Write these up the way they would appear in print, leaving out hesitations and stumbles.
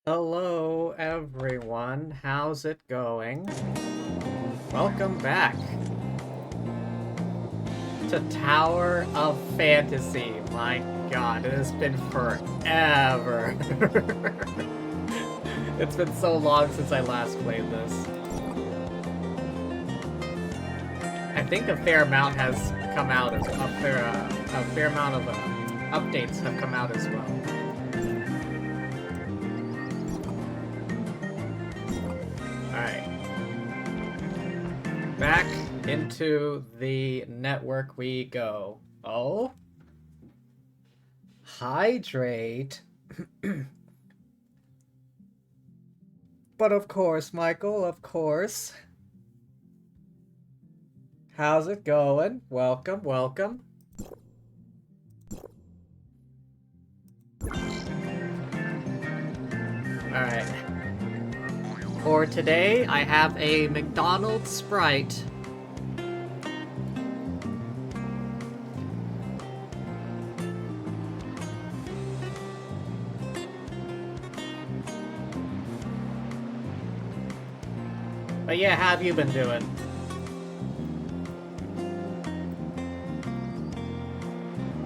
Hello, everyone. How's it going? Welcome back to Tower of Fantasy. My god, it has been forever. It's been so long since I last played this. I think a fair amount has come out as a fair amount of updates have come out as well. Alright. Back into the network we go. Oh? Hydrate? But of course, Michael, of course. How's it going? Welcome, welcome. Alright. For today, I have a McDonald's Sprite. But yeah, how have you been doing?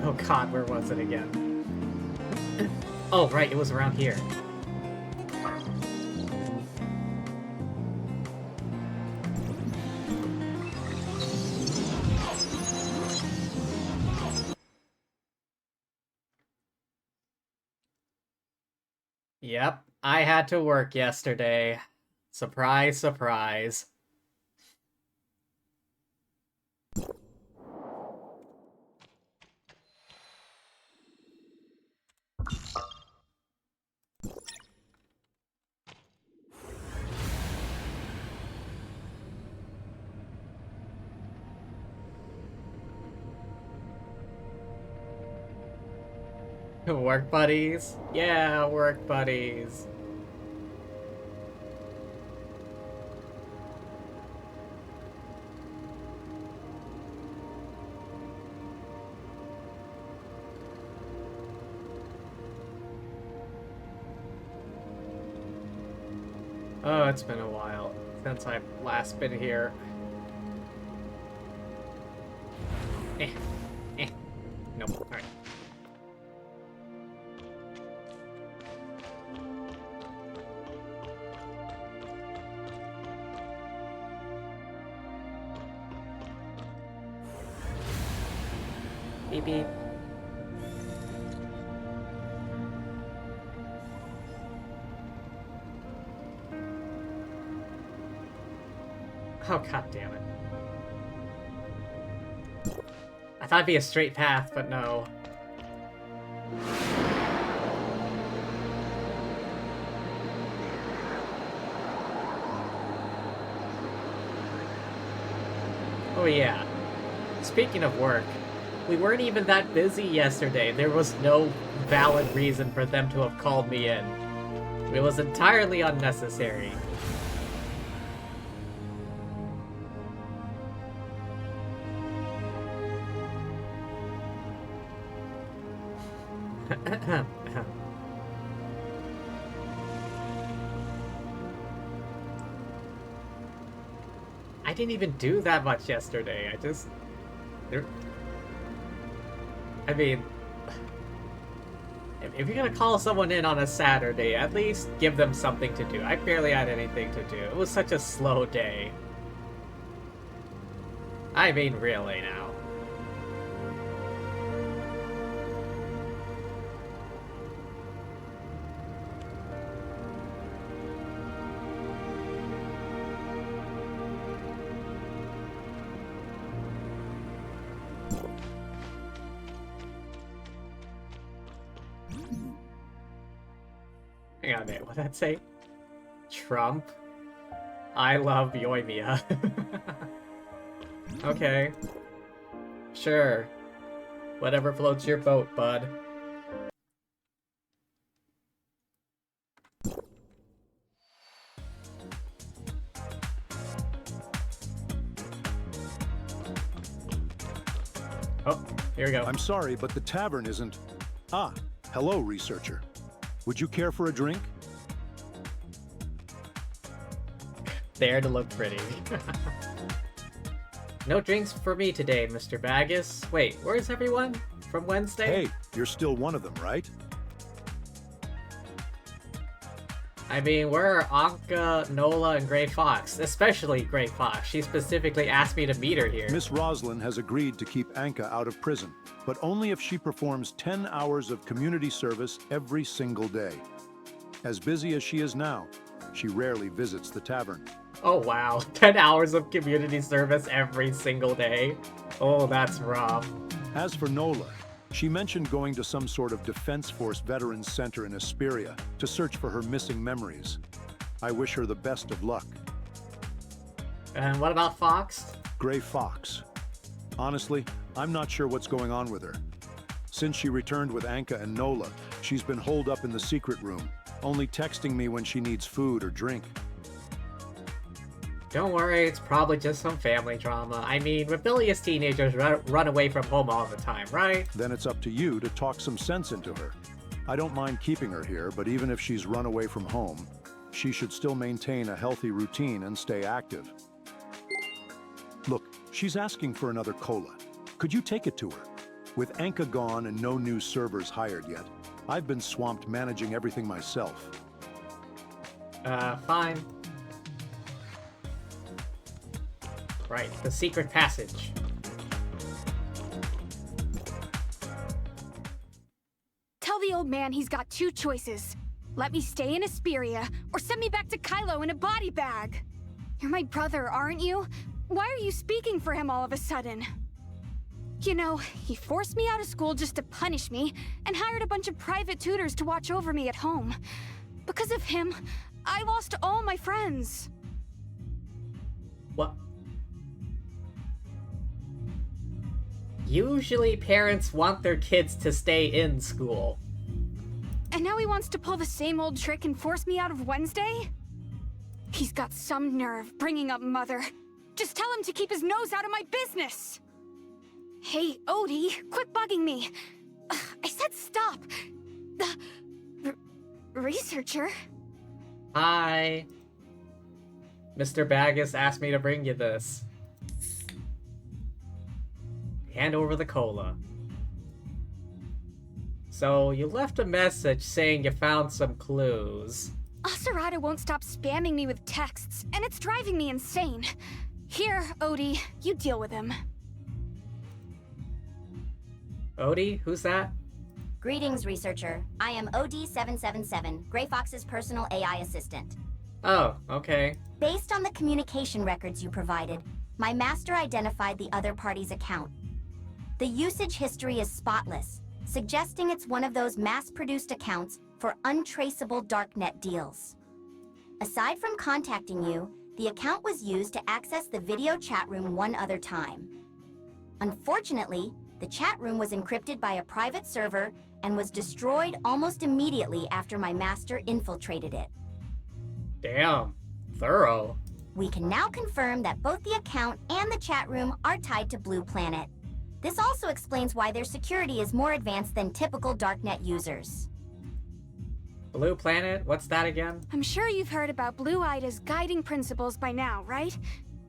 Oh god, where was it again? Oh, right, it was around here. Yep, I had to work yesterday. Surprise, surprise. Work buddies? Yeah, work buddies. Oh, it's been a while since I've last been here. Nope, alright. Beep beep. Oh, god damn it. I thought it'd be a straight path, but no. Oh yeah. Speaking of work, we weren't even that busy yesterday. There was no valid reason for them to have called me in. It was entirely unnecessary. I didn't even do that much yesterday. I mean, if you're gonna call someone in on a Saturday, at least give them something to do. I barely had anything to do. It was such a slow day. I mean, really now. Hang on a minute, what'd that say? Trump? I love Yoimiya. Okay. Sure. Whatever floats your boat, bud. Oh, here we go. I'm sorry, but the tavern isn't... Ah, hello, researcher. Would you care for a drink? there to look pretty. No drinks for me today, Mr. Baggus. Wait, where's everyone? From Wednesday? Hey, you're still one of them, right? I mean, where are Anka, Nola, and Gray Fox? Especially Gray Fox. She specifically asked me to meet her here. Miss Roslyn has agreed to keep Anka out of prison, but only if she performs 10 hours of community service every single day. As busy as she is now, she rarely visits the tavern. Oh wow, 10 hours of community service every single day. Oh, that's rough. As for Nola, she mentioned going to some sort of Defense Force Veterans Center in Esperia to search for her missing memories. I wish her the best of luck. And what about Fox? Gray Fox. Honestly, I'm not sure what's going on with her. Since she returned with Anka and Nola, she's been holed up in the secret room, only texting me when she needs food or drink. Don't worry, it's probably just some family drama. I mean, rebellious teenagers run away from home all the time, right? Then it's up to you to talk some sense into her. I don't mind keeping her here, but even if she's run away from home, she should still maintain a healthy routine and stay active. Look, she's asking for another cola. Could you take it to her? With Anka gone and no new servers hired yet, I've been swamped managing everything myself. Fine. Right, the secret passage. Tell the old man he's got two choices. Let me stay in Esperia, or send me back to Kylo in a body bag. You're my brother, aren't you? Why are you speaking for him all of a sudden? You know, he forced me out of school just to punish me, and hired a bunch of private tutors to watch over me at home. Because of him, I lost all my friends. What? Usually parents want their kids to stay in school. And now he wants to pull the same old trick and force me out of Wednesday? He's got some nerve bringing up Mother. Just tell him to keep his nose out of my business! Hey, Odie, quit bugging me. I said stop. Researcher? Hi. Mr. Baggus asked me to bring you this. Hand over the cola. So, you left a message saying you found some clues. Asurada won't stop spamming me with texts, and it's driving me insane. Here, Odie, you deal with him. Odie? Who's that? Greetings, researcher. I am OD-777, Gray Fox's personal AI assistant. Oh, okay. Based on the communication records you provided, my master identified the other party's account. The usage history is spotless, suggesting it's one of those mass-produced accounts for untraceable darknet deals. Aside from contacting you, the account was used to access the video chat room one other time. Unfortunately, the chat room was encrypted by a private server and was destroyed almost immediately after my master infiltrated it. Damn. Thorough. We can now confirm that both the account and the chat room are tied to Blue Planet. This also explains why their security is more advanced than typical darknet users. Blue Planet? What's that again? I'm sure you've heard about Blue Ida's guiding principles by now, right?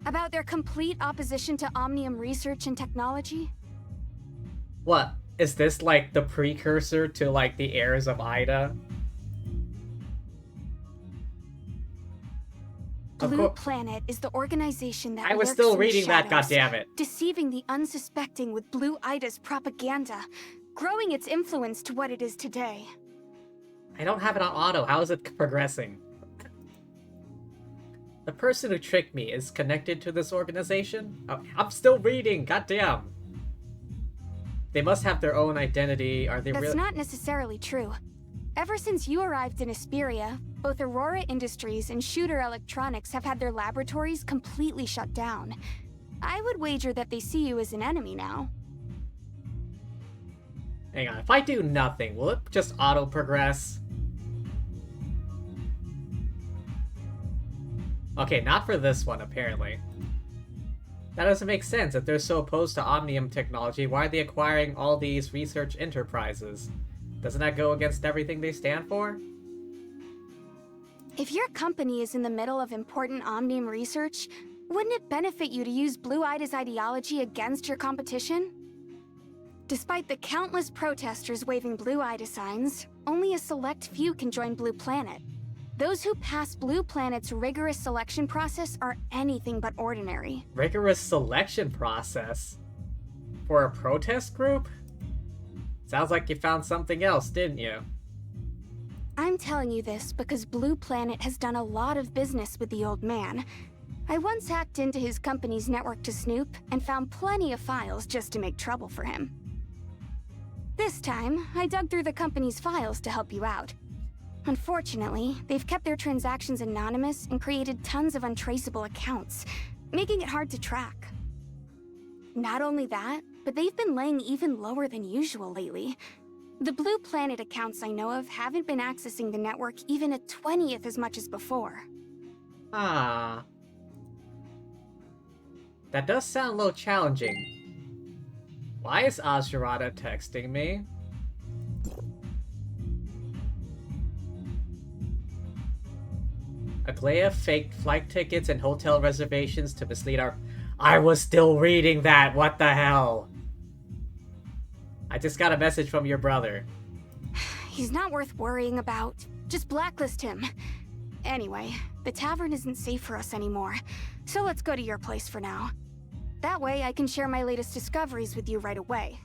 About their complete opposition to Omnium research and technology? What? Is this like the precursor to like the heirs of Ida? Blue Planet is the organization that I was lurks still in the reading that, shadows, goddammit. deceiving the unsuspecting with Blue Ida's propaganda, growing its influence to what it is today. I don't have it on auto. How is it progressing? The person who tricked me is connected to this organization? Oh, I'm still reading, goddamn. They must have their own identity. Are they That's really? not necessarily true. Ever since you arrived in Esperia, both Aurora Industries and Shooter Electronics have had their laboratories completely shut down. I would wager that they see you as an enemy now. Hang on, if I do nothing, will it just auto-progress? Okay, not for this one, apparently. That doesn't make sense. If they're so opposed to Omnium technology, why are they acquiring all these research enterprises? Doesn't that go against everything they stand for? If your company is in the middle of important Omnium research, wouldn't it benefit you to use Blue Ida's ideology against your competition? Despite the countless protesters waving Blue Ida signs, only a select few can join Blue Planet. Those who pass Blue Planet's rigorous selection process are anything but ordinary. Rigorous selection process? For a protest group? Sounds like you found something else, didn't you? I'm telling you this because Blue Planet has done a lot of business with the old man. I once hacked into his company's network to snoop and found plenty of files just to make trouble for him. This time, I dug through the company's files to help you out. Unfortunately, they've kept their transactions anonymous and created tons of untraceable accounts, making it hard to track. Not only that, but they've been laying even lower than usual lately. The Blue Planet accounts I know of haven't been accessing the network even a 20th as much as before. Ah. That does sound a little challenging. Why is Azurata texting me? Aglaya faked flight tickets and hotel reservations to mislead our... I was still reading that! What the hell? I just got a message from your brother. He's not worth worrying about. Just blacklist him. Anyway, the tavern isn't safe for us anymore, so let's go to your place for now. That way I can share my latest discoveries with you right away.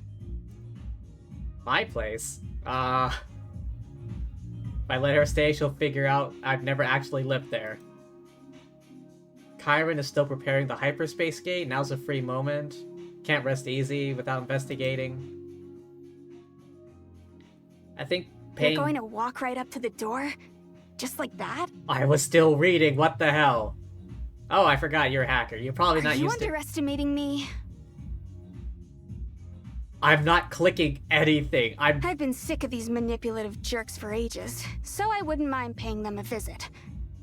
My place? If I let her stay, she'll figure out I've never actually lived there. Chiron is still preparing the hyperspace gate. Now's a free moment. Can't rest easy without investigating. I think paying... You're going to walk right up to the door? Just like that? I was still reading, what the hell? Oh, I forgot you're a hacker. You're probably not used to... Are you underestimating me? I'm not clicking anything. I've been sick of these manipulative jerks for ages, so I wouldn't mind paying them a visit.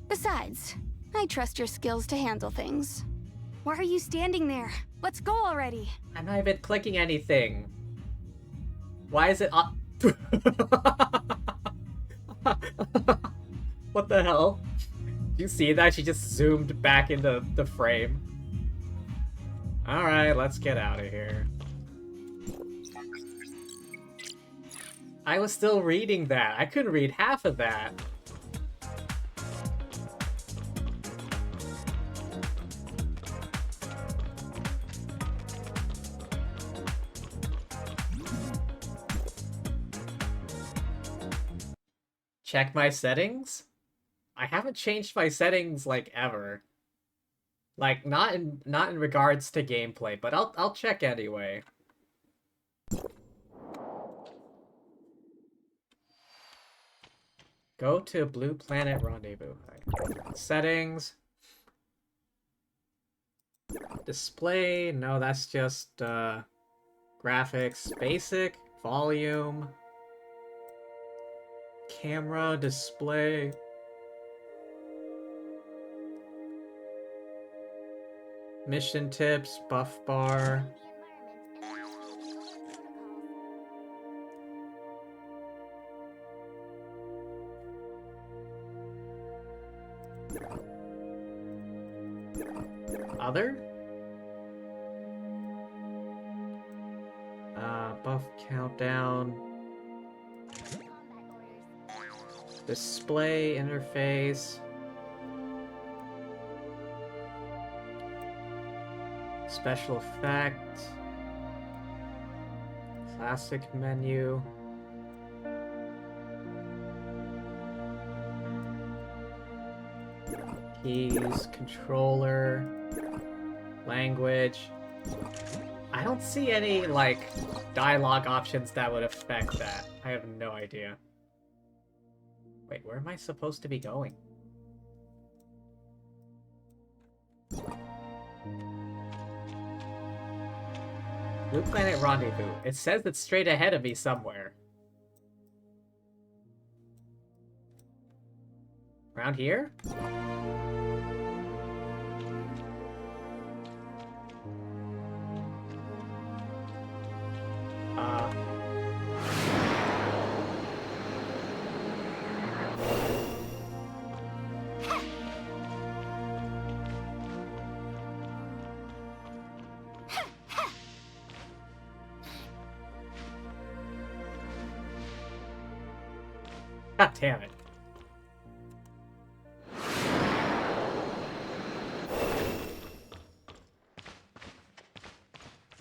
Besides, I trust your skills to handle things. Why are you standing there? Let's go already. I'm not even clicking anything. Why is it up? What the hell? You see that? She just zoomed back into the frame. Alright, let's get out of here. I was still reading that. I couldn't read half of that. Check my settings? I haven't changed my settings like ever. Like not in regards to gameplay, but I'll check anyway. Go to Blue Planet Rendezvous. Settings. Display. No, that's just graphics. Basic. Volume. Camera. Display. Mission tips. Buff bar. Other? Buff countdown. Display interface. Special effect. Classic menu. Keys, controller, language. I don't see any, like, dialogue options that would affect that. I have no idea. Wait, where am I supposed to be going? Blue Planet Rendezvous. It says it's straight ahead of me somewhere. Around here? God damn it.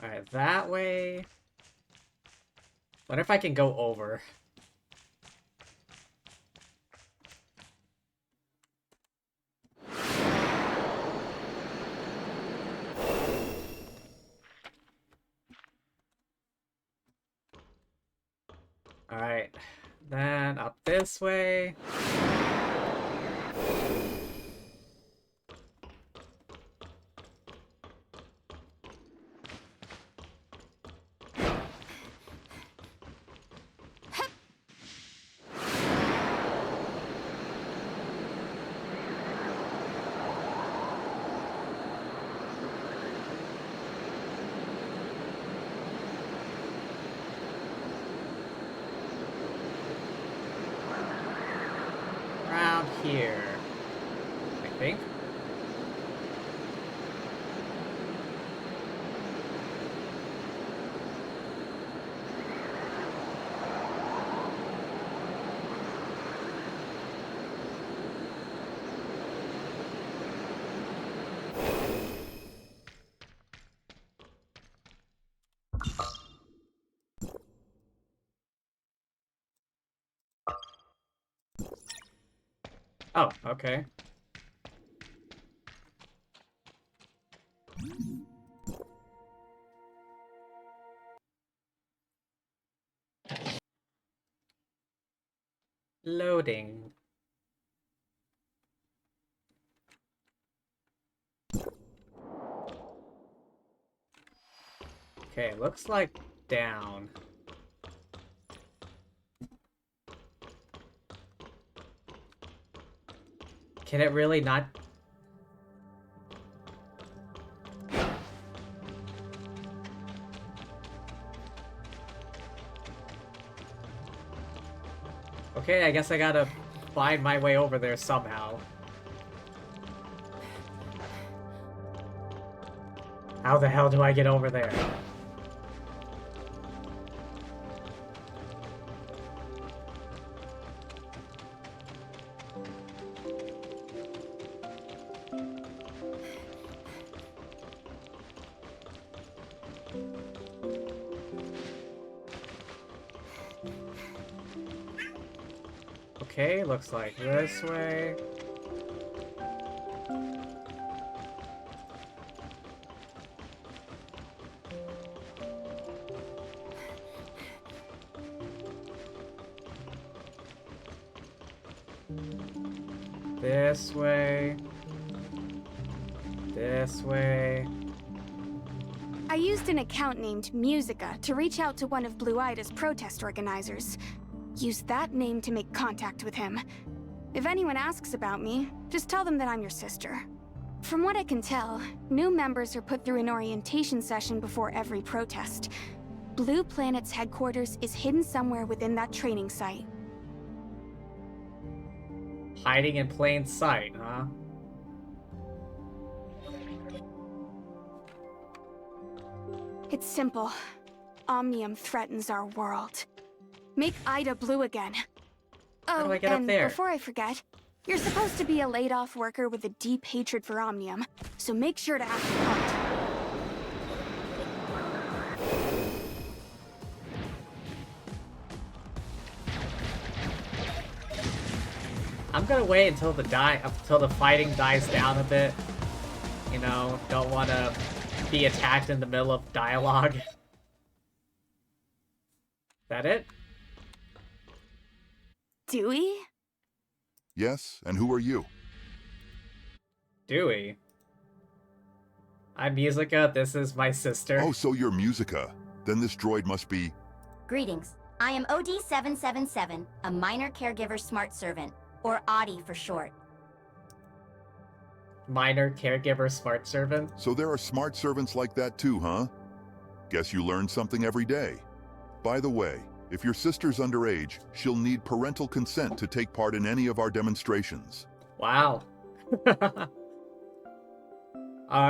Alright, that way. Wonder if I can go over. Alright, then up this way. Around here, I think. Oh, okay. Loading. Okay, looks like down. Can it really not? Okay, I guess I gotta find my way over there somehow. How the hell do I get over there? Okay, looks like this way. This way. This way. I used an account named Musica to reach out to one of Blue Ida's protest organizers. Use that name to make contact with him. If anyone asks about me, just tell them that I'm your sister. From what I can tell, new members are put through an orientation session before every protest. Blue Planet's headquarters is hidden somewhere within that training site. Hiding in plain sight, huh? It's simple. Omnium threatens our world. Make Ida blue again. How do Oh, I get up and there? before I forget, you're supposed to be a laid-off worker with a deep hatred for Omnium, so make sure to act the part. I'm gonna wait until the fighting dies down a bit. You know, don't want to be attacked in the middle of dialogue. That it? Dewey? Yes, and who are you? Dewey. I'm Musica, this is my sister. Oh, so you're Musica. Then this droid must be... Greetings. I am OD-777, a minor caregiver smart servant, or AUDI for short. Minor caregiver smart servant. So there are smart servants like that too, huh? Guess you learn something every day. By the way, if your sister's underage, she'll need parental consent to take part in any of our demonstrations. Wow.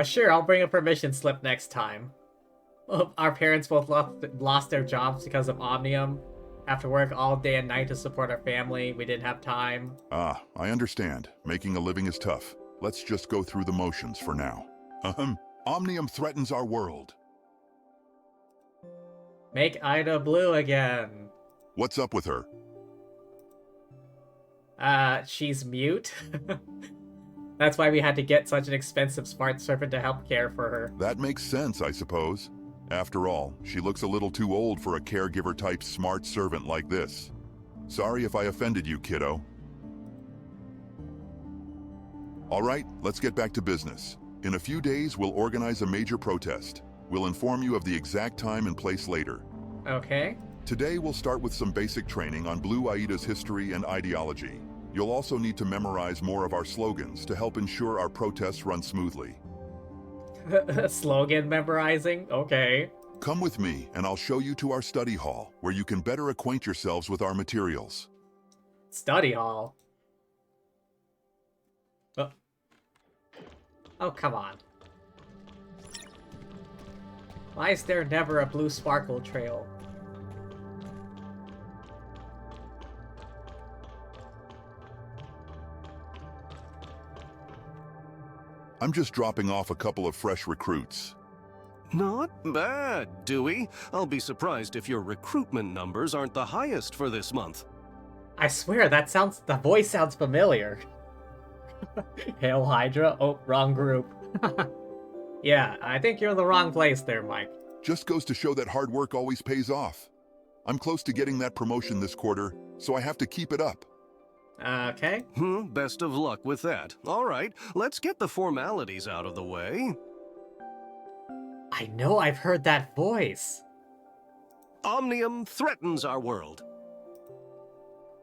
Sure, I'll bring a permission slip next time. Our parents both lost their jobs because of Omnium. Have to work all day and night to support our family. We didn't have time. Ah, I understand. Making a living is tough. Let's just go through the motions for now. Omnium threatens our world. Make Ida blue again. What's up with her? She's mute. That's why we had to get such an expensive smart servant to help care for her. That makes sense, I suppose. After all, she looks a little too old for a caregiver-type smart servant like this. Sorry if I offended you, kiddo. All right, let's get back to business. In a few days, we'll organize a major protest. We'll inform you of the exact time and place later. Okay. Today, we'll start with some basic training on Blue Aida's history and ideology. You'll also need to memorize more of our slogans to help ensure our protests run smoothly. Slogan memorizing? Okay. Come with me, and I'll show you to our study hall, where you can better acquaint yourselves with our materials. Study hall? Oh, come on. Why is there never a blue sparkle trail? I'm just dropping off a couple of fresh recruits. Not bad, Dewey. I'll be surprised if your recruitment numbers aren't the highest for this month. I swear, the voice sounds familiar. Hail Hydra? Oh, wrong group. Yeah, I think you're in the wrong place there, Mike. Just goes to show that hard work always pays off. I'm close to getting that promotion this quarter, so I have to keep it up. Okay. Best of luck with that. All right, let's get the formalities out of the way. I know I've heard that voice. Omnium threatens our world.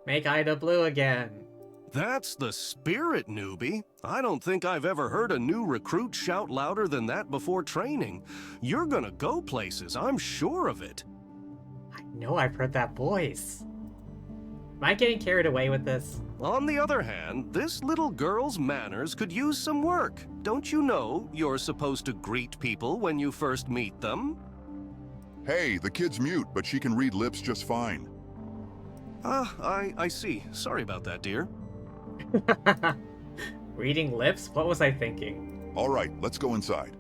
Make Ida blue again. That's the spirit, newbie. I don't think I've ever heard a new recruit shout louder than that before training. You're gonna go places, I'm sure of it. I know I've heard that voice. Am I getting carried away with this? On the other hand, this little girl's manners could use some work. Don't you know you're supposed to greet people when you first meet them? Hey, the kid's mute, but she can read lips just fine. I see. Sorry about that, dear. Reading lips? What was I thinking? All right, let's go inside.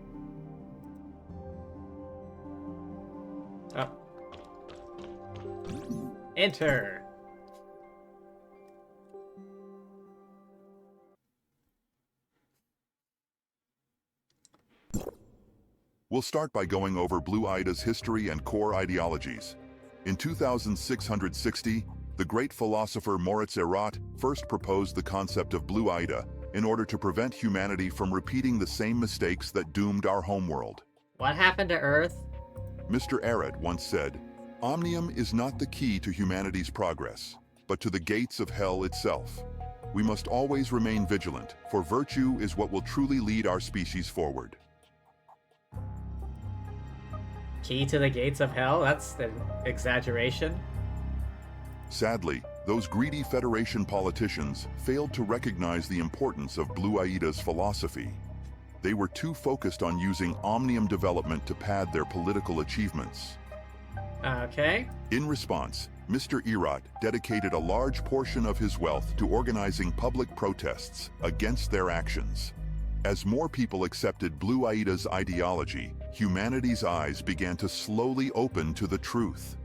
Oh. Enter. We'll start by going over Blue Aida's history and core ideologies. In 2660, the great philosopher Moritz Erath first proposed the concept of Blue Aida in order to prevent humanity from repeating the same mistakes that doomed our homeworld. What happened to Earth? Mr. Erath once said, "Omnium is not the key to humanity's progress, but to the gates of hell itself. We must always remain vigilant, for virtue is what will truly lead our species forward." Key to the gates of hell? That's an exaggeration. Sadly, those greedy Federation politicians failed to recognize the importance of Blue Aida's philosophy. They were too focused on using Omnium development to pad their political achievements. Okay. In response, Mr. Erath dedicated a large portion of his wealth to organizing public protests against their actions. As more people accepted Blue Aida's ideology, humanity's eyes began to slowly open to the truth.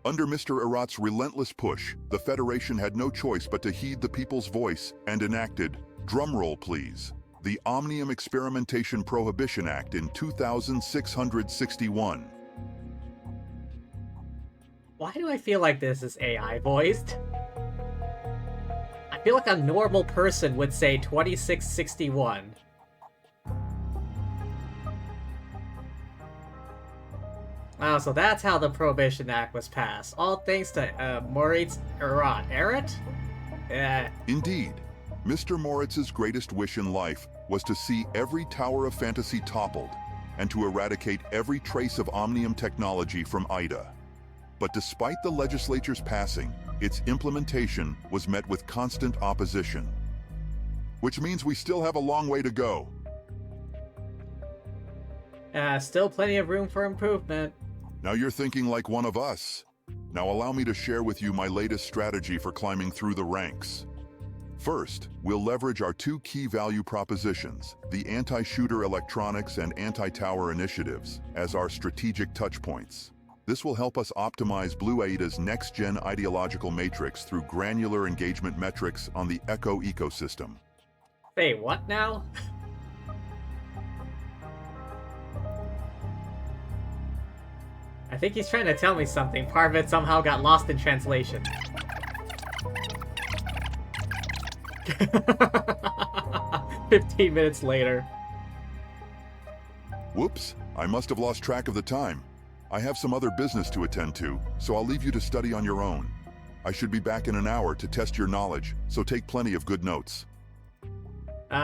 Under Mr. Erath's relentless push, the Federation had no choice but to heed the people's voice and enacted, drumroll please, the Omnium Experimentation Prohibition Act in 2661. Why do I feel like this is AI voiced? I feel like a normal person would say 2661. Wow, so that's how the Prohibition Act was passed. All thanks to Moritz Erath. Erath? Indeed, Mr. Moritz's greatest wish in life was to see every tower of fantasy toppled and to eradicate every trace of Omnium technology from Aida. But despite the legislature's passing, its implementation was met with constant opposition. Which means we still have a long way to go. Still plenty of room for improvement. Now you're thinking like one of us. Now allow me to share with you my latest strategy for climbing through the ranks. First, we'll leverage our two key value propositions, the anti-shooter electronics and anti-tower initiatives, as our strategic touchpoints. This will help us optimize Blue Aida's next-gen ideological matrix through granular engagement metrics on the Echo ecosystem. Wait, what now? I think he's trying to tell me something. Part of it somehow got lost in translation. 15 minutes later. Whoops, I must have lost track of the time. I have some other business to attend to, so I'll leave you to study on your own. I should be back in an hour to test your knowledge, so take plenty of good notes.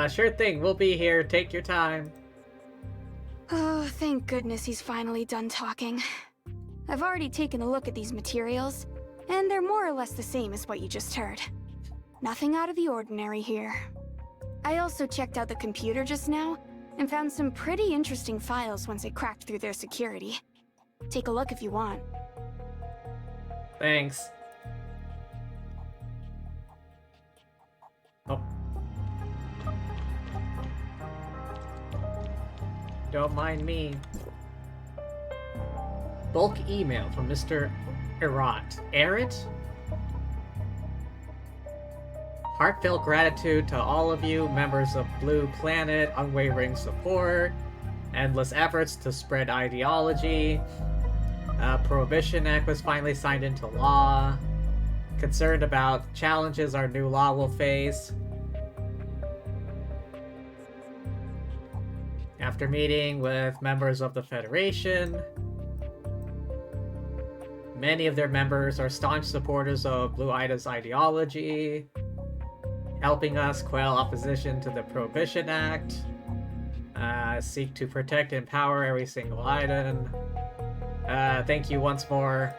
Sure thing, we'll be here. Take your time. Oh, thank goodness he's finally done talking. I've already taken a look at these materials, and they're more or less the same as what you just heard. Nothing out of the ordinary here. I also checked out the computer just now, and found some pretty interesting files once I cracked through their security. Take a look if you want. Thanks. Oh. Don't mind me. Bulk email from Mr. Errant. Heartfelt gratitude to all of you, members of Blue Planet, unwavering support, endless efforts to spread ideology. Prohibition Act was finally signed into law. Concerned about challenges our new law will face. After meeting with members of the Federation, many of their members are staunch supporters of Blue Aida's ideology, helping us quell opposition to the Prohibition Act, seek to protect and empower every single Aidan. Thank you once more.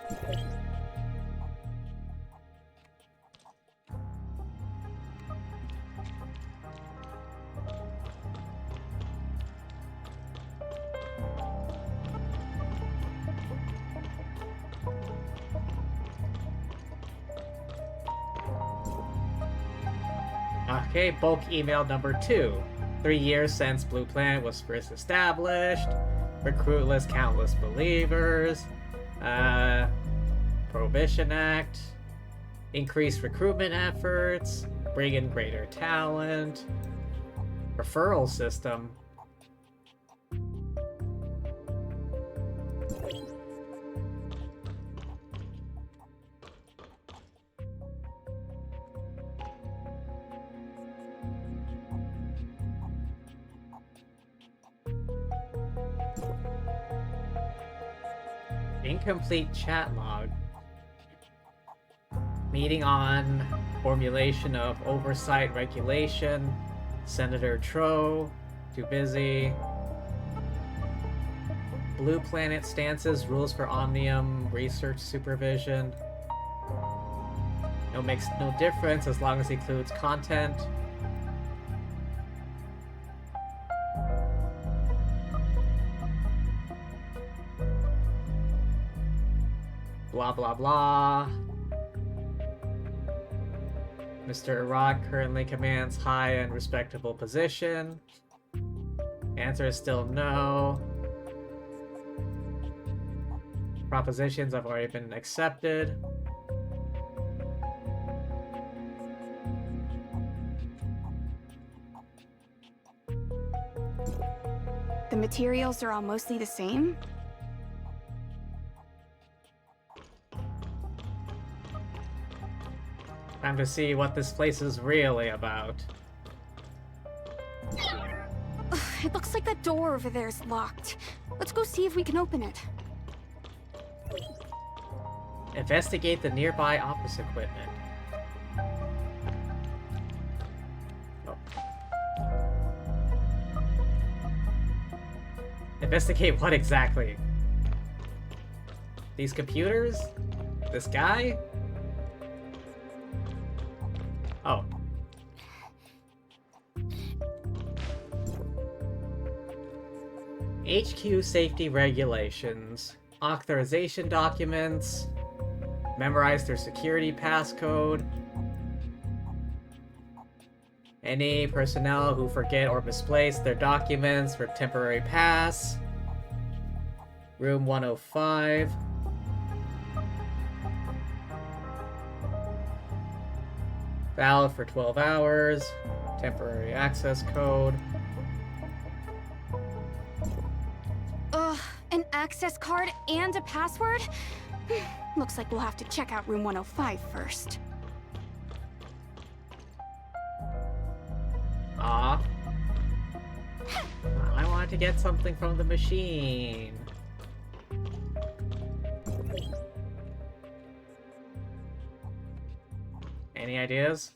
Okay, bulk email number 2. 3 years since Blue Planet was first established. Recruitless countless believers. Prohibition Act. Increased recruitment efforts. Bring in greater talent. Referral system. Incomplete chat log. Meeting on formulation of oversight regulation. Senator Tro. Too busy. Blue Planet stances, rules for Omnium, research supervision. No, makes no difference as long as it includes content. Blah blah blah. Mr. Iraq currently commands high and respectable position. Answer is still no. Propositions have already been accepted. The materials are all mostly the same? Time to see what this place is really about. It looks like that door over there is locked. Let's go see if we can open it. Investigate the nearby office equipment. Oh. Investigate what exactly? These computers? This guy? Oh. HQ safety regulations, authorization documents, Memorize their security passcode. Any personnel who forget or misplace their documents for temporary pass. Room 105. Valid for 12 hours. Temporary access code. Ugh, an access card and a password? Looks like we'll have to check out room 105 first. Ah. I wanted to get something from the machine. Any ideas?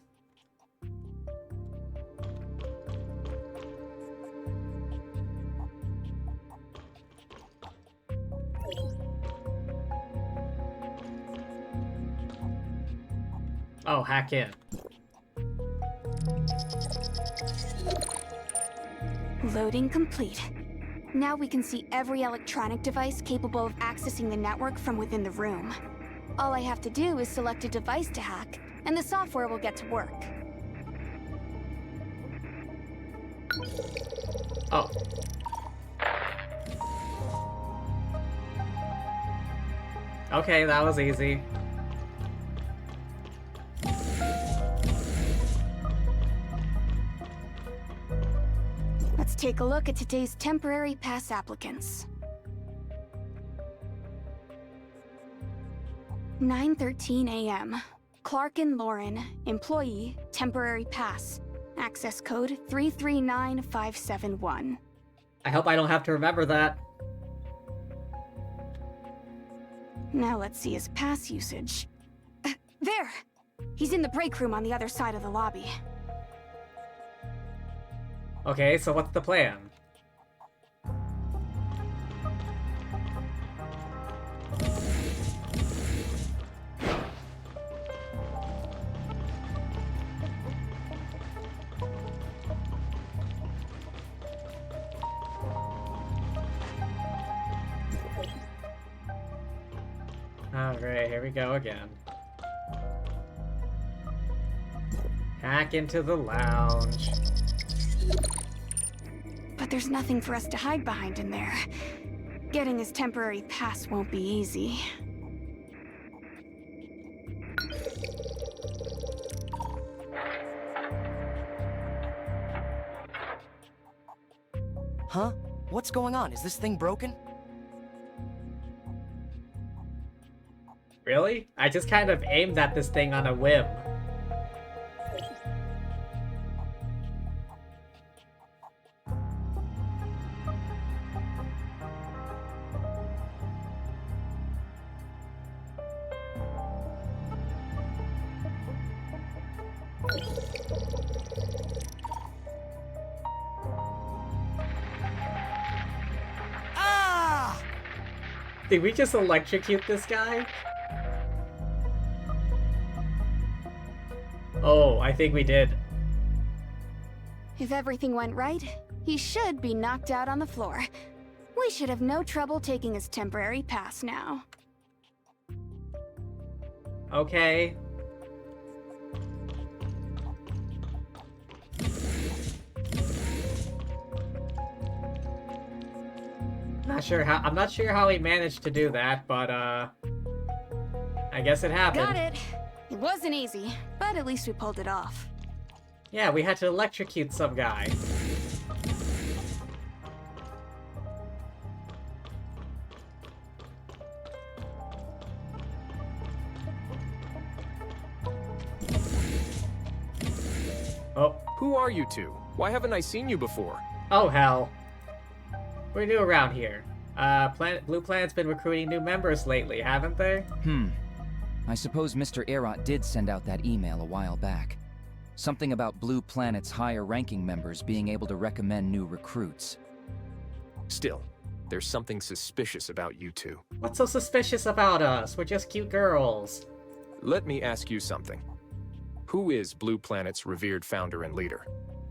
Oh, hack in. Loading complete. Now we can see every electronic device capable of accessing the network from within the room. All I have to do is select a device to hack, and the software will get to work. Oh. Okay, that was easy. Let's take a look at today's temporary pass applicants. 9:13 a.m. Clark and Lauren, employee, temporary pass. Access code 339571. I hope I don't have to remember that. Now let's see his pass usage. There! He's in the break room on the other side of the lobby. Okay, so what's the plan? Alright, here we go again. Hack into the lounge. But there's nothing for us to hide behind in there. Getting his temporary pass won't be easy. Huh? What's going on? Is this thing broken? Really? I just kind of aimed at this thing on a whim. Ah! Did we just electrocute this guy? Oh, I think we did. If everything went right, he should be knocked out on the floor. We should have no trouble taking his temporary pass now. Okay. I'm not sure how he managed to do that, but I guess it happened. Got it. It wasn't easy, but at least we pulled it off. Yeah, we had to electrocute some guy. Oh. Who are you two? Why haven't I seen you before? Oh, hell. We're new around here. Blue Planet's been recruiting new members lately, haven't they? I suppose Mr. Erot did send out that email a while back. Something about Blue Planet's higher-ranking members being able to recommend new recruits. Still, there's something suspicious about you two. What's so suspicious about us? We're just cute girls. Let me ask you something. Who is Blue Planet's revered founder and leader?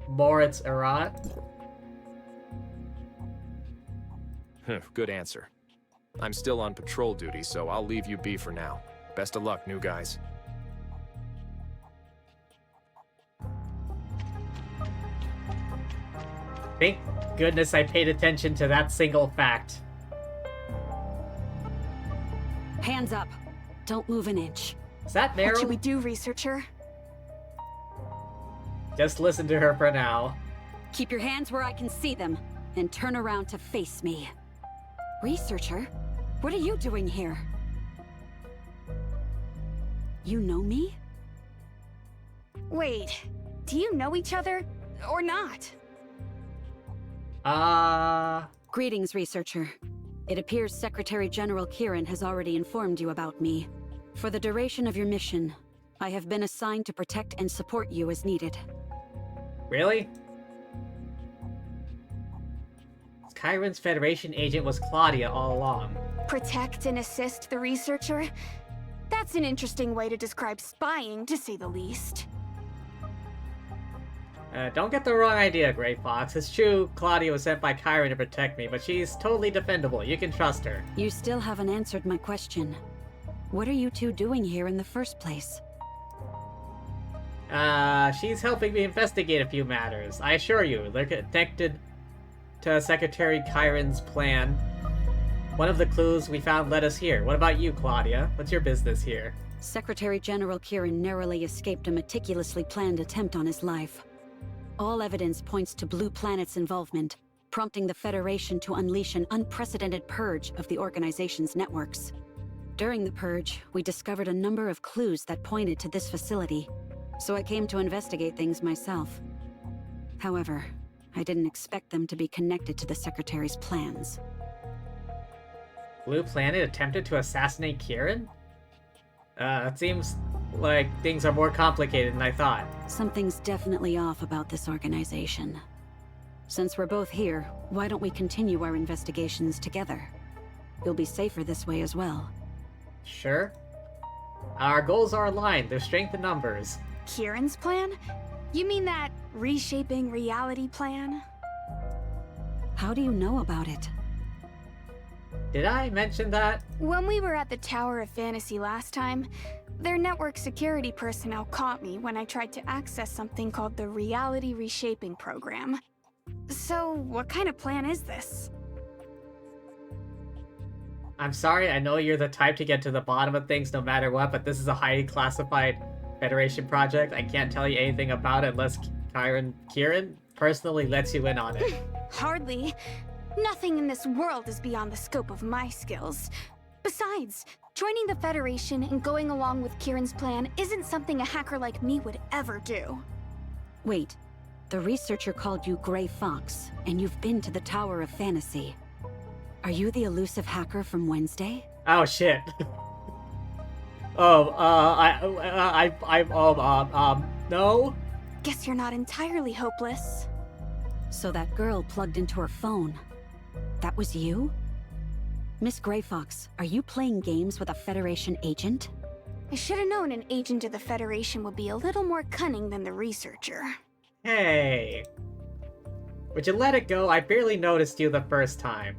Moritz Erot? Good answer. I'm still on patrol duty, so I'll leave you be for now. Best of luck, new guys. Thank goodness I paid attention to that single fact. Hands up. Don't move an inch. Is that What should we Meryl? do, researcher? Just listen to her for now. Keep your hands where I can see them, and turn around to face me. Researcher? What are you doing here? You know me? Wait, do you know each other? Or not? Greetings, researcher. It appears Secretary General Kieran has already informed you about me. For the duration of your mission, I have been assigned to protect and support you as needed. Really? Chiron's Federation agent was Claudia all along. Protect and assist the researcher? That's an interesting way to describe spying, to say the least. Don't get the wrong idea, Gray Fox. It's true Claudia was sent by Chiron to protect me, but she's totally defendable. You can trust her. You still haven't answered my question. What are you two doing here in the first place? She's helping me investigate a few matters. I assure you, they're connected to Secretary Chiron's plan. One of the clues we found led us here. What about you, Claudia? What's your business here? Secretary General Kieran narrowly escaped a meticulously planned attempt on his life. All evidence points to Blue Planet's involvement, prompting the Federation to unleash an unprecedented purge of the organization's networks. During the purge, we discovered a number of clues that pointed to this facility, so I came to investigate things myself. However, I didn't expect them to be connected to the Secretary's plans. Blue Planet attempted to assassinate Kieran? It seems like things are more complicated than I thought. Something's definitely off about this organization. Since we're both here, why don't we continue our investigations together? You'll be safer this way as well. Sure. Our goals are aligned. There's strength in numbers. Kieran's plan? You mean that reshaping reality plan? How do you know about it? Did I mention that? When we were at the Tower of Fantasy last time, their network security personnel caught me when I tried to access something called the Reality Reshaping Program. So, what kind of plan is this? I'm sorry, I know you're the type to get to the bottom of things no matter what, but this is a highly classified Federation project. I can't tell you anything about it unless Kieran personally lets you in on it. Hardly. Nothing in this world is beyond the scope of my skills. Besides, joining the Federation and going along with Kieran's plan isn't something a hacker like me would ever do. Wait, the researcher called you Gray Fox, and you've been to the Tower of Fantasy. Are you the elusive hacker from Wednesday? Oh shit. No? Guess you're not entirely hopeless. So that girl plugged into her phone. That was you? Miss Gray Fox, are you playing games with a Federation agent? I should have known an agent of the Federation would be a little more cunning than the researcher. Hey. Would you let it go? I barely noticed you the first time.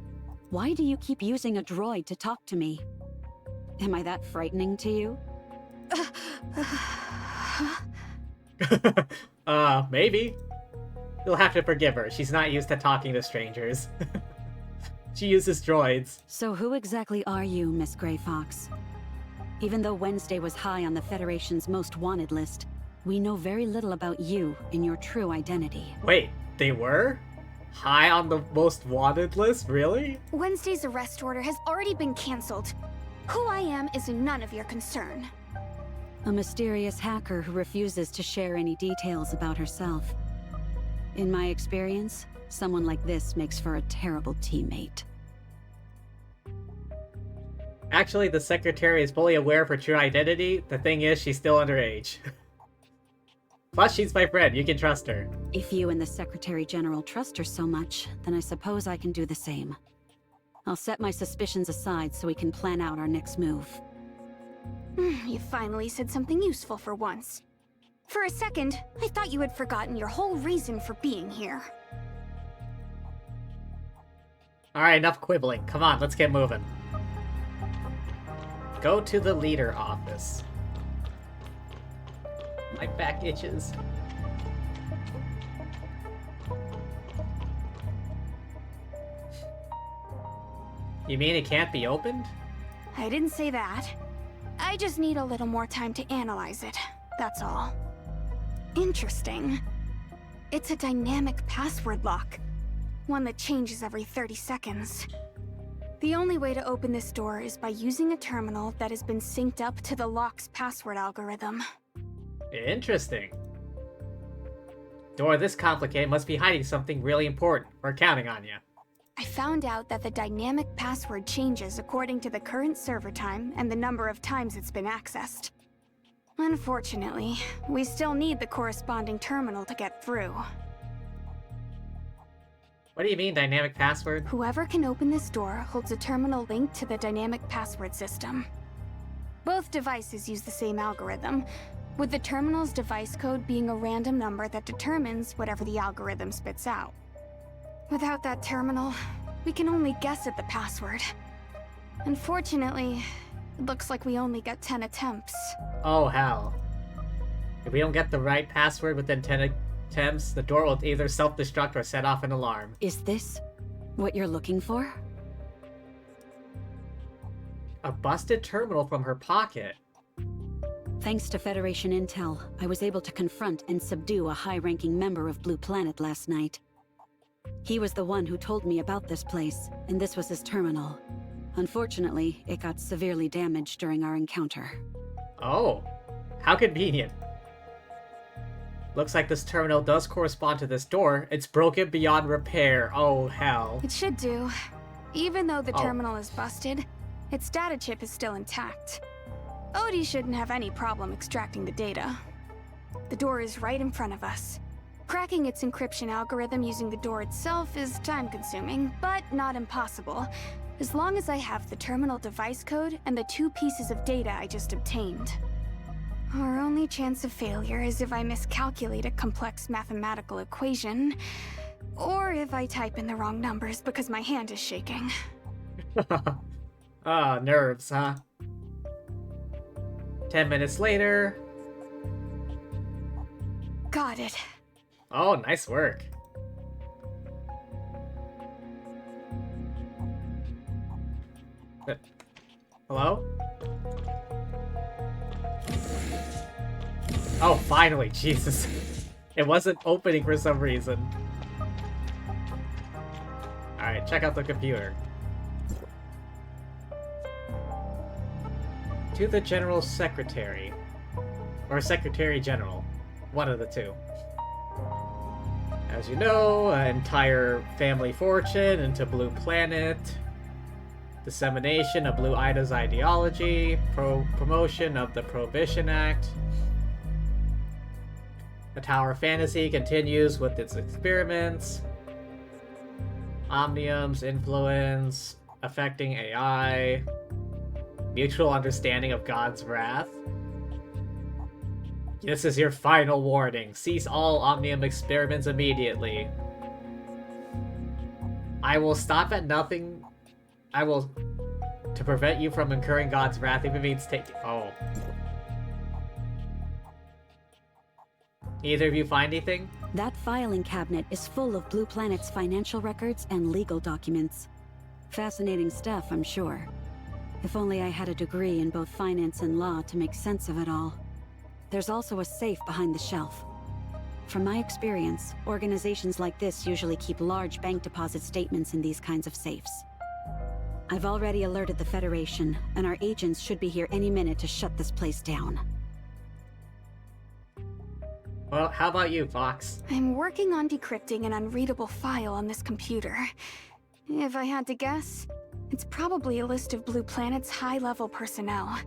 Why do you keep using a droid to talk to me? Am I that frightening to you? Maybe. You'll have to forgive her. She's not used to talking to strangers. She uses droids. So who exactly are you, Miss Gray Fox? Even though Wednesday was high on the Federation's most wanted list, we know very little about you and your true identity. Wait, they were? High on the most wanted list? Really? Wednesday's arrest order has already been cancelled. Who I am is none of your concern. A mysterious hacker who refuses to share any details about herself. In my experience, someone like this makes for a terrible teammate. Actually, the Secretary is fully aware of her true identity. The thing is, she's still underage. Plus, she's my friend. You can trust her. If you and the Secretary General trust her so much, then I suppose I can do the same. I'll set my suspicions aside so we can plan out our next move. You finally said something useful for once. For a second, I thought you had forgotten your whole reason for being here. Alright, enough quibbling. Come on, let's get moving. Go to the leader office. My back itches. You mean it can't be opened? I didn't say that. I just need a little more time to analyze it, that's all. Interesting. It's a dynamic password lock. One that changes every 30 seconds. The only way to open this door is by using a terminal that has been synced up to the lock's password algorithm. Interesting. Door this complicated must be hiding something really important. We're counting on you. I found out that the dynamic password changes according to the current server time and the number of times it's been accessed. Unfortunately, we still need the corresponding terminal to get through. What do you mean, dynamic password? Whoever can open this door holds a terminal linked to the dynamic password system. Both devices use the same algorithm, with the terminal's device code being a random number that determines whatever the algorithm spits out. Without that terminal, we can only guess at the password. Unfortunately, it looks like we only get 10 attempts. Oh, hell. If we don't get the right password within 10 attempts, the door will either self-destruct or set off an alarm. Is this what you're looking for? A busted terminal from her pocket. Thanks to Federation intel, I was able to confront and subdue a high-ranking member of Blue Planet last night. He was the one who told me about this place, and this was his terminal. Unfortunately, it got severely damaged during our encounter. Oh, how convenient. Looks like this terminal does correspond to this door. It's broken beyond repair. Oh, hell. It should do. Even though the terminal is busted, its data chip is still intact. Odie shouldn't have any problem extracting the data. The door is right in front of us. Cracking its encryption algorithm using the door itself is time-consuming, but not impossible, as long as I have the terminal device code and the 2 pieces of data I just obtained. Our only chance of failure is if I miscalculate a complex mathematical equation, or if I type in the wrong numbers because my hand is shaking. Ah, nerves, huh? 10 minutes later. Got it. Oh, nice work. Hello? Oh, finally, Jesus. It wasn't opening for some reason. Alright, check out the computer. To the General Secretary. Or Secretary General. One of the two. As you know, an entire family fortune into Blue Planet. Dissemination of Blue Ida's ideology. Promotion of the Prohibition Act. The Tower of Fantasy continues with its experiments. Omnium's influence affecting AI. Mutual understanding of God's wrath. This is your final warning. Cease all Omnium experiments immediately. I will stop at nothing. I will... to prevent you from incurring God's wrath, if it means take... Oh. Either of you find anything? That filing cabinet is full of Blue Planet's financial records and legal documents. Fascinating stuff, I'm sure. If only I had a degree in both finance and law to make sense of it all. There's also a safe behind the shelf. From my experience, organizations like this usually keep large bank deposit statements in these kinds of safes. I've already alerted the Federation, and our agents should be here any minute to shut this place down. Well, how about you, Fox? I'm working on decrypting an unreadable file on this computer. If I had to guess, it's probably a list of Blue Planet's high-level personnel.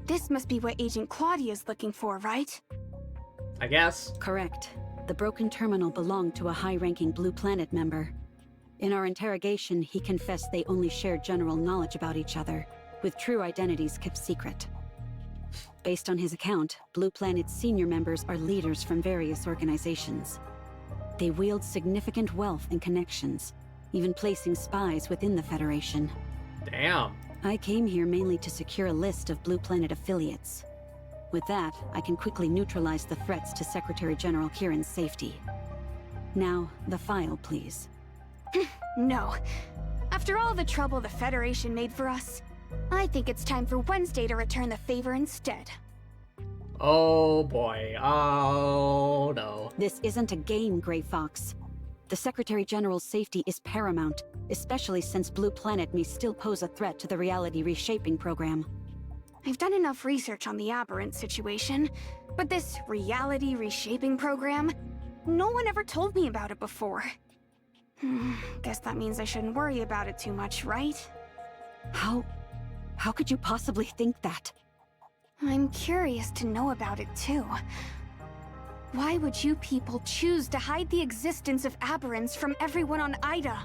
This must be what Agent Claudia's looking for, right? I guess. Correct. The broken terminal belonged to a high-ranking Blue Planet member. In our interrogation, he confessed they only shared general knowledge about each other, with true identities kept secret. Based on his account, Blue Planet's senior members are leaders from various organizations. They wield significant wealth and connections, even placing spies within the Federation. Damn. I came here mainly to secure a list of Blue Planet affiliates. With that, I can quickly neutralize the threats to Secretary General Kieran's safety. Now, the file, please. No. After all the trouble the Federation made for us, I think it's time for Wednesday to return the favor instead. Oh boy. Oh no. This isn't a game, Grey Fox. The Secretary General's safety is paramount, especially since Blue Planet may still pose a threat to the reality reshaping program. I've done enough research on the Aberrant situation, but this reality reshaping program, no one ever told me about it before. Guess that means I shouldn't worry about it too much, right? How could you possibly think that? I'm curious to know about it too. Why would you people choose to hide the existence of Aberrants from everyone on Ida?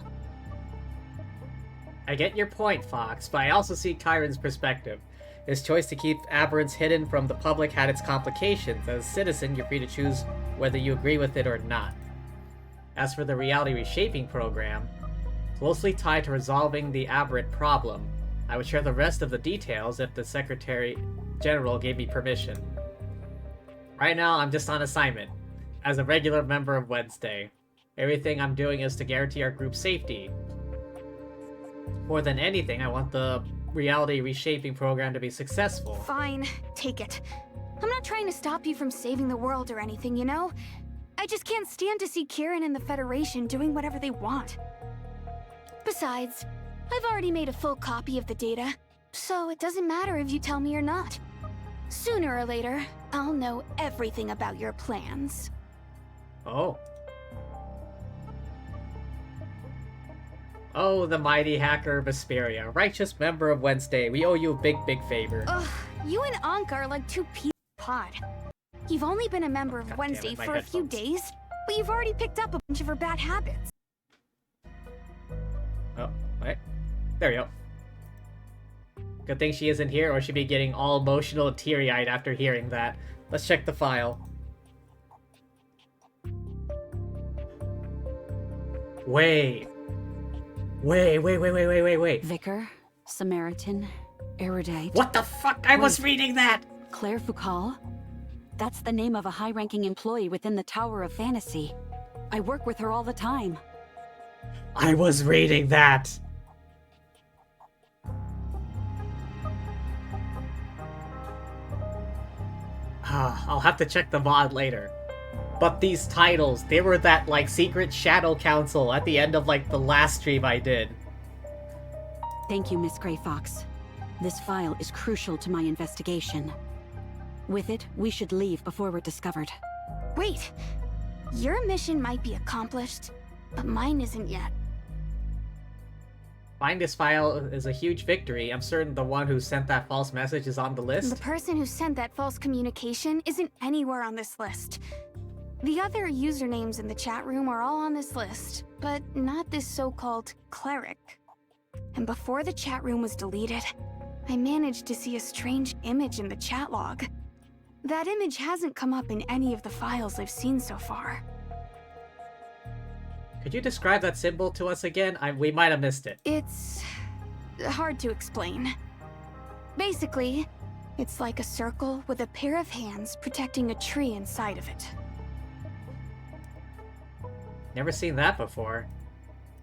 I get your point, Fox, but I also see Kieran's perspective. His choice to keep Aberrants hidden from the public had its complications. As a citizen, you're free to choose whether you agree with it or not. As for the reality reshaping program, closely tied to resolving the Aberrant problem, I would share the rest of the details if the Secretary General gave me permission. Right now, I'm just on assignment, as a regular member of Wednesday. Everything I'm doing is to guarantee our group's safety. More than anything, I want the reality reshaping program to be successful. Fine, take it. I'm not trying to stop you from saving the world or anything, you know? I just can't stand to see Kieran and the Federation doing whatever they want. Besides, I've already made a full copy of the data, so it doesn't matter if you tell me or not. Sooner or later, I'll know everything about your plans. Oh. Oh, the mighty hacker Vesperia, righteous member of Wednesday. We owe you a big, big favor. Ugh, you and Ankh are like two peas in a pod. You've only been a member of Wednesday for a few days, but you've already picked up a bunch of her bad habits. Oh, wait. There we go. Good thing she isn't here, or she'd be getting all emotional and teary-eyed after hearing that. Let's check the file. Wait. Wait. Vicar, Samaritan, Erudite. What the fuck? I was reading that! Claire Foucault? That's the name of a high-ranking employee within the Tower of Fantasy. I work with her all the time. I was reading that! I'll have to check the VOD later. But these titles, they were that, like, secret shadow council at the end of, like, the last stream I did. Thank you, Miss Grey Fox. This file is crucial to my investigation. With it, we should leave before we're discovered. Wait! Your mission might be accomplished, but mine isn't yet. Finding this file is a huge victory. I'm certain the one who sent that false message is on the list. The person who sent that false communication isn't anywhere on this list. The other usernames in the chat room are all on this list, but not this so-called cleric. And before the chat room was deleted, I managed to see a strange image in the chat log. That image hasn't come up in any of the files I've seen so far. Could you describe that symbol to us again? We might have missed it. It's hard to explain. Basically, it's like a circle with a pair of hands protecting a tree inside of it. Never seen that before.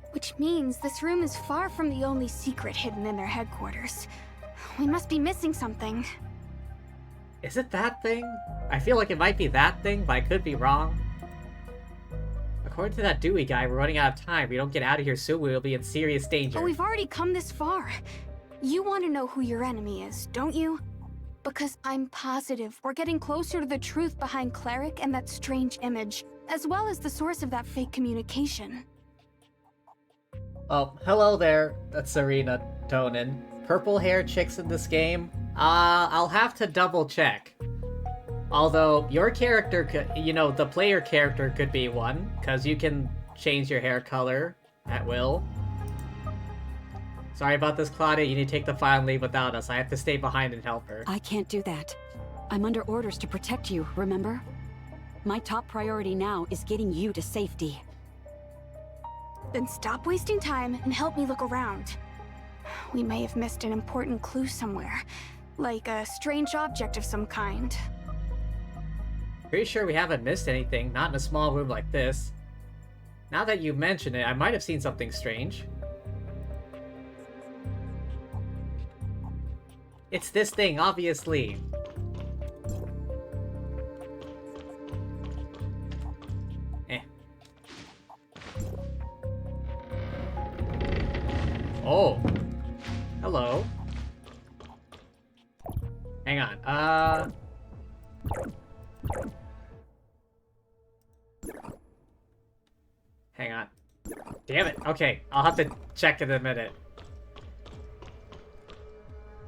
Which means this room is far from the only secret hidden in their headquarters. We must be missing something. Is it that thing? I feel like it might be that thing, but I could be wrong. According to that Dewey guy, we're running out of time. If we don't get out of here soon, we'll be in serious danger. But we've already come this far. You want to know who your enemy is, don't you? Because I'm positive we're getting closer to the truth behind Cleric and that strange image, as well as the source of that fake communication. Oh, hello there. That's Serena Tonin. Purple hair chicks in this game? I'll have to double check. Although, your character could, the player character could be one, because you can change your hair color at will. Sorry about this, Claudia. You need to take the file and leave without us. I have to stay behind and help her. I can't do that. I'm under orders to protect you, remember? My top priority now is getting you to safety. Then stop wasting time and help me look around. We may have missed an important clue somewhere, like a strange object of some kind. Pretty sure we haven't missed anything, not in a small room like this. Now that you mention it, I might have seen something strange. It's this thing, obviously. Eh. Oh. Hello. Hang on, hang on. Damn it. Okay, I'll have to check in a minute.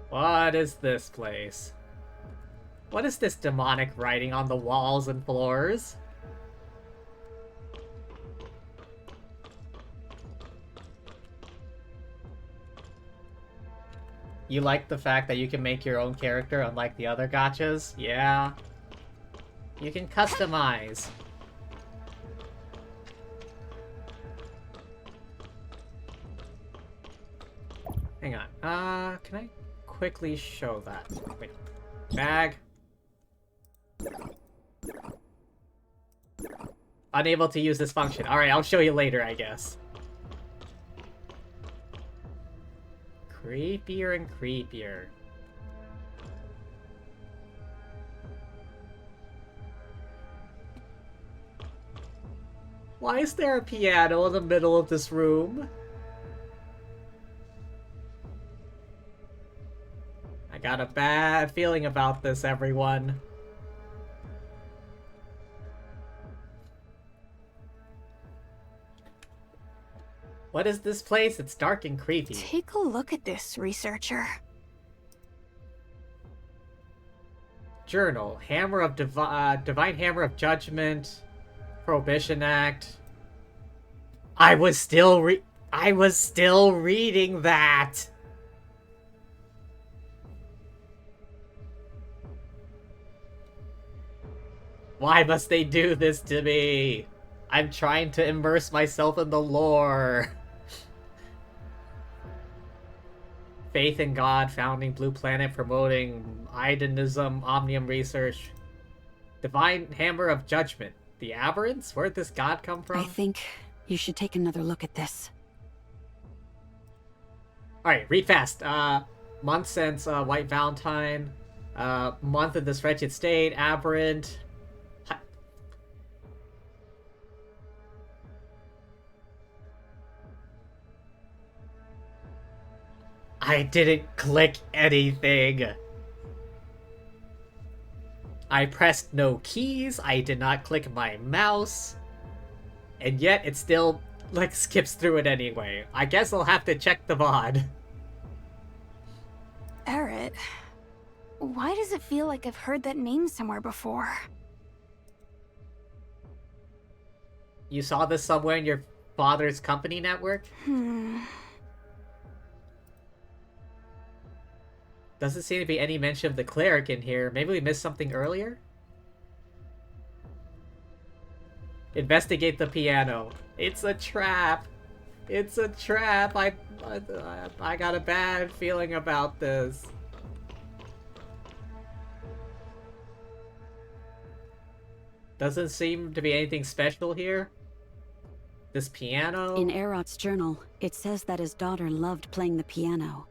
What is this place? What is this demonic writing on the walls and floors? You like the fact that you can make your own character unlike the other gachas? Yeah. You can customize. Hang on. Can I quickly show that? Wait. Bag. Unable to use this function. Alright, I'll show you later, I guess. Creepier and creepier. Why is there a piano in the middle of this room? I got a bad feeling about this, everyone. What is this place? It's dark and creepy. Take a look at this, researcher. Journal. Hammer of Divine Hammer of Judgment. Prohibition Act. I was still reading that. Why must they do this to me? I'm trying to immerse myself in the lore. Faith in God, founding Blue Planet, promoting Idonism, Omnium research. Divine Hammer of Judgment. The Aberrants? Where'd this god come from? I think you should take another look at this. Alright, read fast. Month since White Valentine. Month of this wretched state. Aberrant. I didn't click anything. I pressed no keys. I did not click my mouse. And yet it still, like, skips through it anyway. I guess I'll have to check the VOD. Eret, why does it feel like I've heard that name somewhere before? You saw this somewhere in your father's company network? Doesn't seem to be any mention of the cleric in here. Maybe we missed something earlier? Investigate the piano. It's a trap. It's a trap. I got a bad feeling about this. Doesn't seem to be anything special here. This piano. In Erot's journal, it says that his daughter loved playing the piano.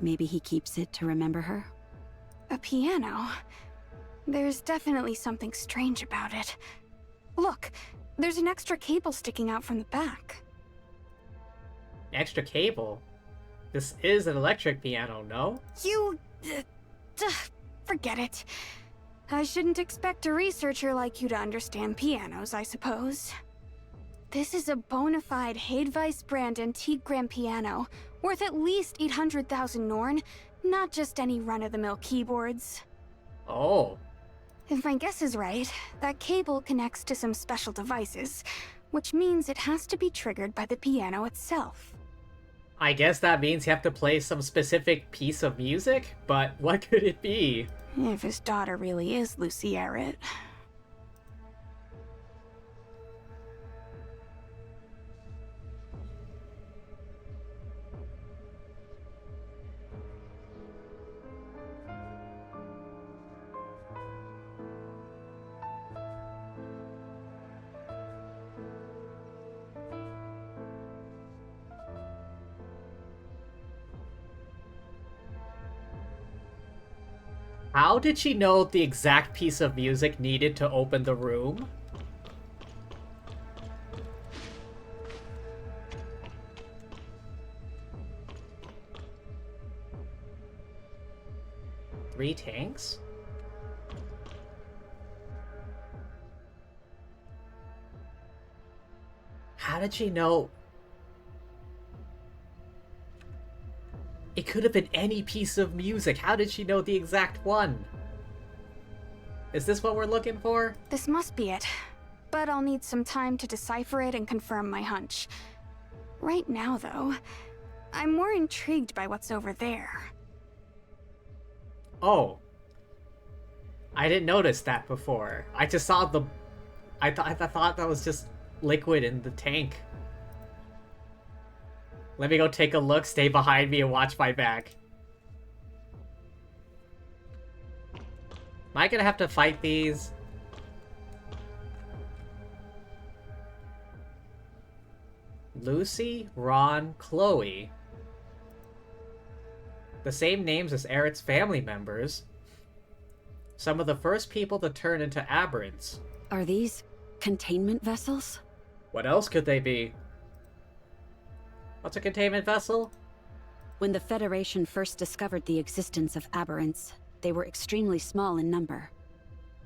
Maybe he keeps it to remember her? A piano? There's definitely something strange about it. Look, there's an extra cable sticking out from the back. Extra cable? This is an electric piano, no? Forget it. I shouldn't expect a researcher like you to understand pianos, I suppose. This is a bona fide Hadevice brand antique grand piano, worth at least 800,000 Norn, not just any run-of-the-mill keyboards. Oh. If my guess is right, that cable connects to some special devices, which means it has to be triggered by the piano itself. I guess that means you have to play some specific piece of music, but what could it be? If his daughter really is Lucy Eret. How did she know the exact piece of music needed to open the room? Three tanks? How did she know? It could have been any piece of music. How did she know the exact one? Is this what we're looking for? This must be it. But I'll need some time to decipher it and confirm my hunch. Right now, though, I'm more intrigued by what's over there. Oh. I didn't notice that before. I just saw the... I thought that was just liquid in the tank. Let me go take a look, stay behind me, and watch my back. Am I gonna have to fight these? Lucy, Ron, Chloe. The same names as Aerith's family members. Some of the first people to turn into aberrants. Are these containment vessels? What else could they be? What's a containment vessel? When the Federation first discovered the existence of aberrants, they were extremely small in number.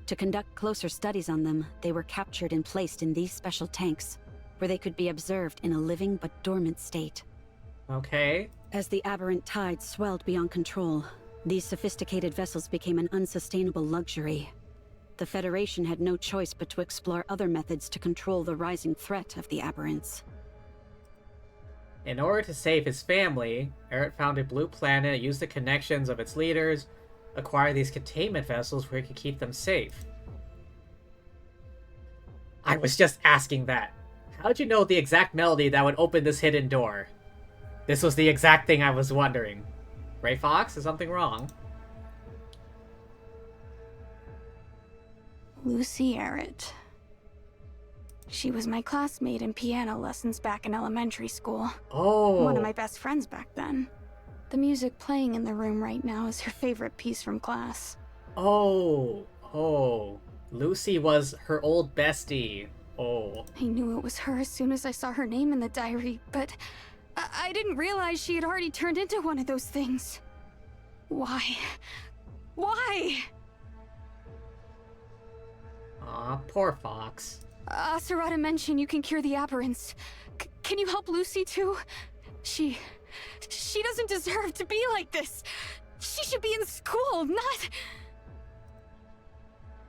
To conduct closer studies on them, they were captured and placed in these special tanks, where they could be observed in a living but dormant state. Okay. As the aberrant tide swelled beyond control, these sophisticated vessels became an unsustainable luxury. The Federation had no choice but to explore other methods to control the rising threat of the aberrants. In order to save his family, Aerith founded Blue Planet, used the connections of its leaders, acquired these containment vessels where he could keep them safe. I was just asking that. How'd you know the exact melody that would open this hidden door? This was the exact thing I was wondering. Ray Fox, is something wrong? Lucy Aerith. She was my classmate in piano lessons back in elementary school. Oh. One of my best friends back then. The music playing in the room right now is her favorite piece from class. Oh. Lucy was her old bestie. Oh. I knew it was her as soon as I saw her name in the diary, but I didn't realize she had already turned into one of those things. Why? Why? Aw, poor Fox. Asurata mentioned you can cure the aberrants. Can you help Lucy too? She doesn't deserve to be like this. She should be in school, not...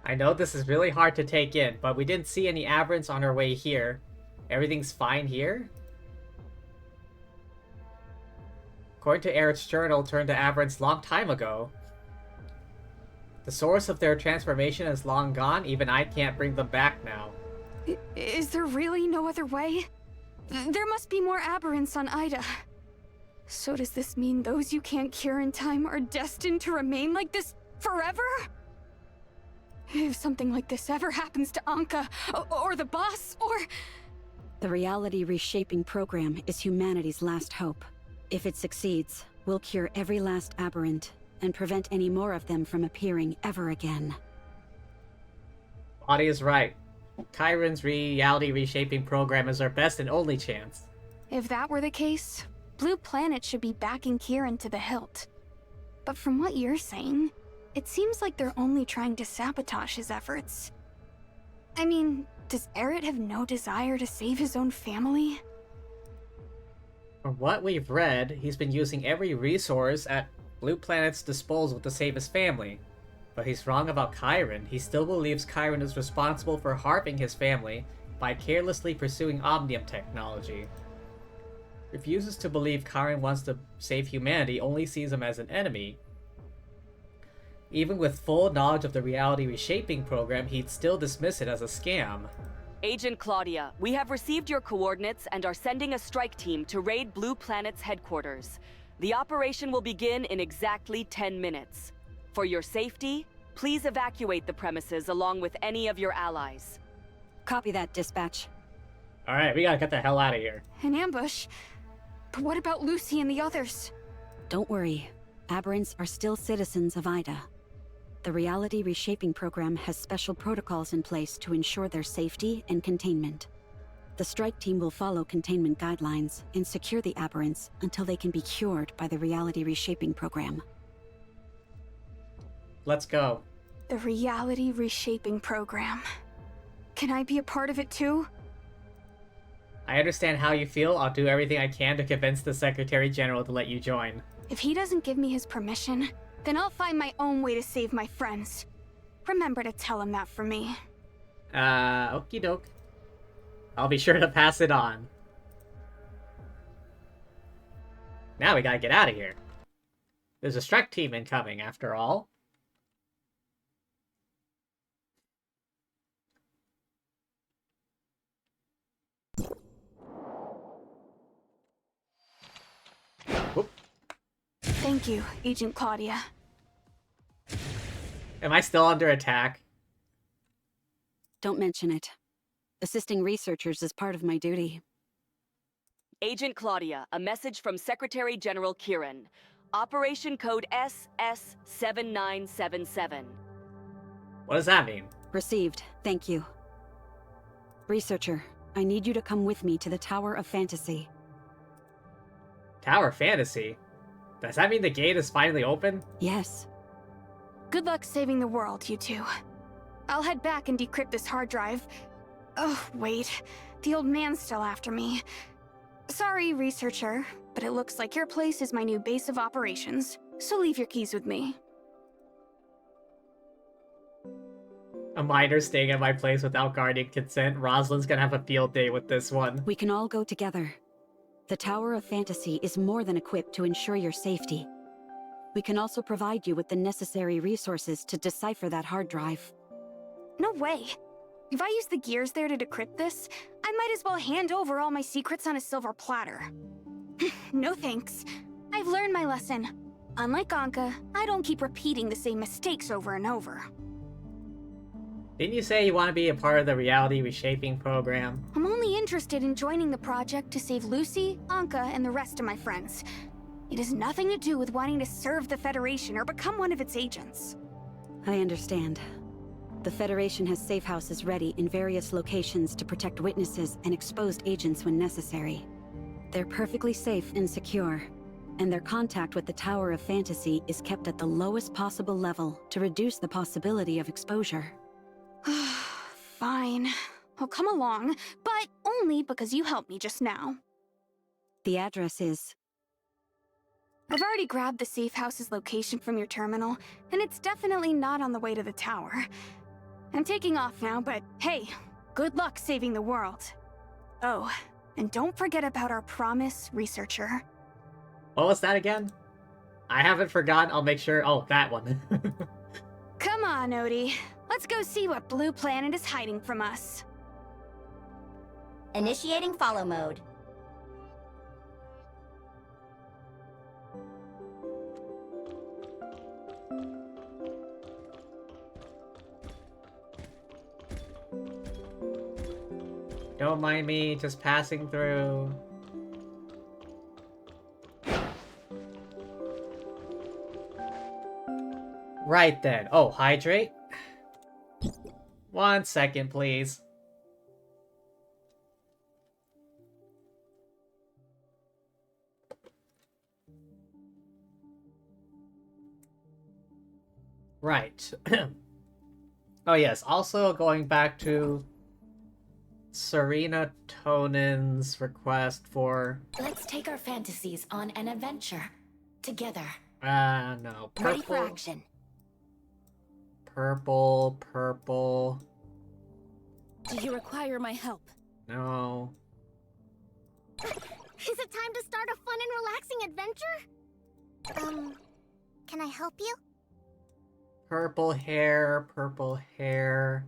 I know this is really hard to take in, but we didn't see any aberrants on our way here. Everything's fine here? According to Aerith's journal, turned to aberrants long time ago. The source of their transformation is long gone, even I can't bring them back now. Is there really no other way? There must be more aberrants on Ida. So does this mean those you can't cure in time are destined to remain like this forever? If something like this ever happens to Anka, or the boss, or... The reality reshaping program is humanity's last hope. If it succeeds, we'll cure every last aberrant, and prevent any more of them from appearing ever again. Audie is right. Chiron's reality reshaping program is our best and only chance. If that were the case, Blue Planet should be backing Kieran to the hilt. But from what you're saying, it seems like they're only trying to sabotage his efforts. I mean, does Aerith have no desire to save his own family? From what we've read, he's been using every resource at Blue Planet's disposal to save his family. But he's wrong about Chiron. He still believes Chiron is responsible for harming his family by carelessly pursuing Omnium technology. Refuses to believe Chiron wants to save humanity, only sees him as an enemy. Even with full knowledge of the reality reshaping program, he'd still dismiss it as a scam. Agent Claudia, we have received your coordinates and are sending a strike team to raid Blue Planet's headquarters. The operation will begin in exactly 10 minutes. For your safety, please evacuate the premises along with any of your allies. Copy that, dispatch. Alright, we gotta get the hell out of here. An ambush? But what about Lucy and the others? Don't worry. Aberrants are still citizens of Ida. The Reality Reshaping Program has special protocols in place to ensure their safety and containment. The strike team will follow containment guidelines and secure the aberrants until they can be cured by the Reality Reshaping Program. Let's go. The Reality Reshaping Program. Can I be a part of it too? I understand how you feel. I'll do everything I can to convince the Secretary General to let you join. If he doesn't give me his permission, then I'll find my own way to save my friends. Remember to tell him that for me. Okie doke. I'll be sure to pass it on. Now we gotta get out of here. There's a strike team incoming, after all. Whoop. Thank you, Agent Claudia. Am I still under attack? Don't mention it. Assisting researchers is part of my duty. Agent Claudia, a message from Secretary General Kieran. Operation Code SS7977. What does that mean? Received. Thank you. Researcher, I need you to come with me to the Tower of Fantasy. Tower Fantasy? Does that mean the gate is finally open? Yes. Good luck saving the world, you two. I'll head back and decrypt this hard drive. Oh, wait. The old man's still after me. Sorry, researcher, but it looks like your place is my new base of operations, so leave your keys with me. A miner staying at my place without guardian consent. Rosalind's gonna have a field day with this one. We can all go together. The Tower of Fantasy is more than equipped to ensure your safety. We can also provide you with the necessary resources to decipher that hard drive. No way. If I use the gears there to decrypt this, I might as well hand over all my secrets on a silver platter. No thanks. I've learned my lesson. Unlike Anka, I don't keep repeating the same mistakes over and over. Didn't you say you want to be a part of the Reality Reshaping Program? I'm only interested in joining the project to save Lucy, Anka, and the rest of my friends. It has nothing to do with wanting to serve the Federation or become one of its agents. I understand. The Federation has safe houses ready in various locations to protect witnesses and exposed agents when necessary. They're perfectly safe and secure, and their contact with the Tower of Fantasy is kept at the lowest possible level to reduce the possibility of exposure. Fine. I'll come along, but only because you helped me just now. The address is... I've already grabbed the safe house's location from your terminal, and it's definitely not on the way to the tower. I'm taking off now, but hey, good luck saving the world. Oh, and don't forget about our promise, researcher. What was that again? I haven't forgotten. I'll make sure. Oh, that one. Come on, Odie. Let's go see what Blue Planet is hiding from us. Initiating follow mode. Don't mind me, just passing through. Right then. Oh, hydrate? 1 second, please. Right. Oh yes, also going back to Serena Tonin's request for... Let's take our fantasies on an adventure. Together. No. Purple. Ready for action. Purple. Do you require my help? No. Is it time to start a fun and relaxing adventure? Can I help you? Purple hair. Purple hair.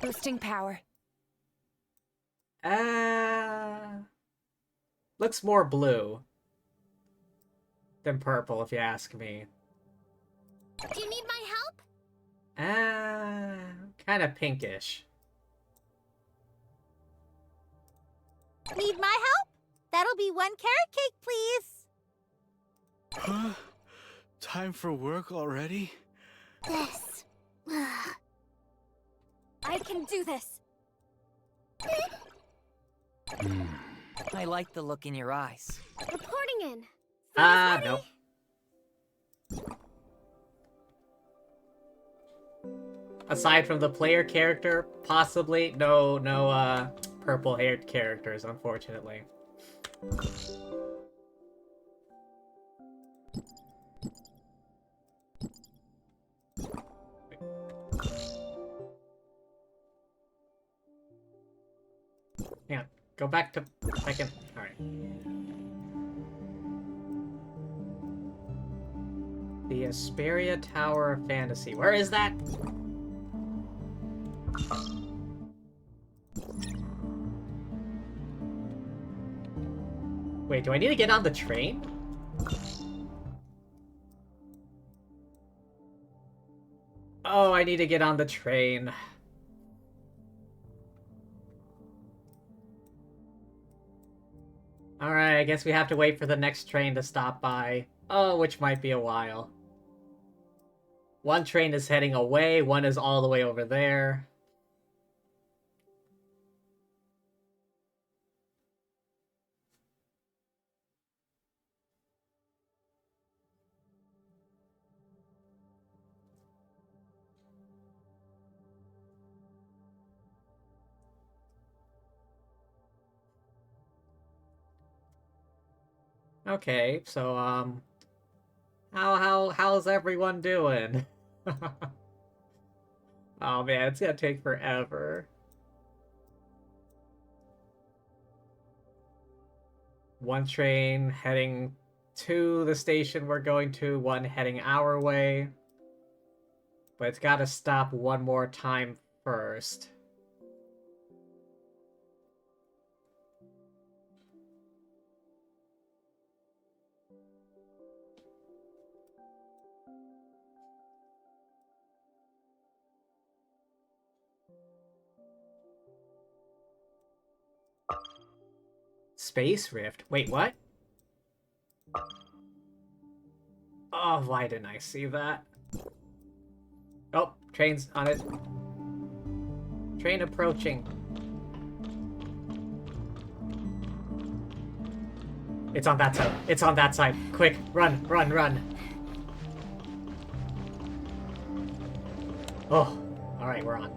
Boosting power. Looks more blue than purple, if you ask me. Do you need my help? Kind of pinkish. Need my help? That'll be 1 carrot cake, please. Time for work already? This. I can do this. I like the look in your eyes. Reporting in. No. Aside from the player character, possibly no purple-haired characters, unfortunately. Yeah, go back to second. All right. The Asperia Tower of Fantasy. Where is that? Wait, do I need to get on the train? Oh, I need to get on the train. Alright, I guess we have to wait for the next train to stop by. Oh, which might be a while. One train is heading away, one is all the way over there. Okay, so, how's everyone doing? Oh man, it's gonna take forever. One train heading to the station we're going to, one heading our way. But it's gotta stop one more time first. Space Rift? Wait, what? Oh, why didn't I see that? Oh, train's on it. Train approaching. It's on that side. It's on that side. Quick, run, run, run. Oh, alright, we're on.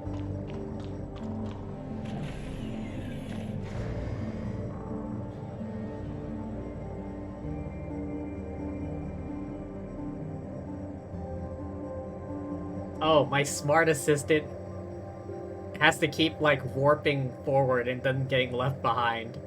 Oh, my smart assistant has to keep, like, warping forward and then getting left behind.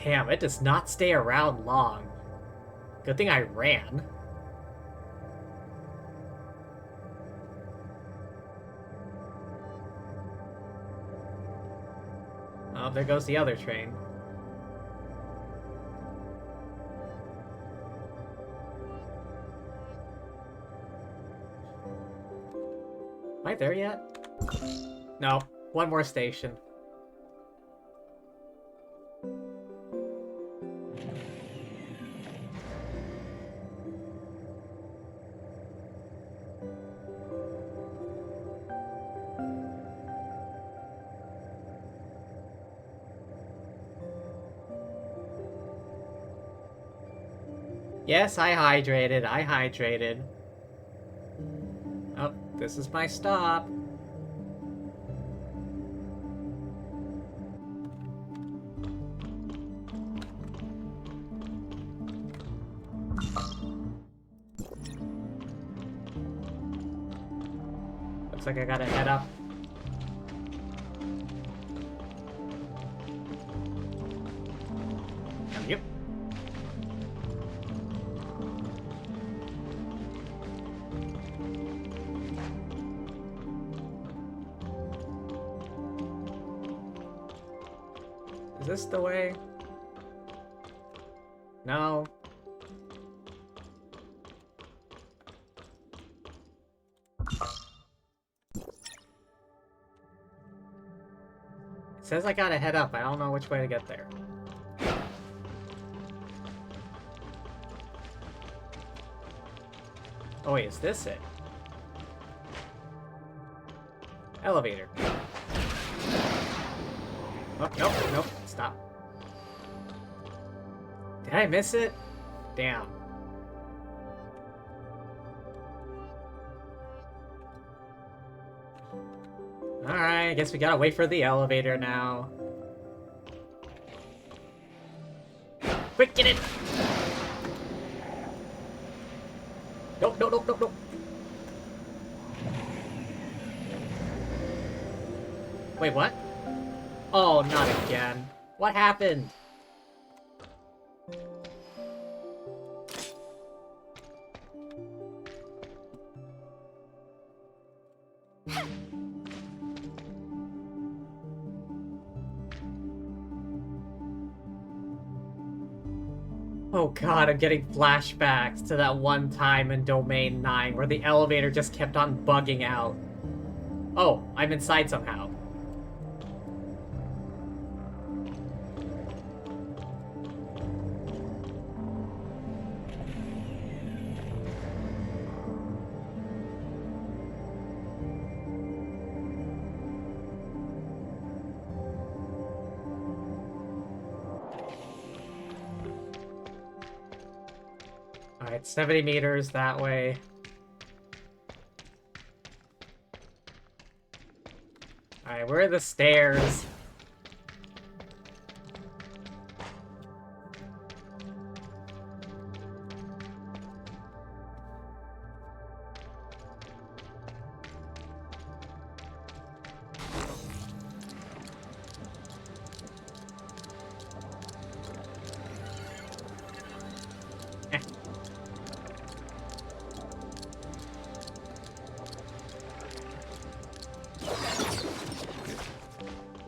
Damn, it does not stay around long. Good thing I ran. Oh, there goes the other train. Am I there yet? No, one more station. Yes, I hydrated. I hydrated. Oh, this is my stop. Looks like I gotta head up. Yep. Is this the way? No. It says I gotta head up. I don't know which way to get there. Oh wait, is this it? Elevator. Oh, nope, nope, stop. Did I miss it? Damn. Alright, I guess we gotta wait for the elevator now. Quick, get in! Nope, nope, nope, nope, nope. Wait, what? Oh, not again. What happened? Oh god, I'm getting flashbacks to that one time in Domain 9 where the elevator just kept on bugging out. Oh, I'm inside somehow. Alright, 70 meters that way. Alright, where are the stairs?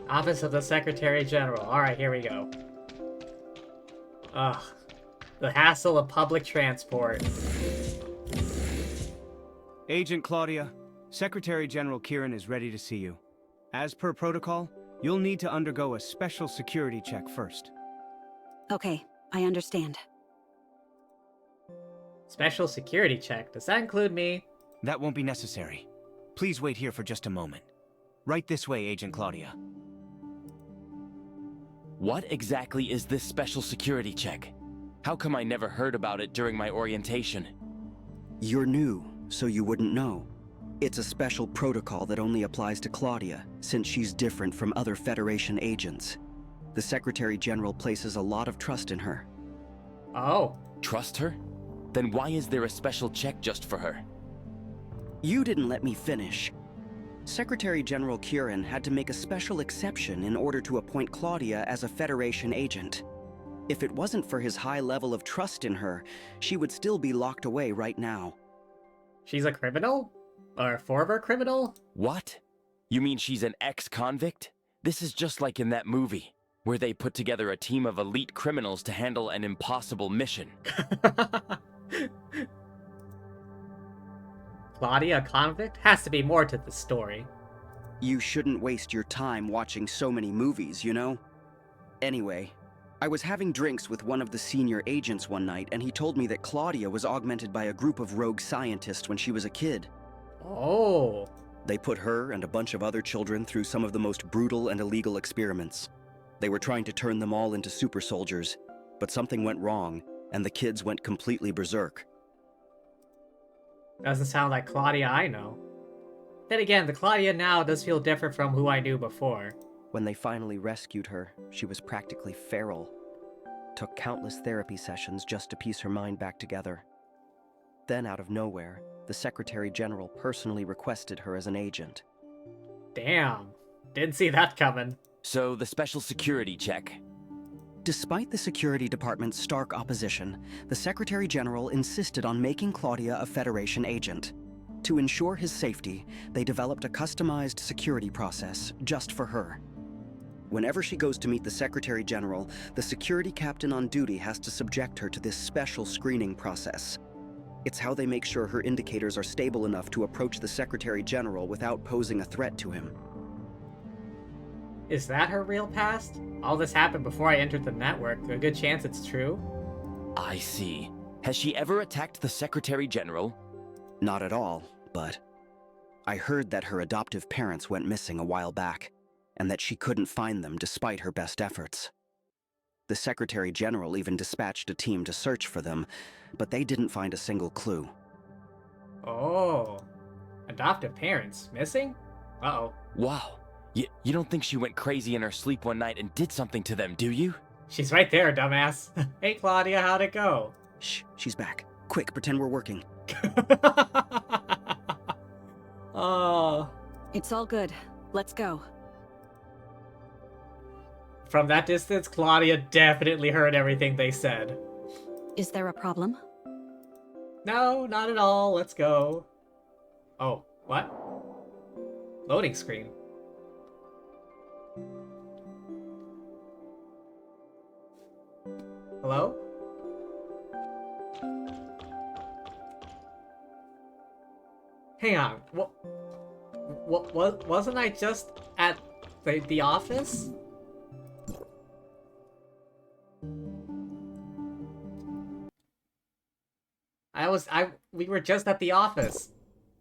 Office of the Secretary General. Alright, here we go. Ugh. The hassle of public transport. Agent Claudia, Secretary General Kieran is ready to see you. As per protocol, you'll need to undergo a special security check first. Okay, I understand. Special security check? Does that include me? That won't be necessary. Please wait here for just a moment. Right this way, Agent Claudia. What exactly is this special security check? How come I never heard about it during my orientation? You're new, so you wouldn't know. It's a special protocol that only applies to Claudia, since she's different from other Federation agents. The Secretary General places a lot of trust in her. Oh. Trust her? Then why is there a special check just for her? You didn't let me finish. Secretary General Kieran had to make a special exception in order to appoint Claudia as a Federation agent. If it wasn't for his high level of trust in her, she would still be locked away right now. She's a criminal? Or a former criminal? What? You mean she's an ex-convict? This is just like in that movie, where they put together a team of elite criminals to handle an impossible mission. Claudia, a convict? Has to be more to the story. You shouldn't waste your time watching so many movies, you know? Anyway, I was having drinks with one of the senior agents one night, and he told me that Claudia was augmented by a group of rogue scientists when she was a kid. Oh. They put her and a bunch of other children through some of the most brutal and illegal experiments. They were trying to turn them all into super soldiers, but something went wrong, and the kids went completely berserk. Doesn't sound like Claudia I know. Then again, the Claudia now does feel different from who I knew before. When they finally rescued her, she was practically feral. Took countless therapy sessions just to piece her mind back together. Then, out of nowhere, the Secretary General personally requested her as an agent. Damn. Didn't see that coming. So, the special security check. Despite the Security Department's stark opposition, the Secretary General insisted on making Claudia a Federation agent. To ensure his safety, they developed a customized security process just for her. Whenever she goes to meet the Secretary General, the security captain on duty has to subject her to this special screening process. It's how they make sure her indicators are stable enough to approach the Secretary General without posing a threat to him. Is that her real past? All this happened before I entered the network. A good chance it's true. I see. Has she ever attacked the Secretary General? Not at all, but I heard that her adoptive parents went missing a while back, and that she couldn't find them despite her best efforts. The Secretary General even dispatched a team to search for them, but they didn't find a single clue. Oh. Adoptive parents missing? Uh-oh. Wow. You don't think she went crazy in her sleep one night and did something to them, do you? She's right there, dumbass. Hey, Claudia, how'd it go? Shh, she's back. Quick, pretend we're working. Oh. It's all good. Let's go. From that distance, Claudia definitely heard everything they said. Is there a problem? No, not at all. Let's go. Oh, what? Loading screen. Hello? Hang on. What wasn't I just at the office? We were just at the office,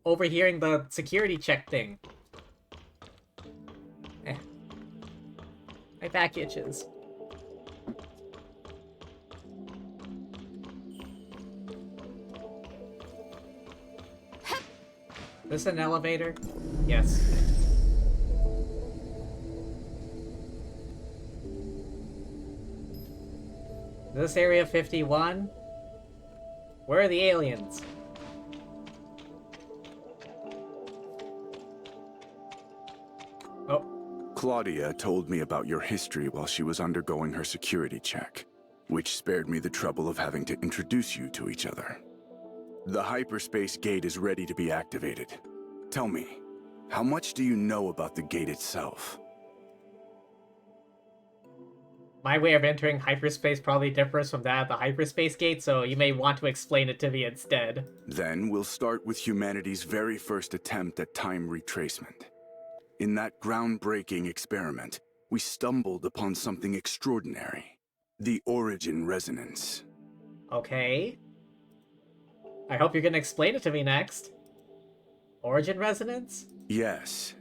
overhearing the security check thing. My back itches. This an elevator? Yes. Is this Area 51? Where are the aliens? Oh. Claudia told me about your history while she was undergoing her security check, which spared me the trouble of having to introduce you to each other. The hyperspace gate is ready to be activated. Tell me, how much do you know about the gate itself? My way of entering hyperspace probably differs from that of the hyperspace gate, so you may want to explain it to me instead. Then we'll start with humanity's very first attempt at time retracement. In that groundbreaking experiment, we stumbled upon something extraordinary. The Origin Resonance. Okay. I hope you're gonna explain it to me next. Origin Resonance? Yes.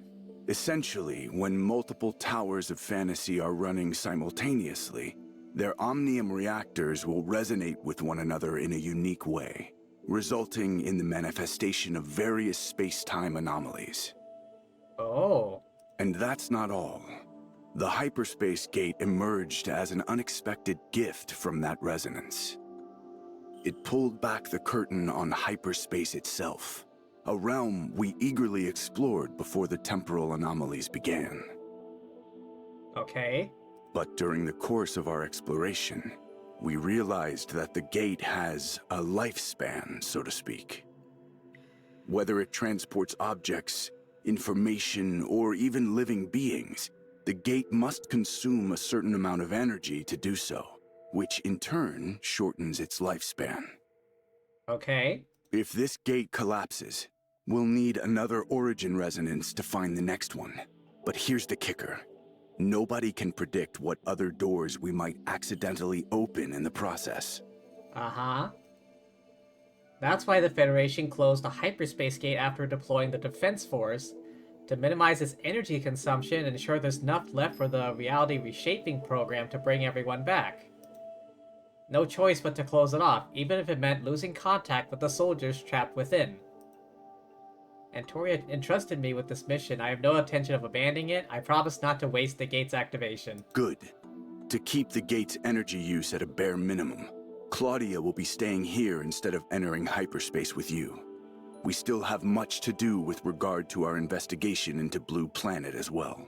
Essentially, when multiple towers of fantasy are running simultaneously, their omnium reactors will resonate with one another in a unique way, resulting in the manifestation of various space-time anomalies. Oh. And that's not all. The hyperspace gate emerged as an unexpected gift from that resonance. It pulled back the curtain on hyperspace itself, a realm we eagerly explored before the temporal anomalies began. Okay. But during the course of our exploration, we realized that the gate has a lifespan, so to speak. Whether it transports objects, information, or even living beings, the gate must consume a certain amount of energy to do so, which in turn shortens its lifespan. Okay. If this gate collapses, we'll need another origin resonance to find the next one. But here's the kicker. Nobody can predict what other doors we might accidentally open in the process. Uh-huh. That's why the Federation closed the hyperspace gate after deploying the Defense Force, to minimize its energy consumption and ensure there's enough left for the reality reshaping program to bring everyone back. No choice but to close it off, even if it meant losing contact with the soldiers trapped within. Antoria entrusted me with this mission. I have no intention of abandoning it. I promise not to waste the gate's activation. Good. To keep the gate's energy use at a bare minimum, Claudia will be staying here instead of entering hyperspace with you. We still have much to do with regard to our investigation into Blue Planet as well.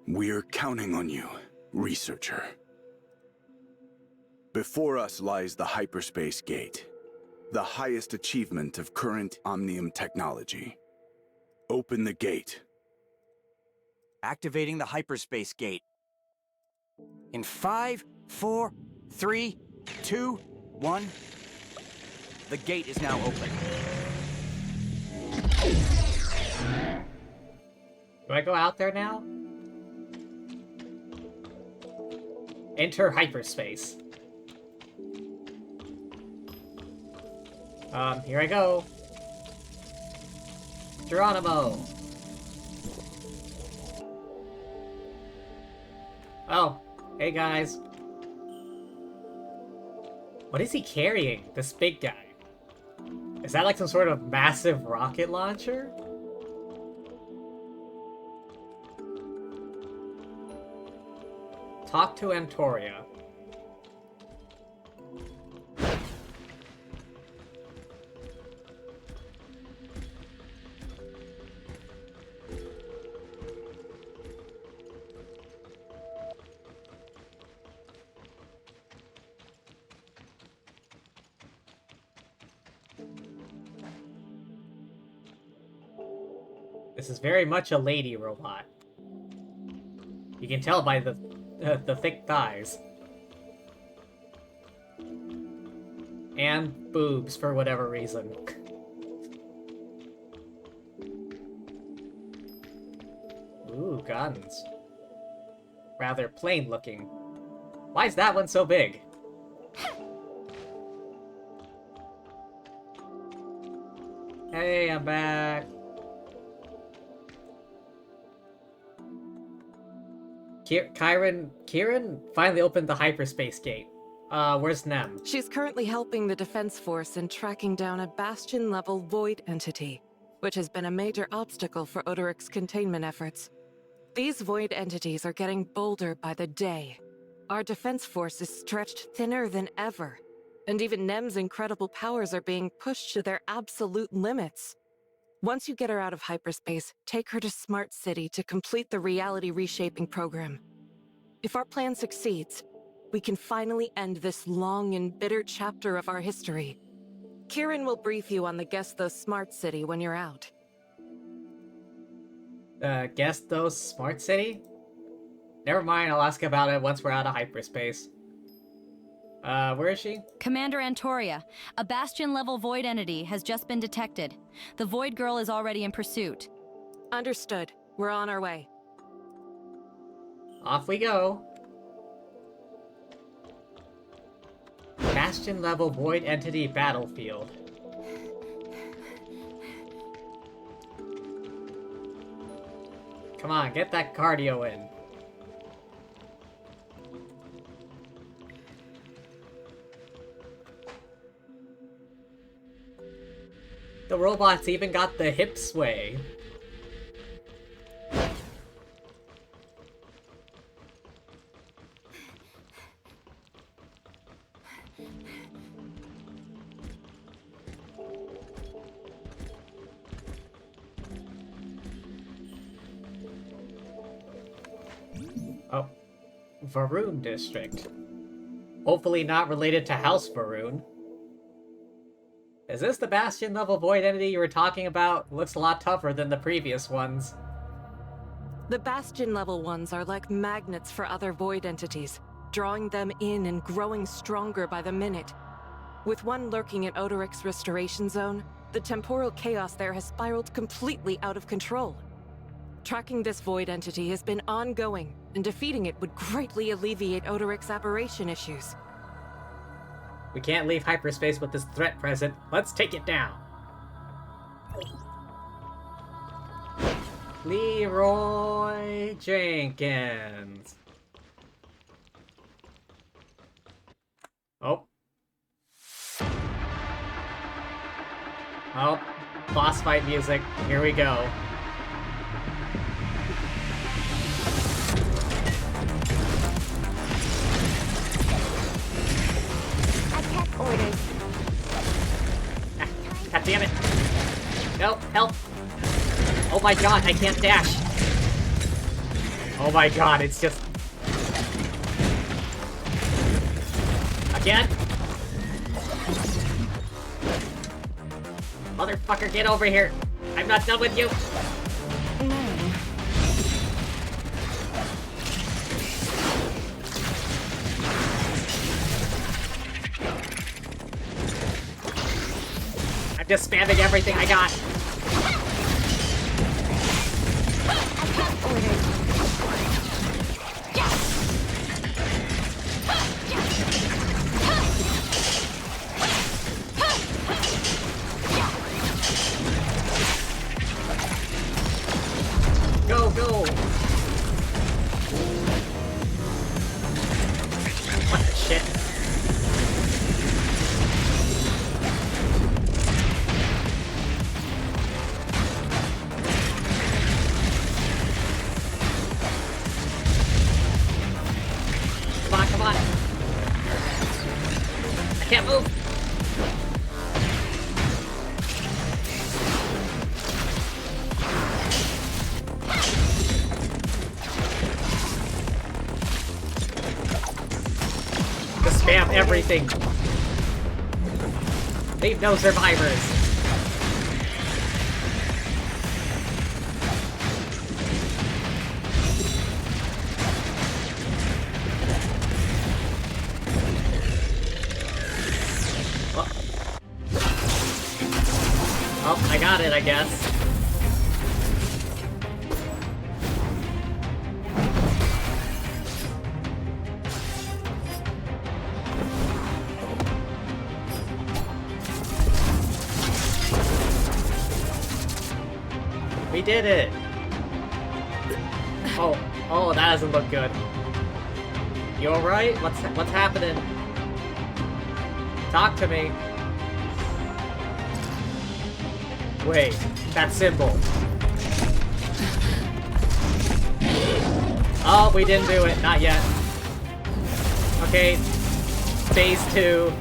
We're counting on you, researcher. Before us lies the hyperspace gate, the highest achievement of current Omnium technology. Open the gate. Activating the hyperspace gate. In 5, 4, 3, 2, 1... The gate is now open. Do I go out there now? Enter hyperspace. Here I go. Geronimo! Oh, hey guys. What is he carrying? This big guy. Is that like some sort of massive rocket launcher? Talk to Antoria. This is very much a lady robot. You can tell by the thick thighs. And boobs, for whatever reason. Ooh, guns. Rather plain looking. Why is that one so big? Hey, I'm back. Kieran finally opened the hyperspace gate. Where's Nem? She's currently helping the Defense Force in tracking down a Bastion-level Void entity, which has been a major obstacle for Odoric's containment efforts. These Void entities are getting bolder by the day. Our Defense Force is stretched thinner than ever, and even Nem's incredible powers are being pushed to their absolute limits. Once you get her out of hyperspace, take her to Smart City to complete the reality reshaping program. If our plan succeeds, we can finally end this long and bitter chapter of our history. Kieran will brief you on the Gestos Smart City when you're out. Gestos Smart City? Never mind, I'll ask about it once we're out of hyperspace. Where is she? Commander Antoria, a Bastion-level Void entity has just been detected. The Void Girl is already in pursuit. Understood. We're on our way. Off we go. Bastion-level Void entity battlefield. Come on, get that cardio in. The robots even got the hip sway. Oh, Varun District. Hopefully not related to House Varun. Is this the Bastion-level Void entity you were talking about? Looks a lot tougher than the previous ones. The Bastion-level ones are like magnets for other Void entities, drawing them in and growing stronger by the minute. With one lurking in Odoric's restoration zone, the temporal chaos there has spiraled completely out of control. Tracking this Void entity has been ongoing, and defeating it would greatly alleviate Odoric's aberration issues. We can't leave hyperspace with this threat present. Let's take it down. Leroy Jenkins. Oh. Oh, boss fight music. Here we go. Orders. God damn it. No, help. Oh my god, I can't dash. Oh my god, it's just... Again? Motherfucker, get over here. I'm not done with you. Just spamming everything I got. Go, go! What the shit? Come on, come on! I can't move! Spam everything. Leave no survivors. Oh, I got it, I guess. We did it! Oh, that doesn't look good. You alright? What's happening? Talk to me. Wait, that symbol. Oh, we didn't do it. Not yet. Okay. Phase 2.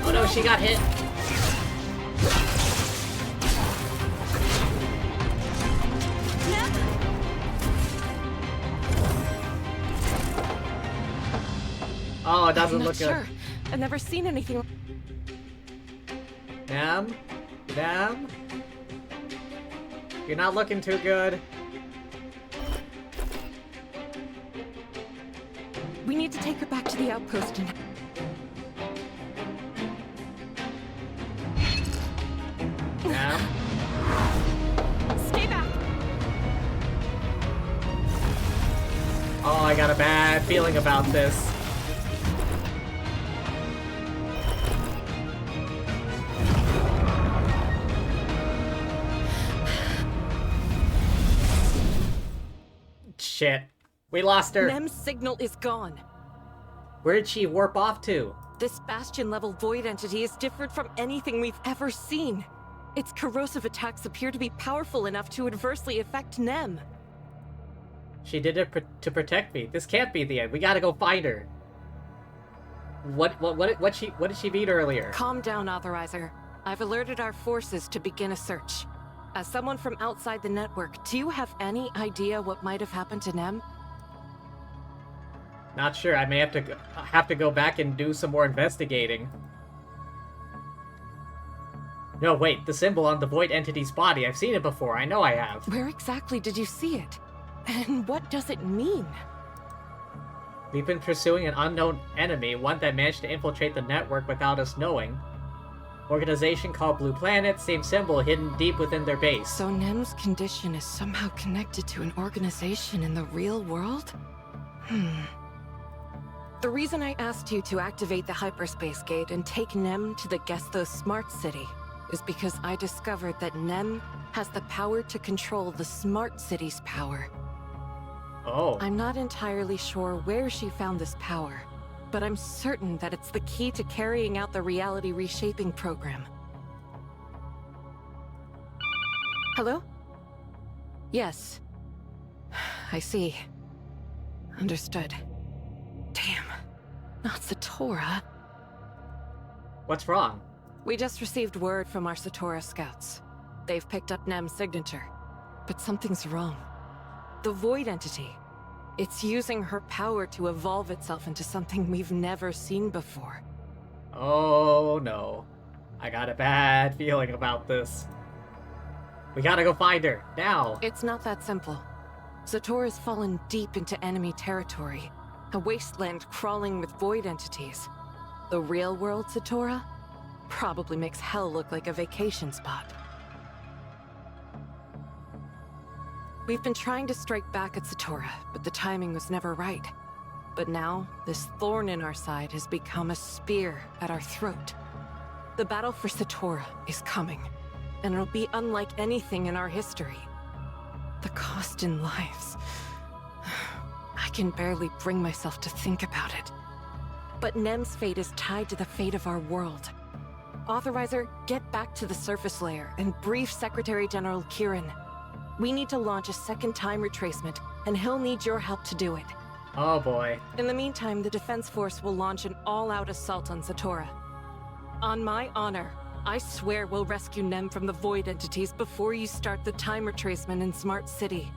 Oh no, she got hit. Oh, it doesn't look good. I've never seen anything. Nem? Nem? You're not looking too good. We need to take her back to the outpost and... Nem? Stay back! Oh, I got a bad feeling about this. Shit. We lost her. Nem's signal is gone. Where did she warp off to? This Bastion-level void entity is different from anything we've ever seen. Its corrosive attacks appear to be powerful enough to adversely affect Nem. She did it to protect me. This can't be the end. We gotta go find her. What did she beat earlier? Calm down, Authorizer. I've alerted our forces to begin a search. As someone from outside the network, do you have any idea what might have happened to Nem? Not sure. I may have to go back and do some more investigating. No, wait. The symbol on the void entity's body. I've seen it before. I know I have. Where exactly did you see it? And what does it mean? We've been pursuing an unknown enemy, one that managed to infiltrate the network without us knowing. Organization called Blue Planet, same symbol hidden deep within their base. So Nem's condition is somehow connected to an organization in the real world? The reason I asked you to activate the hyperspace gate and take Nem to the Gestos Smart City is because I discovered that Nem has the power to control the Smart City's power. Oh. I'm not entirely sure where she found this power, but I'm certain that it's the key to carrying out the reality reshaping program. Hello? Yes. I see. Understood. Damn. Not Satora. What's wrong? We just received word from our Satora scouts. They've picked up Nem's signature. But something's wrong. The Void Entity. It's using her power to evolve itself into something we've never seen before. Oh no. I got a bad feeling about this. We gotta go find her, now! It's not that simple. Satora's fallen deep into enemy territory, A wasteland crawling with void entities. The real world, Satora? Probably makes hell look like a vacation spot. We've been trying to strike back at Satora, but the timing was never right. But now, this thorn in our side has become a spear at our throat. The battle for Satora is coming, and it'll be unlike anything in our history. The cost in lives. I can barely bring myself to think about it. But Nem's fate is tied to the fate of our world. Authorizer, get back to the surface layer and brief Secretary General Kieran. We need to launch a second time retracement, and he'll need your help to do it. Oh boy. In the meantime, the Defense Force will launch an all-out assault on Satora. On my honor, I swear we'll rescue Nem from the Void entities before you start the time retracement in Smart City.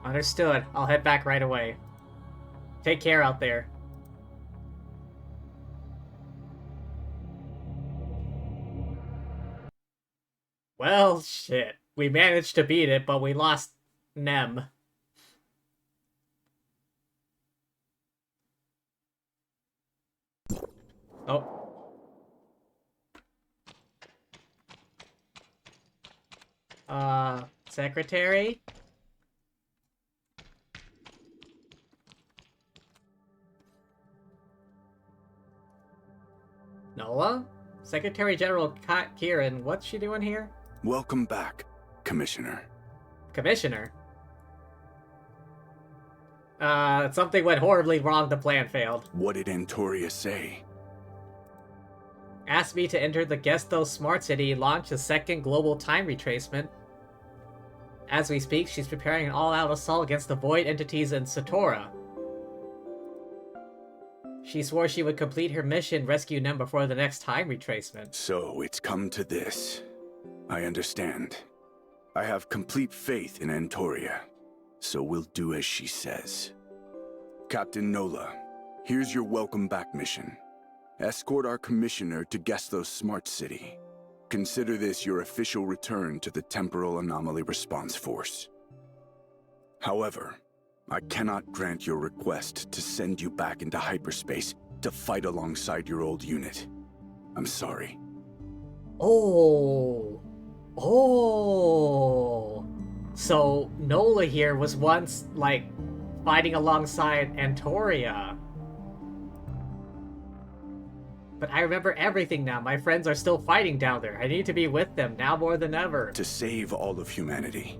Understood. I'll head back right away. Take care out there. Well, shit. We managed to beat it, but we lost Nem. Oh. Secretary? Nola? Secretary General Kieran, what's she doing here? Welcome back, Commissioner. Commissioner? Something went horribly wrong, the plan failed. What did Antoria say? Asked me to enter the Gestos Smart City, launch a second global time retracement. As we speak, she's preparing an all-out assault against the Void entities in Satora. She swore she would complete her mission, rescue Nem before the next time retracement. So it's come to this. I understand. I have complete faith in Antoria, so we'll do as she says. Captain Nola, here's your welcome back mission. Escort our commissioner to Gestos Smart City. Consider this your official return to the Temporal Anomaly Response Force. However, I cannot grant your request to send you back into hyperspace to fight alongside your old unit. I'm sorry. Oh. Oh. So, Nola here was once, like, fighting alongside Antoria. But I remember everything now. My friends are still fighting down there. I need to be with them now more than ever. To save all of humanity,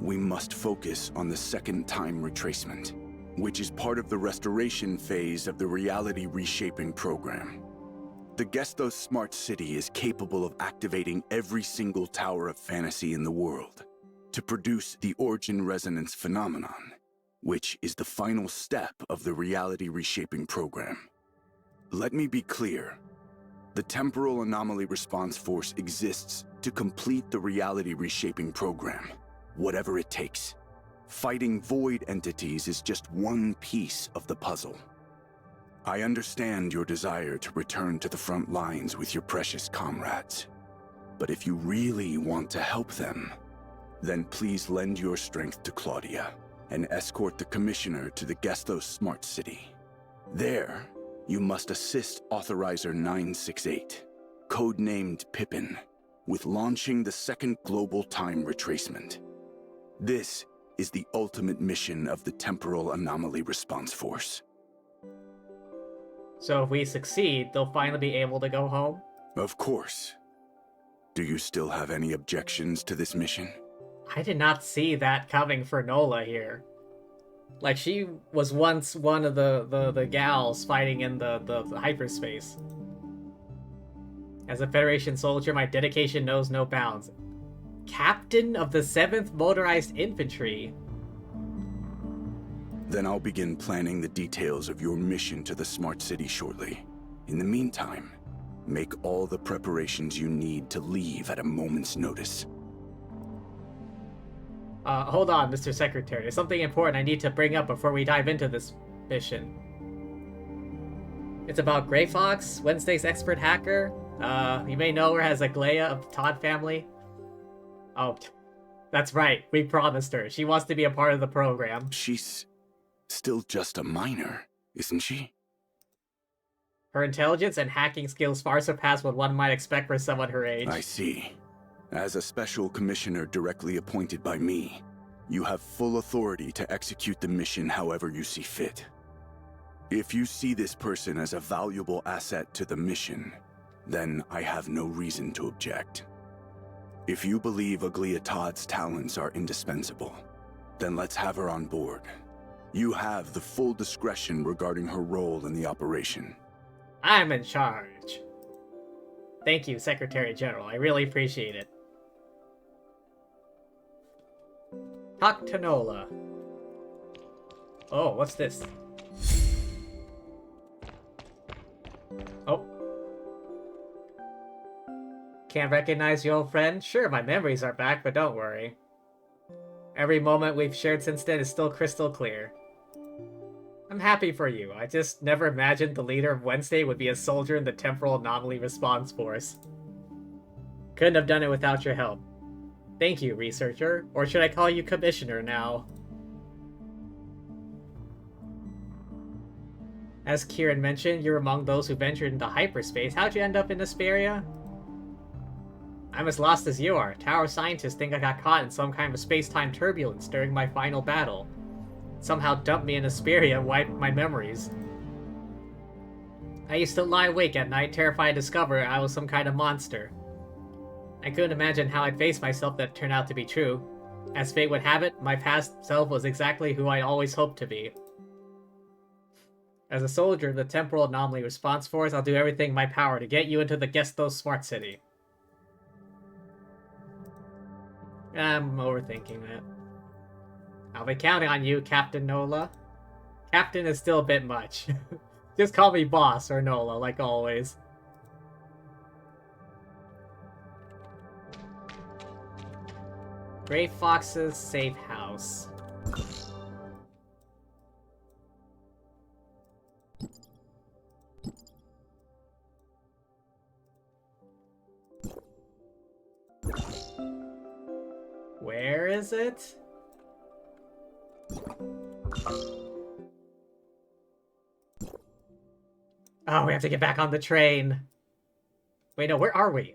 we must focus on the second time retracement, which is part of the restoration phase of the reality reshaping program. The Gestos Smart City is capable of activating every single tower of fantasy in the world to produce the origin resonance phenomenon, which is the final step of the reality reshaping program. Let me be clear. The Temporal Anomaly Response Force exists to complete the reality reshaping program, whatever it takes. Fighting void entities is just one piece of the puzzle. I understand your desire to return to the front lines with your precious comrades. But if you really want to help them, then please lend your strength to Claudia and escort the Commissioner to the Gestos Smart City. There, you must assist Authorizer 968, codenamed Pippin, with launching the second global time retracement. This is the ultimate mission of the Temporal Anomaly Response Force. So if we succeed, they'll finally be able to go home? Of course. Do you still have any objections to this mission? I did not see that coming for Nola here. Like, she was once one of the gals fighting in the hyperspace. As a Federation soldier, my dedication knows no bounds. Captain of the 7th Motorized Infantry. Then I'll begin planning the details of your mission to the Smart City shortly. In the meantime, make all the preparations you need to leave at a moment's notice. Hold on, Mr. Secretary. There's something important I need to bring up before we dive into this mission. It's about Grey Fox, Wednesday's expert hacker. You may know her as Aglaia of the Todd family. Oh, that's right. We promised her. She wants to be a part of the program. She's still just a minor, isn't she? Her intelligence and hacking skills far surpass what one might expect for someone her age. I see. As a special commissioner directly appointed by me, you have full authority to execute the mission however you see fit. If you see this person as a valuable asset to the mission, then I have no reason to object. If you believe Aglia Todd's talents are indispensable, then let's have her on board. You have the full discretion regarding her role in the operation. I'm in charge. Thank you, Secretary General. I really appreciate it. Talk to Nola. Oh, what's this? Oh. Can't recognize your old friend? Sure, my memories are back, but don't worry. Every moment we've shared since then is still crystal clear. I'm happy for you. I just never imagined the leader of Wednesday would be a soldier in the Temporal Anomaly Response Force. Couldn't have done it without your help. Thank you, researcher. Or should I call you Commissioner now? As Kieran mentioned, you're among those who ventured into hyperspace. How'd you end up in Asperia? I'm as lost as you are. Tower scientists think I got caught in some kind of space-time turbulence during my final battle. Somehow dumped me in Asperia and wiped my memories. I used to lie awake at night, terrified to discover I was some kind of monster. I couldn't imagine how I'd face myself that turned out to be true. As fate would have it, my past self was exactly who I'd always hoped to be. As a soldier of the Temporal Anomaly Response Force, I'll do everything in my power to get you into the Gestos Smart City. I'm overthinking it. I'll be counting on you, Captain Nola. Captain is still a bit much. Just call me Boss or Nola, like always. Gray Fox's safe house. Where is it? Oh, we have to get back on the train. Wait, no, where are we?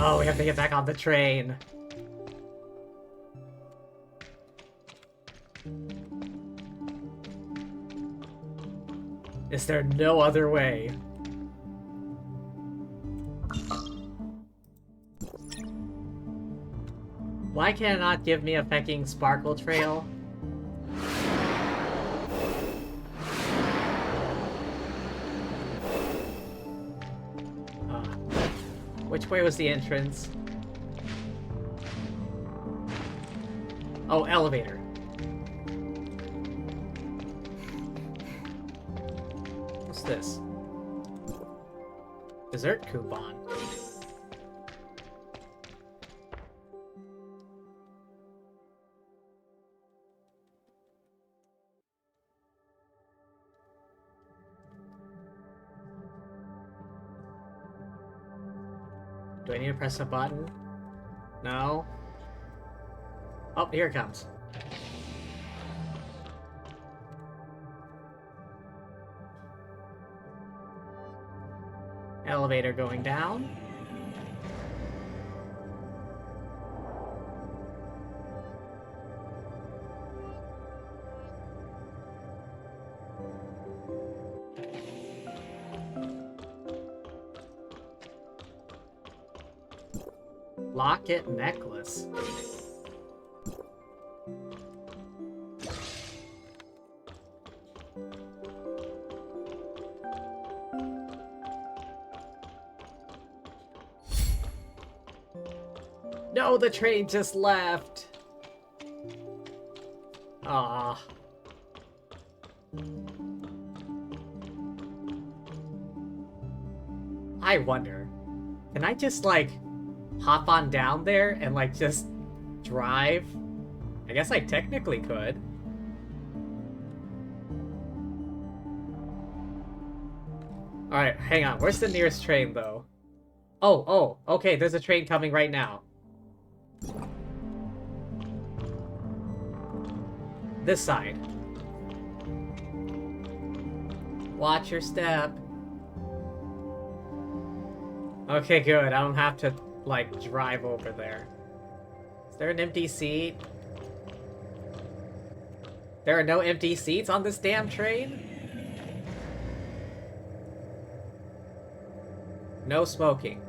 Oh, we have to get back on the train. Is there no other way? Why can it not give me a fucking sparkle trail? Which way was the entrance? Oh, elevator. What's this? Dessert coupon. Do I need to press a button? No. Oh, here it comes. Elevator going down. Locket necklace. No, the train just left. Ah. I wonder, can I just like hop on down there and like just drive? I guess I technically could. Alright, hang on. Where's the nearest train though? Oh, okay, there's a train coming right now. This side. Watch your step. Okay, good. I don't have to, like, drive over there. Is there an empty seat? There are no empty seats on this damn train? No smoking.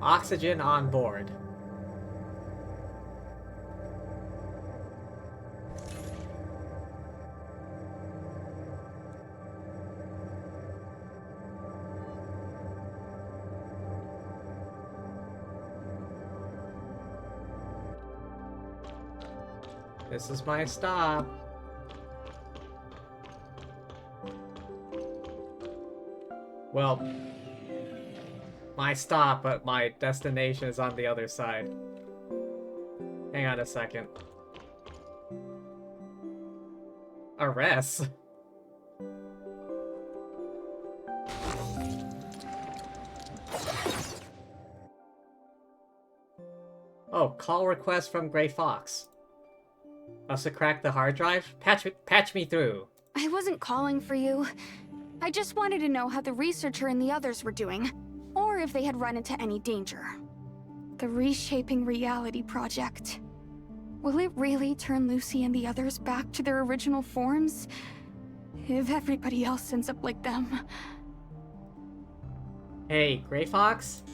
Oxygen on board. This is my stop. Well, my stop, but my destination is on the other side. Hang on a second. Arrest? Oh, call request from Gray Fox. Us to crack the hard drive? Patch me through. I wasn't calling for you. I just wanted to know how the researcher and the others were doing, or if they had run into any danger. The Reshaping Reality Project. Will it really turn Lucy and the others back to their original forms? If everybody else ends up like them. Hey, Gray Fox?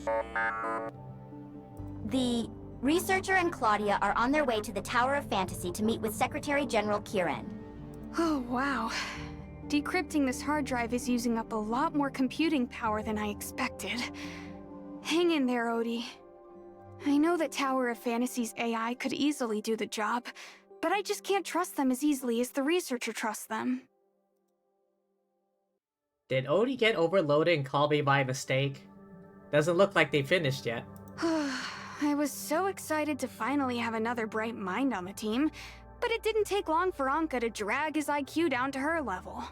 The researcher and Claudia are on their way to the Tower of Fantasy to meet with Secretary General Kieran. Oh, wow. Decrypting this hard drive is using up a lot more computing power than I expected. Hang in there, Odie. I know that Tower of Fantasy's AI could easily do the job, but I just can't trust them as easily as the researcher trusts them. Did Odie get overloaded and call me by mistake? Doesn't look like they finished yet. I was so excited to finally have another bright mind on the team, but it didn't take long for Anka to drag his IQ down to her level.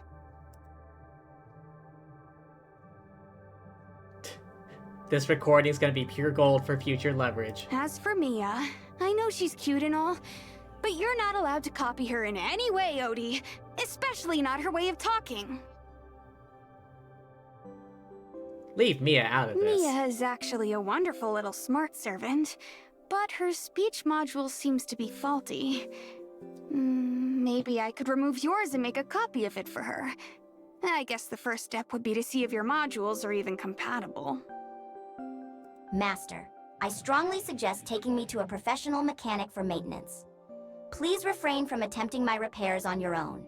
This recording is gonna be pure gold for future leverage. As for Mia, I know she's cute and all, but you're not allowed to copy her in any way, Odie. Especially not her way of talking. Leave Mia out of this. Mia is actually a wonderful little smart servant, but her speech module seems to be faulty. Maybe I could remove yours and make a copy of it for her. I guess the first step would be to see if your modules are even compatible. Master, I strongly suggest taking me to a professional mechanic for maintenance. Please refrain from attempting my repairs on your own.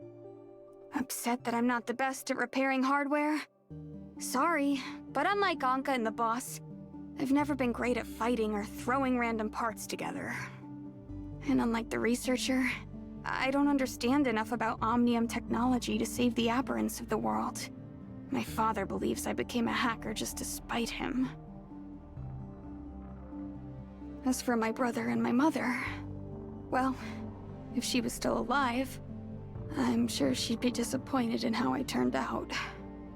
Upset that I'm not the best at repairing hardware? Sorry, but unlike Anka and the boss, I've never been great at fighting or throwing random parts together. And unlike the researcher, I don't understand enough about Omnium technology to save the aberrants of the world. My father believes I became a hacker just to spite him. As for my brother and my mother, well, if she was still alive, I'm sure she'd be disappointed in how I turned out.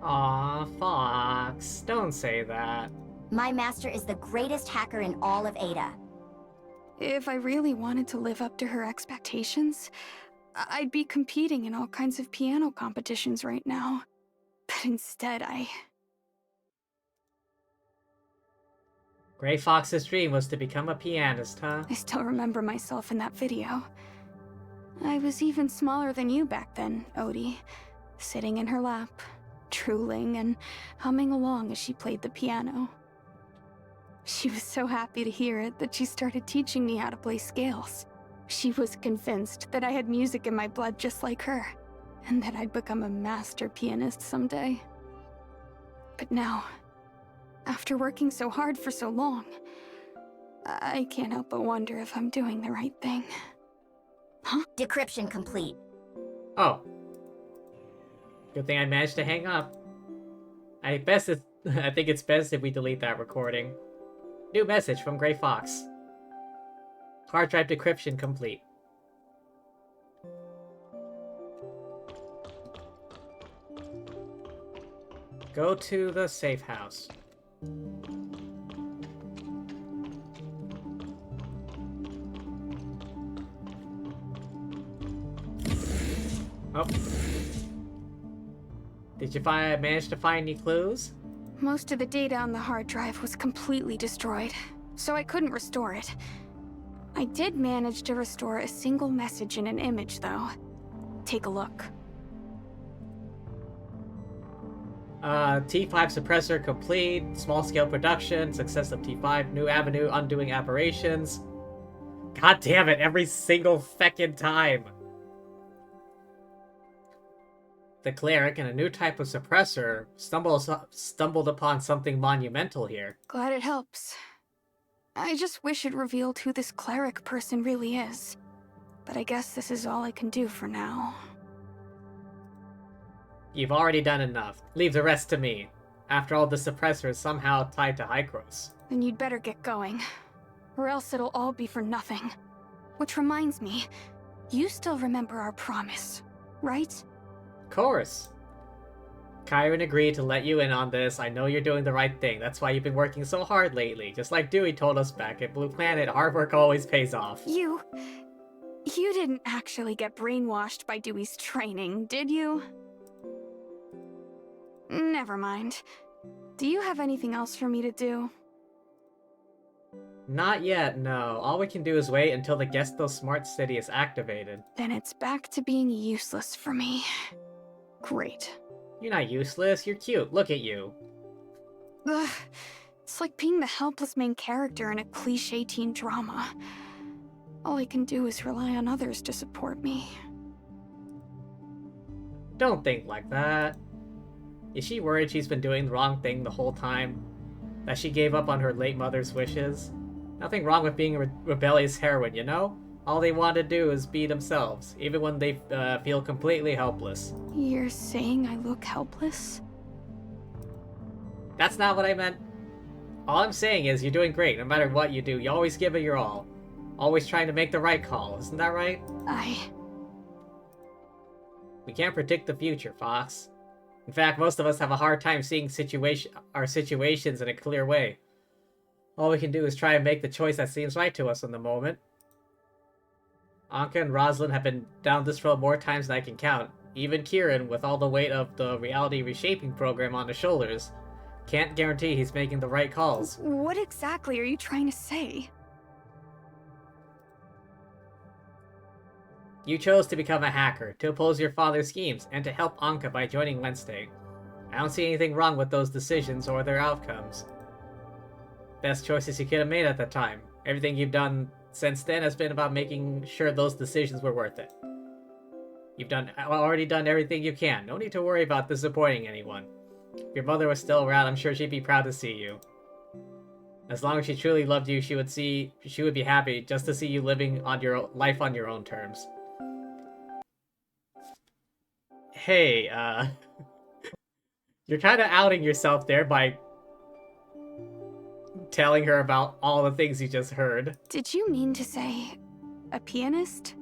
Aw, Fox, don't say that. My master is the greatest hacker in all of Ada. If I really wanted to live up to her expectations, I'd be competing in all kinds of piano competitions right now. But instead, Gray Fox's dream was to become a pianist, huh? I still remember myself in that video. I was even smaller than you back then, Odie, sitting in her lap, drooling and humming along as she played the piano. She was so happy to hear it that she started teaching me how to play scales. She was convinced that I had music in my blood just like her, and that I'd become a master pianist someday. But now, after working so hard for so long, I can't help but wonder if I'm doing the right thing. Huh? Decryption complete. Oh. Good thing I managed to hang up. I think it's best if we delete that recording. New message from Gray Fox. Hard drive decryption complete. Go to the safe house. Oh. Did you manage to find any clues? Most of the data on the hard drive was completely destroyed, so I couldn't restore it. I did manage to restore a single message in an image, though. Take a look. T5 suppressor complete, small-scale production, success of T5, new avenue, undoing aberrations. God damn it, every single feckin' time! The cleric and a new type of suppressor stumbled upon something monumental here. Glad it helps. I just wish it revealed who this cleric person really is. But I guess this is all I can do for now. You've already done enough. Leave the rest to me. After all, the suppressor is somehow tied to Hykros. Then you'd better get going. Or else it'll all be for nothing. Which reminds me, you still remember our promise, right? Of course. Chiron agreed to let you in on this. I know you're doing the right thing. That's why you've been working so hard lately. Just like Dewey told us back at Blue Planet, hard work always pays off. You didn't actually get brainwashed by Dewey's training, did you? Never mind. Do you have anything else for me to do? Not yet, no. All we can do is wait until the Gesto Smart City is activated. Then it's back to being useless for me. Great. You're not useless, you're cute. Look at you. Ugh. It's like being the helpless main character in a cliché teen drama. All I can do is rely on others to support me. Don't think like that. Is she worried she's been doing the wrong thing the whole time? That she gave up on her late mother's wishes? Nothing wrong with being a rebellious heroine, you know? All they want to do is be themselves, even when they feel completely helpless. You're saying I look helpless? That's not what I meant. All I'm saying is you're doing great. No matter what you do, you always give it your all. Always trying to make the right call, isn't that right? We can't predict the future, Fox. In fact, most of us have a hard time seeing our situations in a clear way. All we can do is try and make the choice that seems right to us in the moment. Anka and Rosalind have been down this road more times than I can count. Even Kieran, with all the weight of the reality reshaping program on his shoulders, can't guarantee he's making the right calls. What exactly are you trying to say? You chose to become a hacker, to oppose your father's schemes, and to help Anka by joining Wednesday. I don't see anything wrong with those decisions or their outcomes. Best choices you could have made at the time. Everything you've done since then has been about making sure those decisions were worth it. You've already done everything you can. No need to worry about disappointing anyone. If your mother was still around, I'm sure she'd be proud to see you. As long as she truly loved you, she would be happy just to see you living on your life on your own terms. Hey, you're kind of outing yourself there by telling her about all the things you just heard. Did you mean to say a pianist?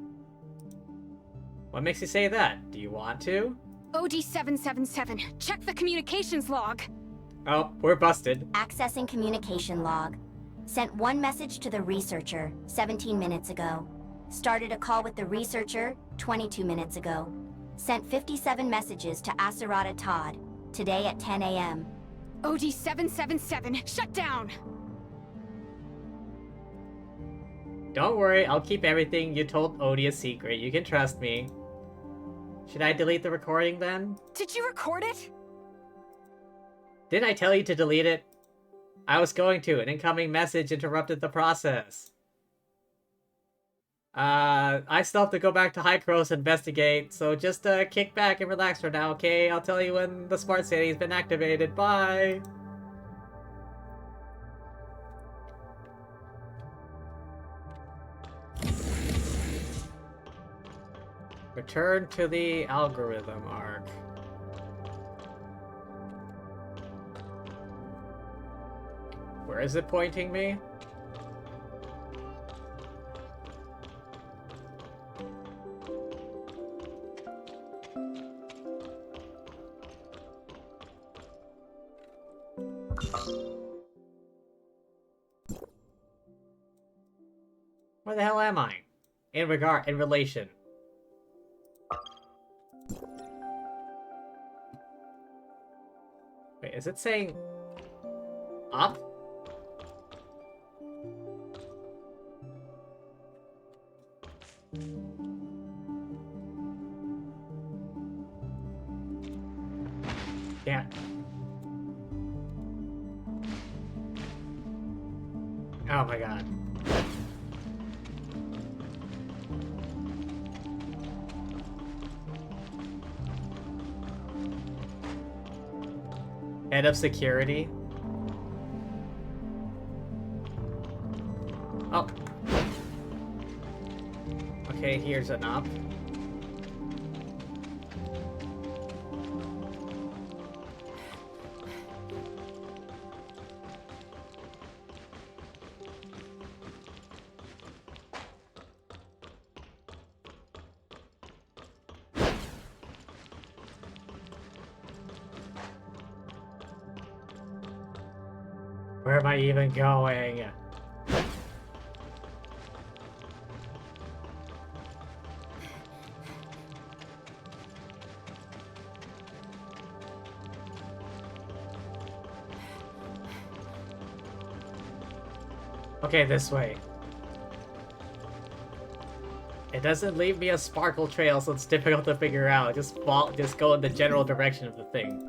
What makes you say that? Do you want to? OD777, check the communications log. Oh, we're busted. Accessing communication log. Sent one message to the researcher 17 minutes ago. Started a call with the researcher 22 minutes ago. Sent 57 messages to Acerata Todd today at 10 a.m. OD777, shut down! Don't worry, I'll keep everything you told Odie a secret. You can trust me. Should I delete the recording then? Did you record it? Didn't I tell you to delete it? I was going to. An incoming message interrupted the process. I still have to go back to Hykros and investigate, so just kick back and relax for now, okay? I'll tell you when the Smart City's been activated. Bye! Return to the algorithm arc. Where is it pointing me? Where the hell am I? In relation. Wait, is it saying up? Yeah. Oh my god. Head of security. Oh. Okay, here's an up. Where am I even going? Okay, this way. It doesn't leave me a sparkle trail, so it's difficult to figure out. Just go in the general direction of the thing.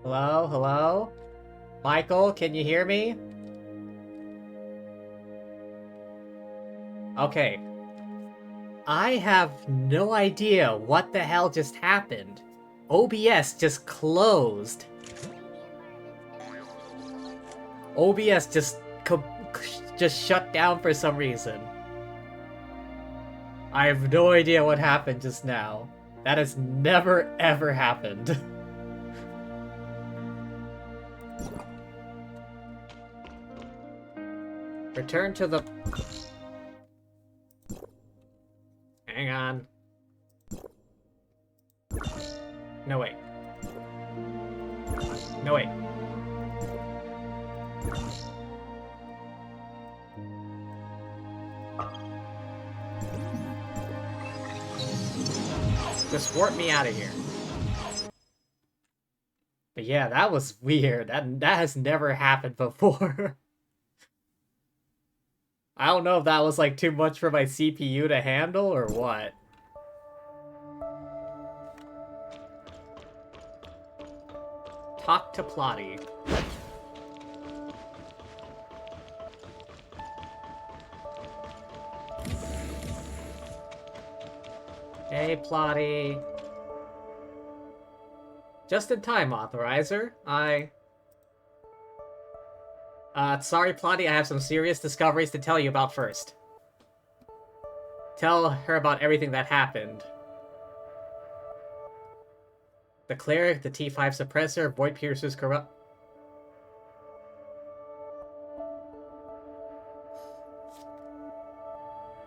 Hello? Hello? Michael, can you hear me? Okay. I have no idea what the hell just happened. OBS just closed. OBS just shut down for some reason. I have no idea what happened just now. That has never ever happened. Return to the... Hang on. No, wait. No, wait. Just warp me out of here. But yeah, that was weird. That has never happened before. I don't know if that was like too much for my CPU to handle or what. Talk to Plotty. Hey, Plotty. Just in time, Authorizer. Sorry, Plotty, I have some serious discoveries to tell you about first. Tell her about everything that happened. The Cleric, the T5 Suppressor, Void Piercer's corrupt...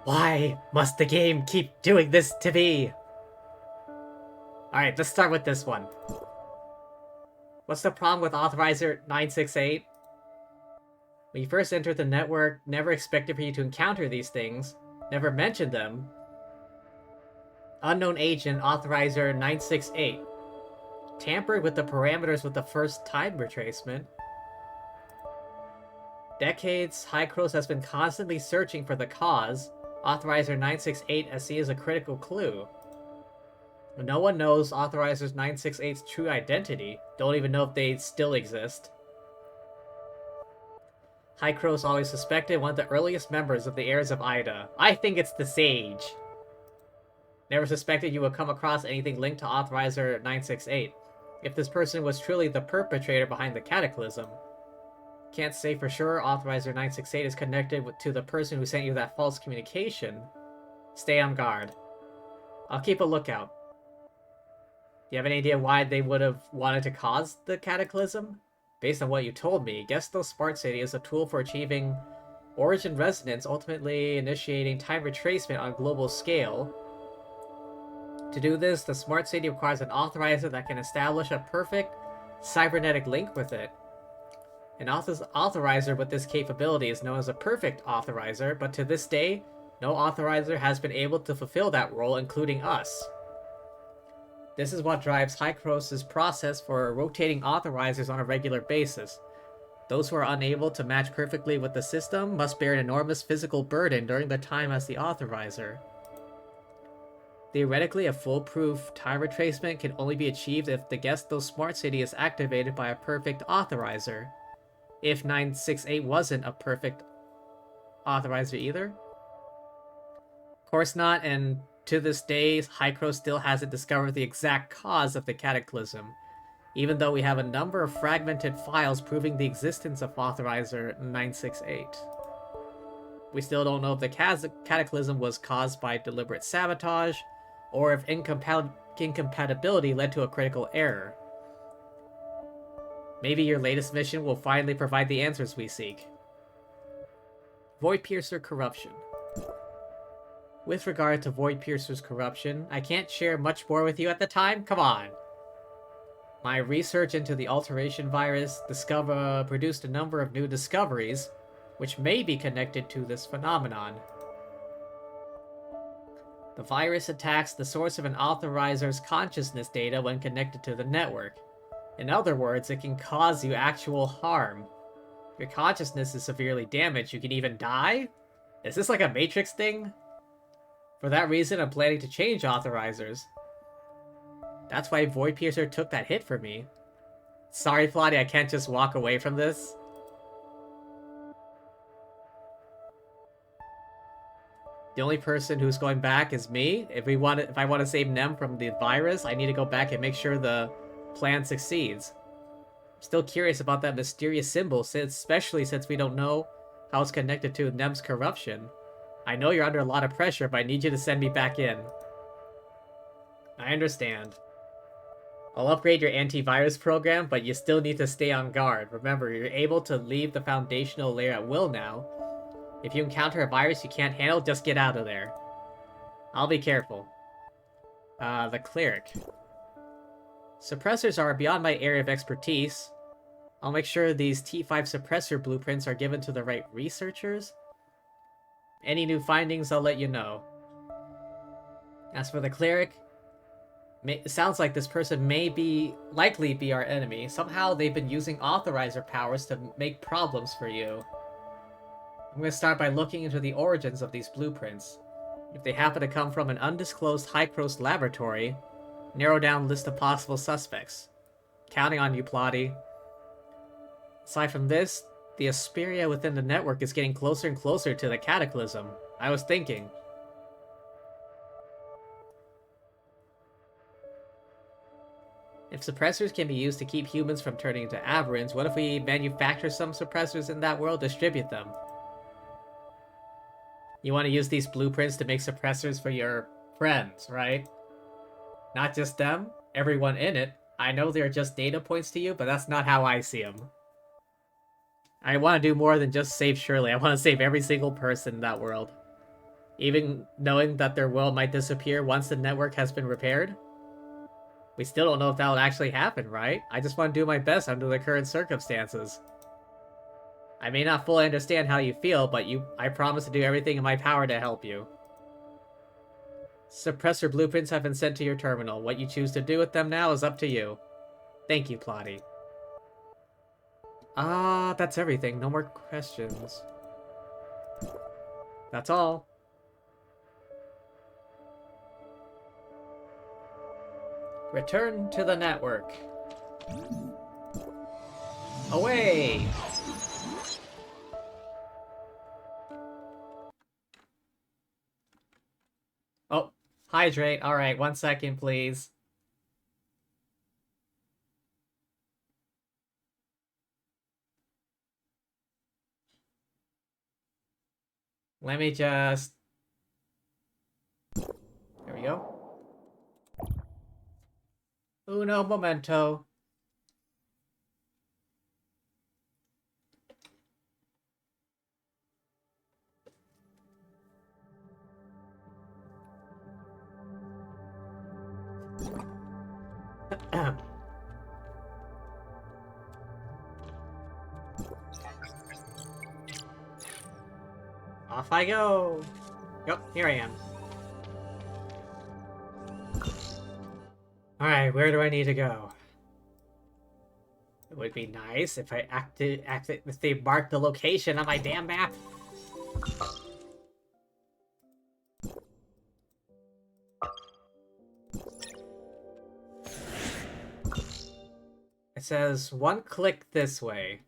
Why must the game keep doing this to me? Alright, let's start with this one. What's the problem with Authorizer 968? When you first entered the network, never expected for you to encounter these things, never mentioned them. Unknown agent Authorizer 968. Tampered with the parameters with the first time retracement. Decades, Hycros has been constantly searching for the cause. Authorizer 968 as seen as a critical clue. No one knows Authorizer 968's true identity. Don't even know if they still exist. Hykros always suspected one of the earliest members of the heirs of Ida. I think it's the Sage. Never suspected you would come across anything linked to Authorizer 968. If this person was truly the perpetrator behind the Cataclysm. Can't say for sure Authorizer 968 is connected to the person who sent you that false communication. Stay on guard. I'll keep a lookout. Do you have any idea why they would have wanted to cause the Cataclysm? Based on what you told me, Gesto Smart City is a tool for achieving origin resonance, ultimately initiating time retracement on a global scale. To do this, the Smart City requires an authorizer that can establish a perfect cybernetic link with it. An authorizer with this capability is known as a perfect authorizer, but to this day, no authorizer has been able to fulfill that role, including us. This is what drives Hykros' process for rotating authorizers on a regular basis. Those who are unable to match perfectly with the system must bear an enormous physical burden during their time as the authorizer. Theoretically, a foolproof time retracement can only be achieved if the Gesto Smart City is activated by a perfect authorizer. If 968 wasn't a perfect authorizer either? Of course not, and to this day, Hykros still hasn't discovered the exact cause of the Cataclysm, even though we have a number of fragmented files proving the existence of Authorizer 968. We still don't know if the Cataclysm was caused by deliberate sabotage, or if incompatibility led to a critical error. Maybe your latest mission will finally provide the answers we seek. Void Piercer corruption. With regard to Void Piercer's corruption, I can't share much more with you at the time. Come on. My research into the alteration virus produced a number of new discoveries, which may be connected to this phenomenon. The virus attacks the source of an authorizer's consciousness data when connected to the network. In other words, it can cause you actual harm. If your consciousness is severely damaged, you can even die? Is this like a Matrix thing? For that reason, I'm planning to change authorizers. That's why Void Piercer took that hit for me. Sorry, Flotty, I can't just walk away from this. The only person who's going back is me. If I want to save Nem from the virus, I need to go back and make sure the plan succeeds. I'm still curious about that mysterious symbol, especially since we don't know how it's connected to Nem's corruption. I know you're under a lot of pressure, but I need you to send me back in. I understand. I'll upgrade your antivirus program, but you still need to stay on guard. Remember, you're able to leave the foundational layer at will now. If you encounter a virus you can't handle, just get out of there. I'll be careful. The Cleric. Suppressors are beyond my area of expertise. I'll make sure these T5 suppressor blueprints are given to the right researchers. Any new findings, I'll let you know. As for the Cleric, it sounds like this person may likely be our enemy. Somehow they've been using authorizer powers to make problems for you. I'm going to start by looking into the origins of these blueprints. If they happen to come from an undisclosed Hykros laboratory, narrow down a list of possible suspects. Counting on you, Plotty. Aside from this, the Asperia within the network is getting closer and closer to the Cataclysm. I was thinking. If suppressors can be used to keep humans from turning into aberrants, what if we manufacture some suppressors in that world, distribute them? You want to use these blueprints to make suppressors for your friends, right? Not just them, everyone in it. I know they're just data points to you, but that's not how I see them. I want to do more than just save Shirley. I want to save every single person in that world. Even knowing that their world might disappear once the network has been repaired. We still don't know if that will actually happen, right? I just want to do my best under the current circumstances. I may not fully understand how you feel, but I promise to do everything in my power to help you. Suppressor blueprints have been sent to your terminal. What you choose to do with them now is up to you. Thank you, Plotty. That's everything. No more questions. That's all. Return to the network. Away! Hydrate. Alright, 1 second, please. Let me just... There we go. Uno momento. Off I go. Yep, here I am. Alright, where do I need to go? It would be nice if I if they marked the location on my damn map. It says 1 click this way.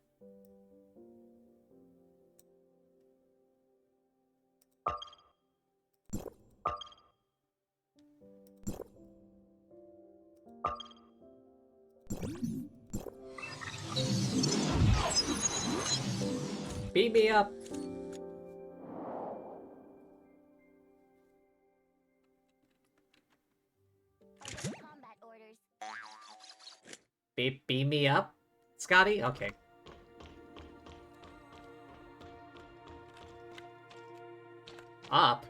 Beat me up. Combat orders. Beat me up, Scotty? Okay. Up?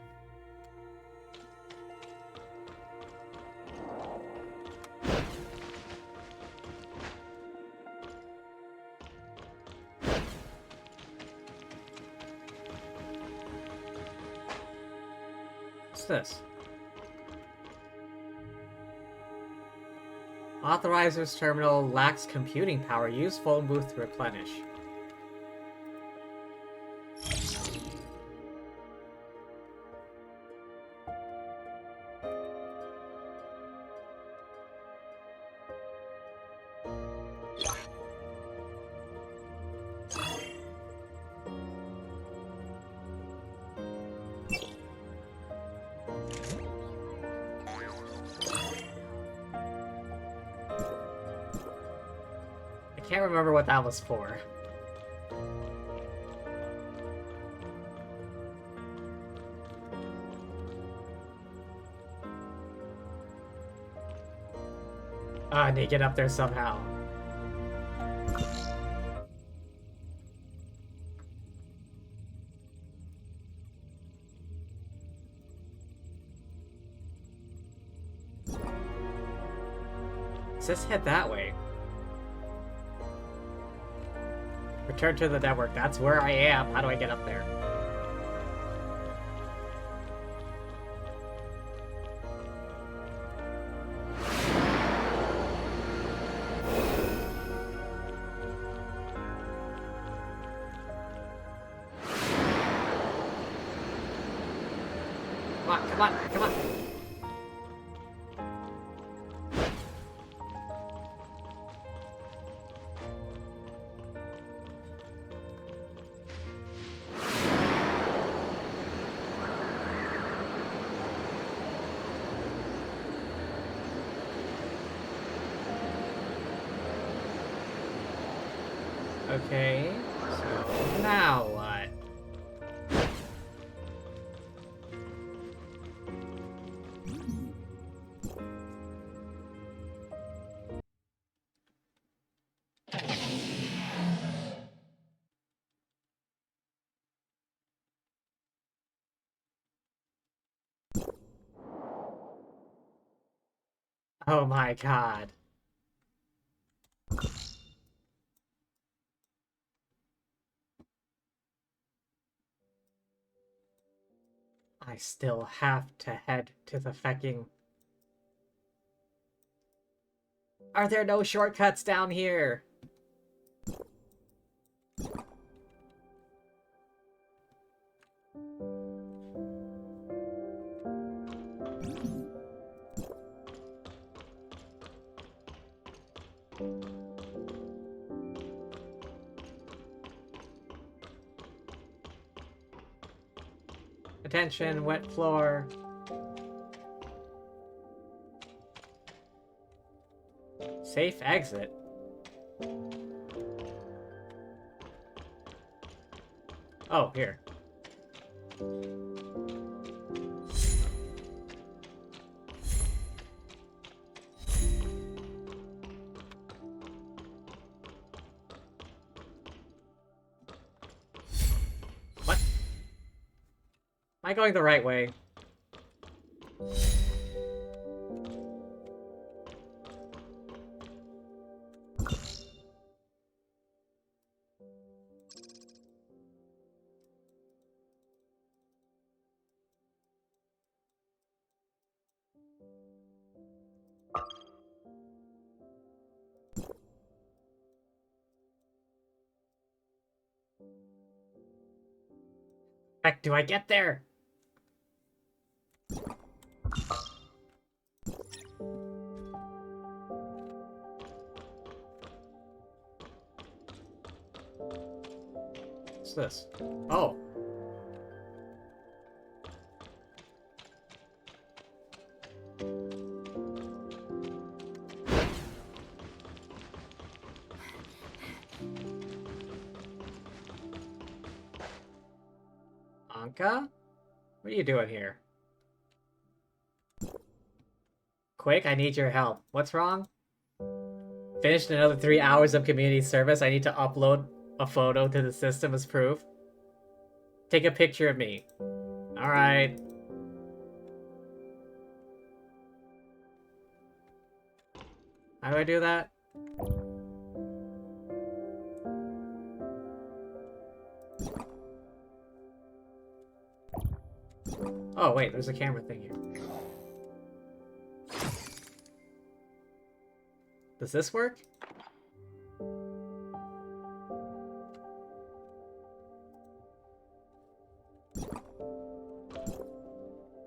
What's this? Authorizer's terminal lacks computing power. Use phone booth to replenish. I can't remember what that was for. I need to get up there somehow. Let's just head that way. Return to the network. That's where I am. How do I get up there? Come on, come on, come on. Okay, so now what? Oh my god. I still have to head to the fecking... Are there no shortcuts down here? Attention, wet floor. Safe exit. Oh, here. What? Am I going the right way? Heck, do I get there? What's this? Oh. Anka? What are you doing here? Quick, I need your help. What's wrong? Finished another 3 hours of community service. I need to upload a photo to the system as proof. Take a picture of me. Alright. How do I do that? Oh, wait, there's a camera thing here. Does this work?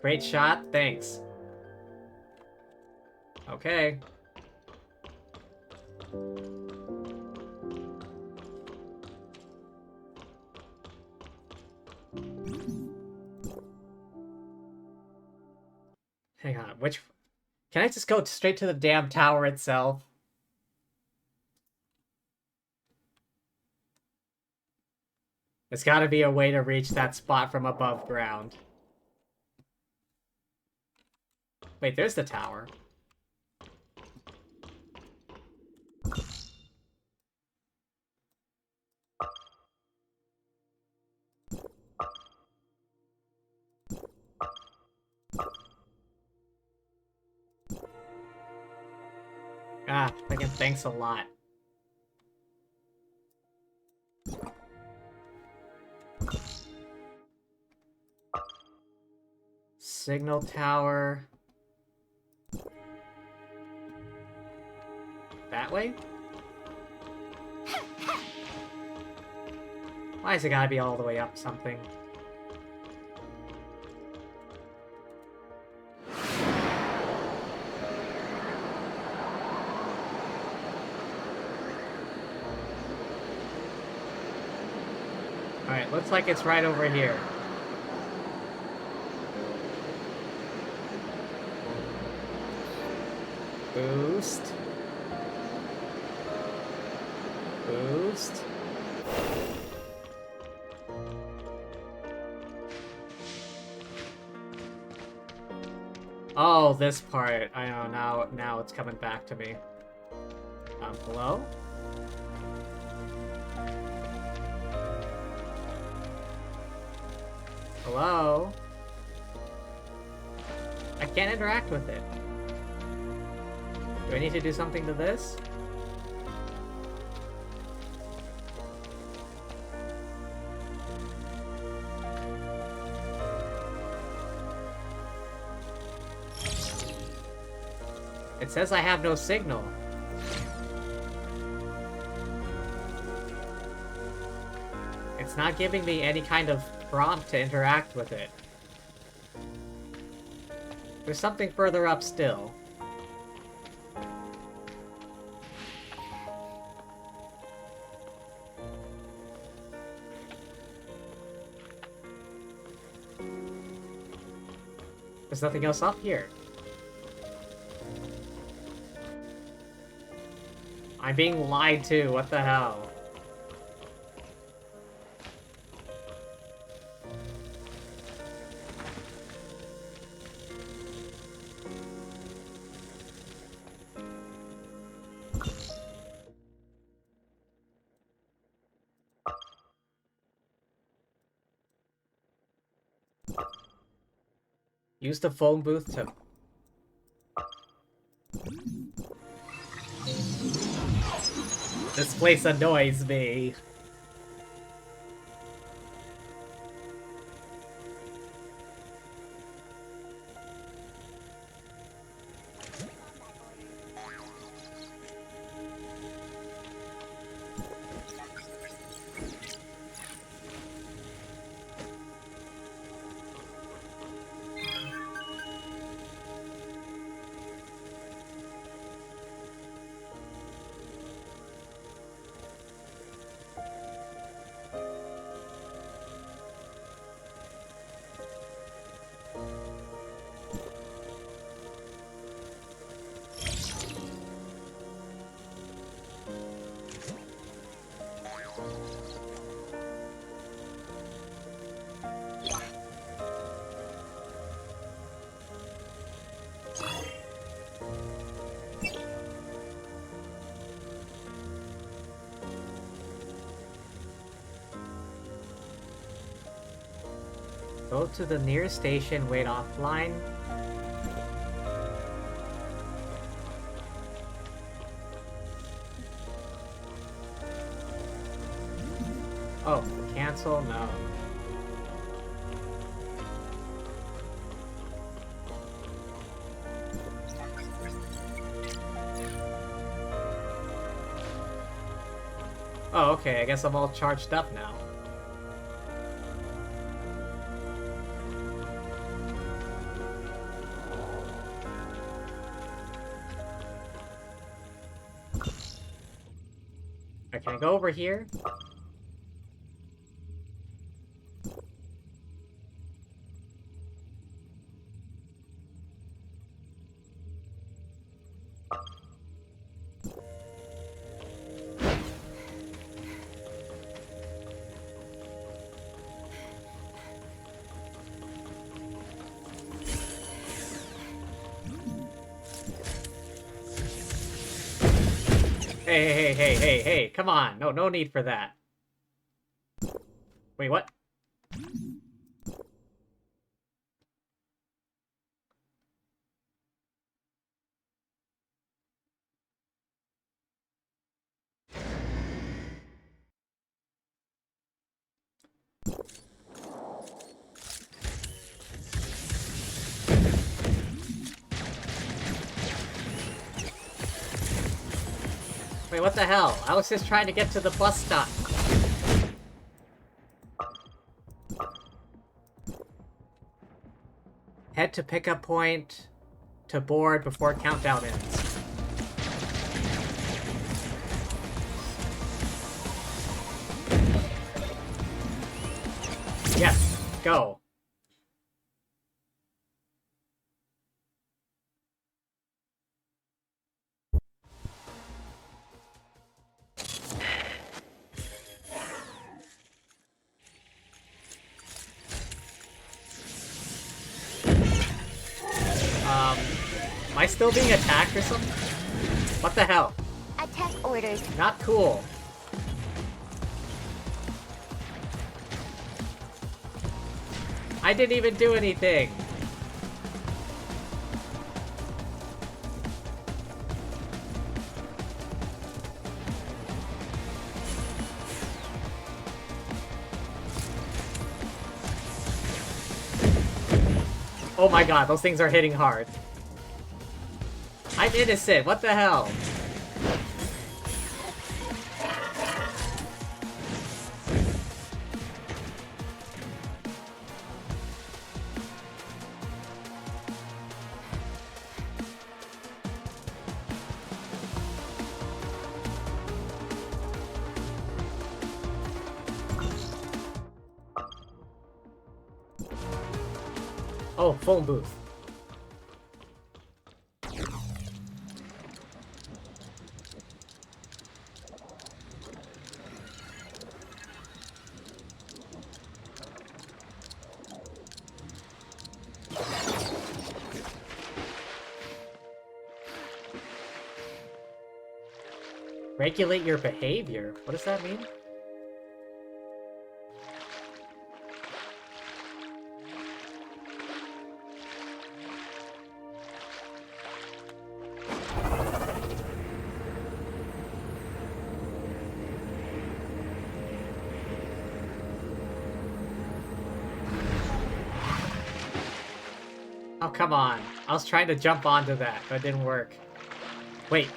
Great shot, thanks. Okay. Hang on, which... Can I just go straight to the damn tower itself? There's gotta be a way to reach that spot from above ground. Wait, there's the tower. Ah, freaking thanks a lot. Signal tower. That way? Why has it gotta be all the way up something? Alright, looks like it's right over here. Boost. Boost. Oh, this part. I know, now it's coming back to me. Hello? Hello? I can't interact with it. Do I need to do something to this? It says I have no signal. It's not giving me any kind of prompt to interact with it. There's something further up still. There's nothing else up here. I'm being lied to, what the hell? Use the phone booth to... This place annoys me. Go to the nearest station, wait offline. Oh, cancel? No. Oh, okay, I guess I'm all charged up now. Can I go over here? Hey, come on. No need for that. Wait, what? Wait, what the hell? I was just trying to get to the bus stop. Head to pickup point to board before countdown ends. Yes, go. Am I still being attacked or something? What the hell? Attack orders. Not cool. I didn't even do anything. Oh my god, those things are hitting hard. I'm innocent, what the hell? Oh, phone booth. Regulate your behavior? What does that mean? Oh, come on. I was trying to jump onto that, but it didn't work. Wait.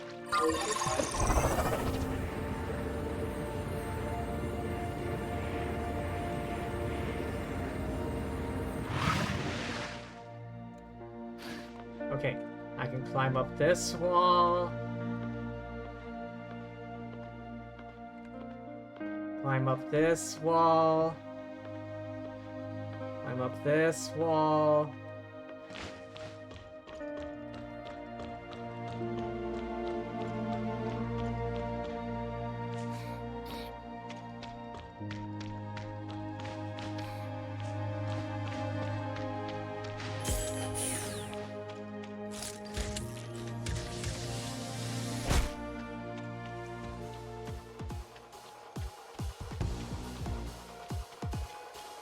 Okay, I can climb up this wall. Climb up this wall. Climb up this wall.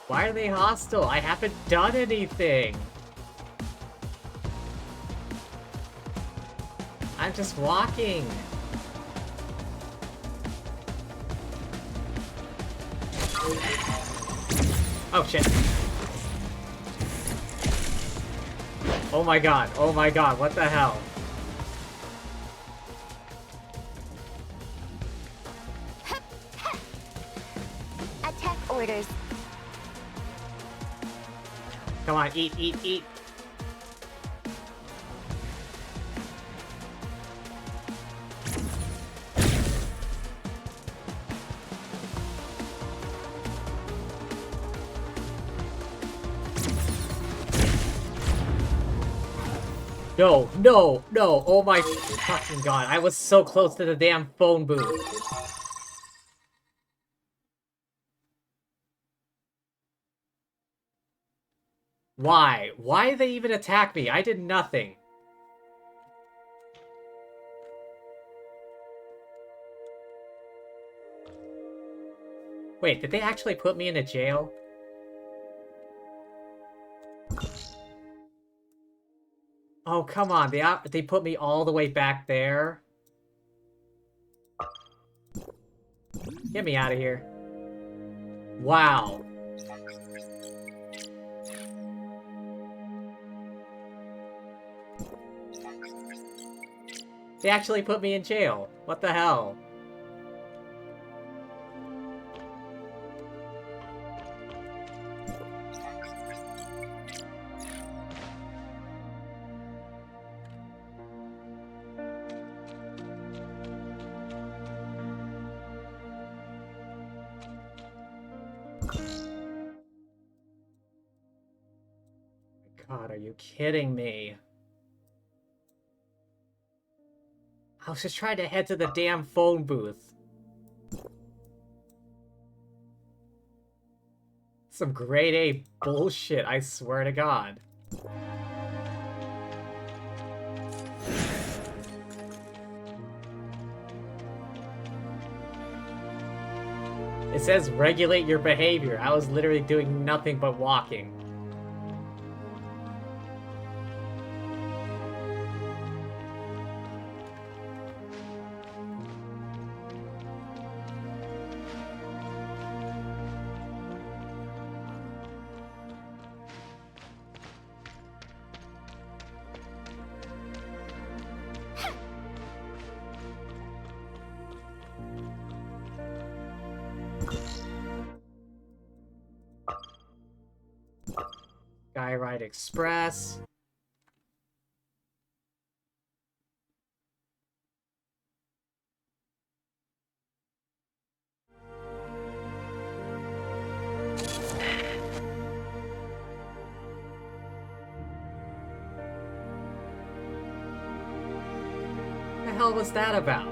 Why are they hostile? I haven't done anything. I'm just walking. Oh shit. Oh my god, what the hell? Attack orders. Come on, eat, eat, eat. No, no, no, oh my fucking god, I was so close to the damn phone booth. Why? Why did they even attack me? I did nothing. Wait, did they actually put me in a jail? Oh, come on. They put me all the way back there? Get me out of here. Wow. They actually put me in jail. What the hell? God, are you kidding me? I was just trying to head to the damn phone booth. Some grade A bullshit, I swear to God. It says regulate your behavior. I was literally doing nothing but walking. Skyride Express. What the hell was that about?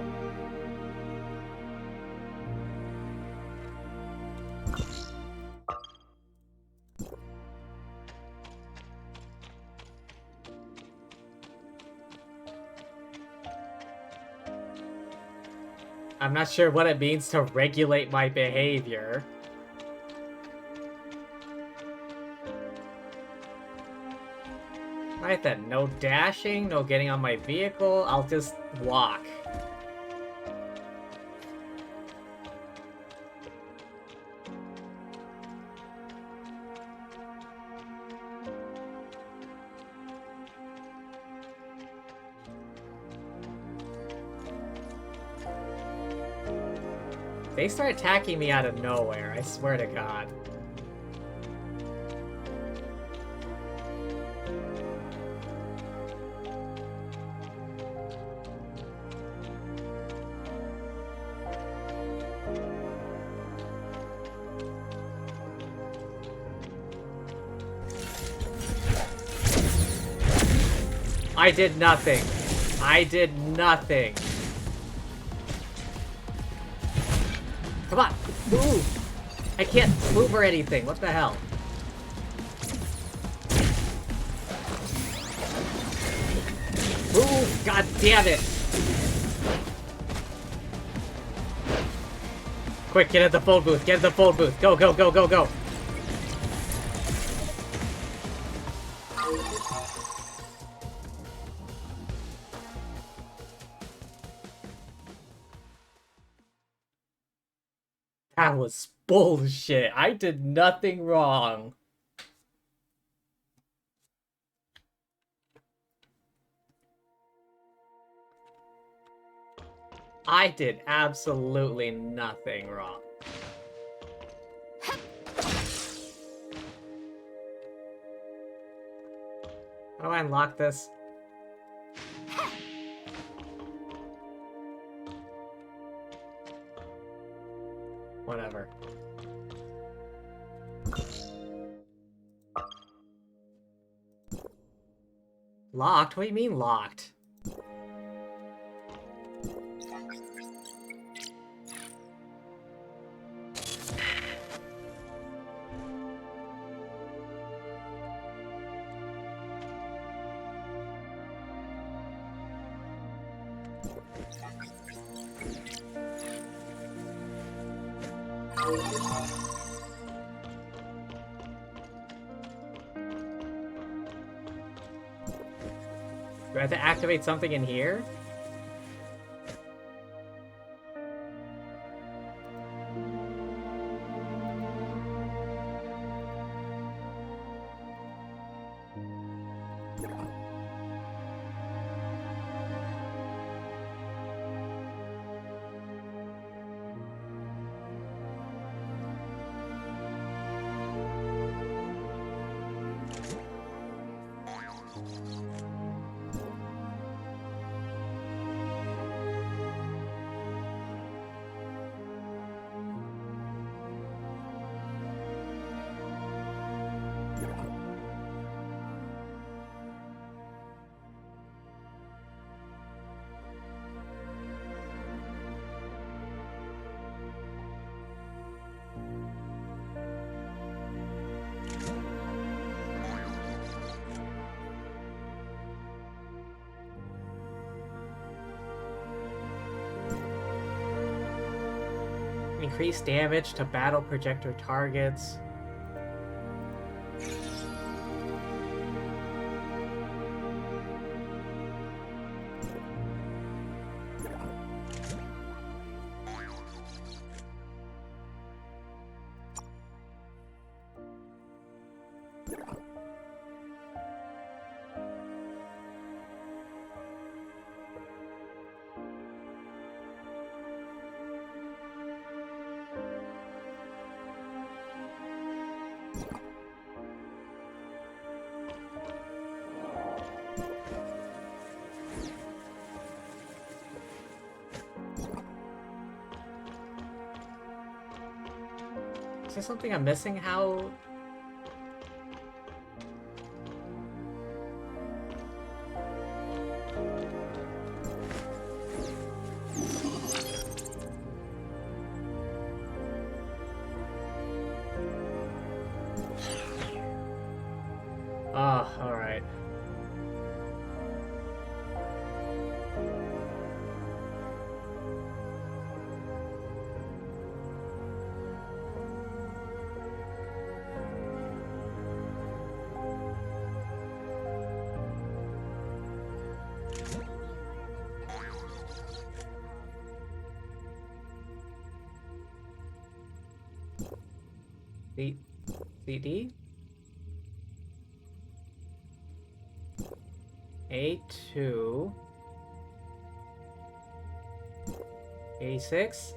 I'm not sure what it means to regulate my behavior. Right then, no dashing, no getting on my vehicle, I'll just walk. They start attacking me out of nowhere, I swear to God. I did nothing. I did nothing. Come on, move! I can't move or anything, what the hell? Move! God damn it! Quick, get at the phone booth, get at the phone booth! Go, go, go, go, go! That was bullshit. I did nothing wrong. I did absolutely nothing wrong. How do I unlock this? Whatever. Locked? What do you mean locked? Do I have to activate something in here? Increase damage to battle projector targets. Is there something I'm missing? How... Oh, alright. CD? A2 86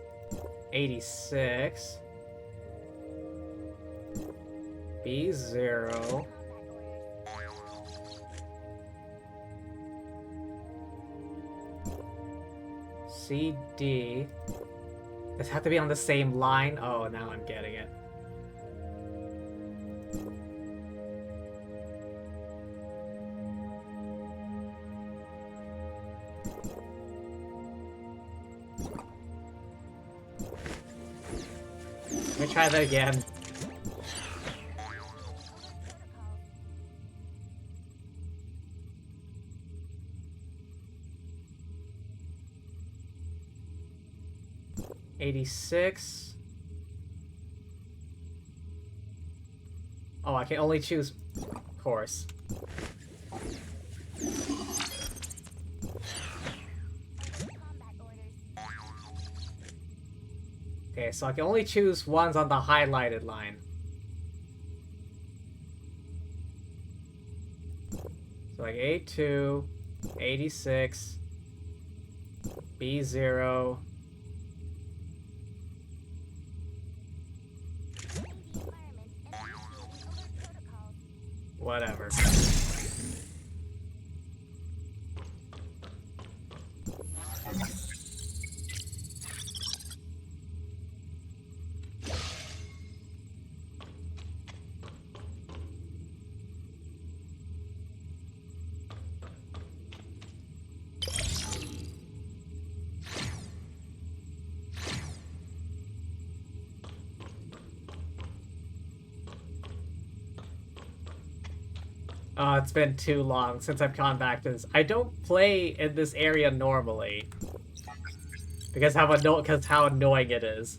86 B0 CD. Does it have to be on the same line? Oh, now I'm getting it. Let me try that again. '86. Oh, I can only choose course. Okay, so I can only choose ones on the highlighted line. So like A2, 86, B0. Whatever. Oh, it's been too long since I've gone back to this. I don't play in this area normally. Because how annoying it is.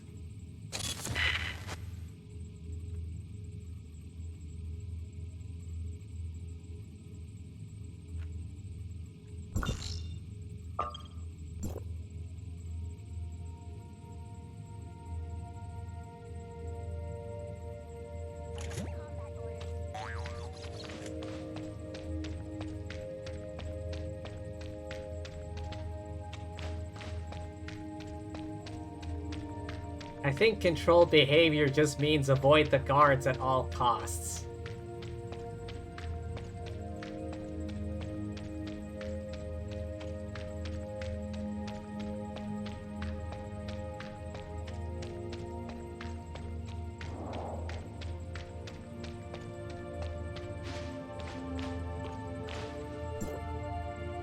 I think controlled behavior just means avoid the guards at all costs.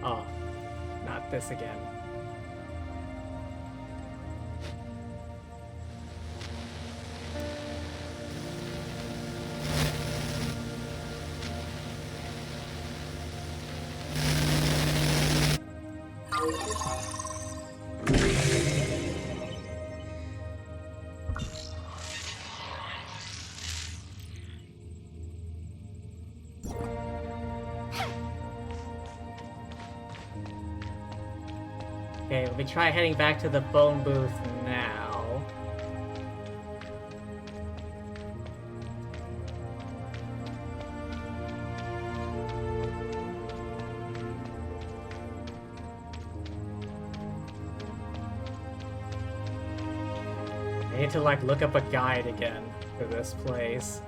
Oh, not this again. Okay, let me try heading back to the phone booth now. I need to like look up a guide again for this place.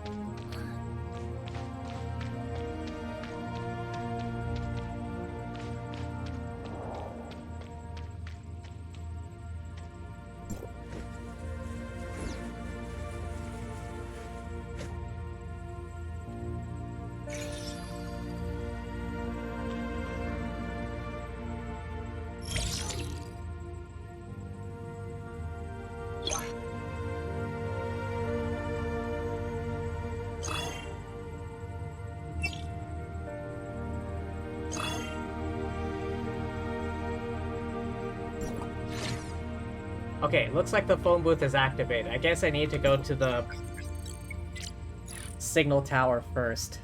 Okay, looks like the phone booth is activated. I guess I need to go to the signal tower first.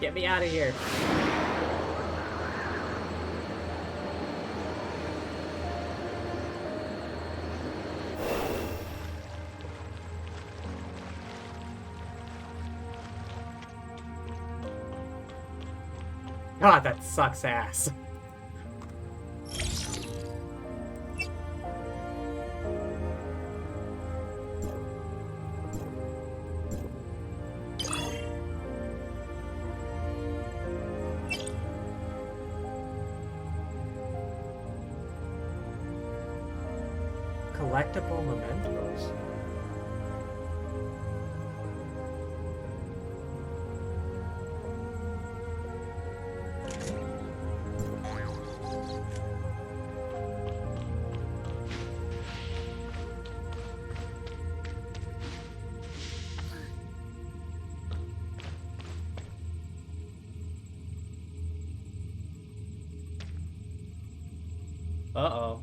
Get me out of here. God, that sucks ass. Collectible mementos. Uh-oh.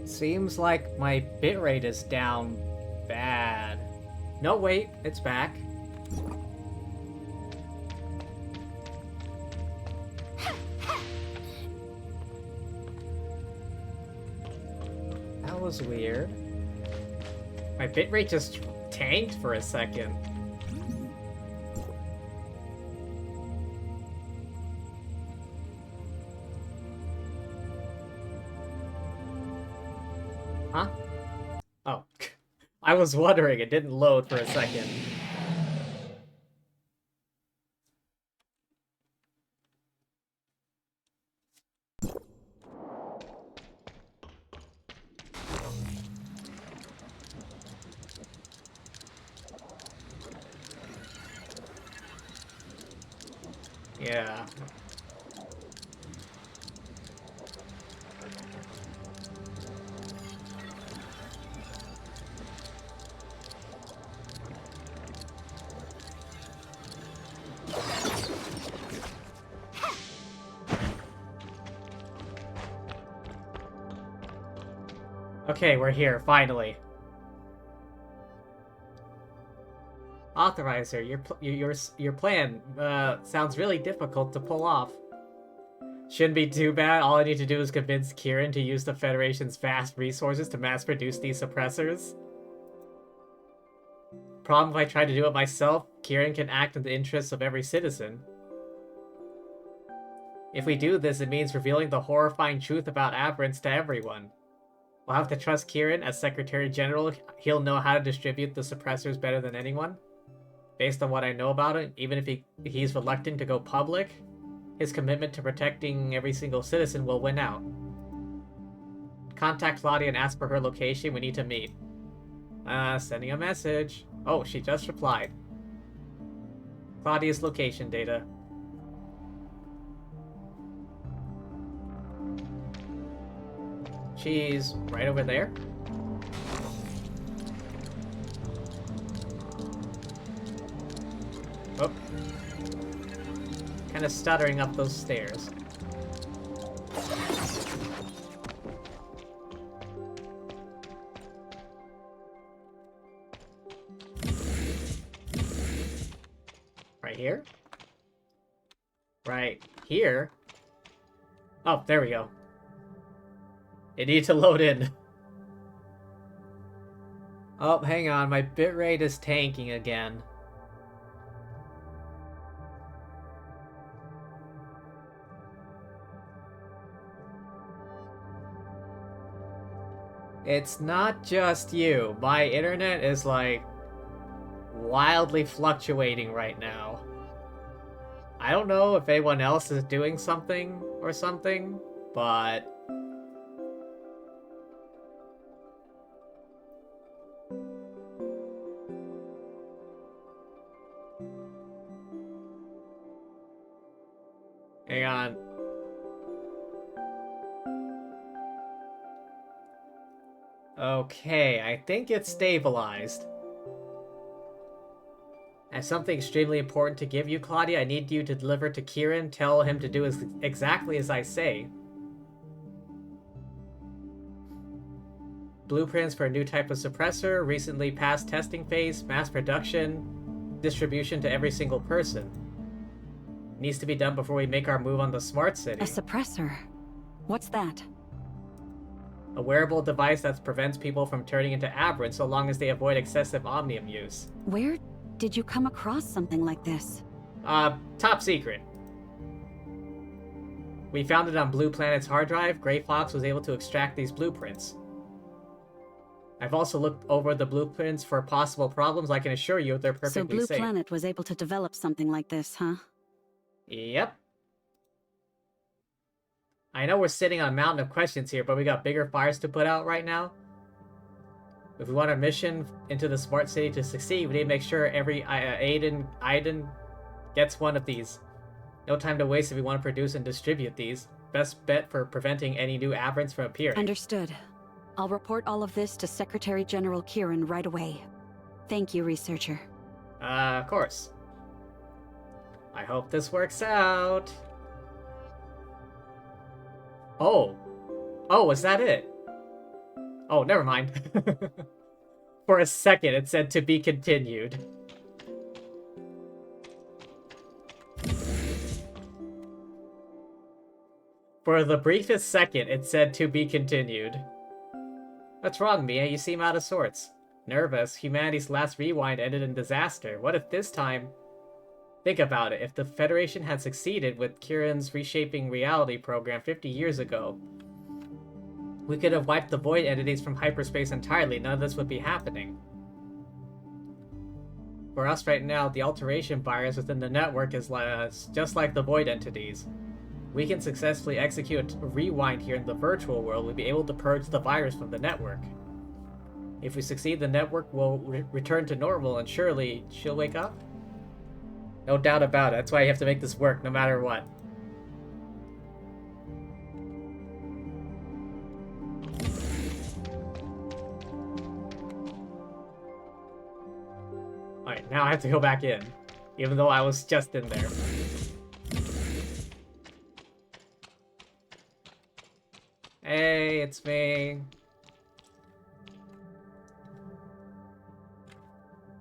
Seems like my bitrate is down bad. No, wait, it's back. That was weird. My bitrate just tanked for a second. Huh? Oh. I was wondering, it didn't load for a second. Yeah. Okay, we're here, finally. Authorizer, your plan sounds really difficult to pull off. Shouldn't be too bad. All I need to do is convince Kieran to use the Federation's vast resources to mass-produce these suppressors. Problem if I try to do it myself, Kieran can act in the interests of every citizen. If we do this, it means revealing the horrifying truth about Aberrants to everyone. We'll have to trust Kieran as Secretary General. He'll know how to distribute the suppressors better than anyone. Based on what I know about it, even if he's reluctant to go public, his commitment to protecting every single citizen will win out. Contact Claudia and ask for her location. We need to meet. Sending a message. Oh, she just replied. Claudia's location data. She's right over there. Oh. Kind of stuttering up those stairs. Right here? Right here? Oh, there we go. It needs to load in. Oh, hang on. My bitrate is tanking again. It's not just you. My internet is, like, wildly fluctuating right now. I don't know if anyone else is doing something or something, but... Hang on. Okay, I think it's stabilized. I have something extremely important to give you, Claudia. I need you to deliver to Kieran. Tell him to do exactly as I say. blueprints for a new type of suppressor, recently passed testing phase, mass production, distribution to every single person. Needs to be done before we make our move on the smart city. A suppressor? What's that? A wearable device that prevents people from turning into aberrants so long as they avoid excessive omnium use. Where did you come across something like this? Top secret. We found it on Blue Planet's hard drive. Grey Fox was able to extract these blueprints. I've also looked over the blueprints for possible problems. I can assure you they're perfectly safe. So Blue Planet was able to develop something like this, huh? Yep. I know we're sitting on a mountain of questions here, but we got bigger fires to put out right now. If we want our mission into the smart city to succeed, we need to make sure every Aiden gets one of these. No time to waste if we want to produce and distribute these. Best bet for preventing any new aberrants from appearing. Understood. I'll report all of this to Secretary General Kieran right away. Thank you, researcher. Of course. I hope this works out. Oh. Oh, was that it? Oh, never mind. For a second, it said to be continued. For the briefest second, it said to be continued. What's wrong, Mia? You seem out of sorts. Nervous. Humanity's last rewind ended in disaster. What if this time... Think about it. If the Federation had succeeded with Kieran's Reshaping Reality program 50 years ago, we could have wiped the void entities from hyperspace entirely. None of this would be happening. For us right now, the alteration virus within the network is just like the void entities. We can successfully execute a rewind here in the virtual world. We'll be able to purge the virus from the network. If we succeed, the network will return to normal, and surely she'll wake up? No doubt about it. That's why you have to make this work, no matter what. Alright, now I have to go back in. Even though I was just in there. Hey, it's me.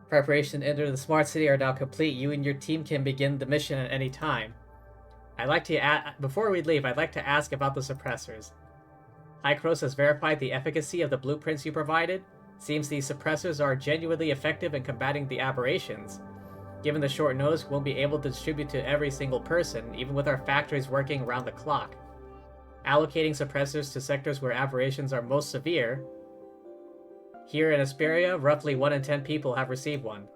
Preparation to enter the smart city are now complete. You and your team can begin the mission at any time. I'd like to before we leave, I'd like to ask about the suppressors. Hykros has verified the efficacy of the blueprints you provided. Seems these suppressors are genuinely effective in combating the aberrations. Given the short notice, we won't be able to distribute to every single person, even with our factories working around the clock. Allocating suppressors to sectors where aberrations are most severe. Here in Asperia, roughly 1 in 10 people have received one.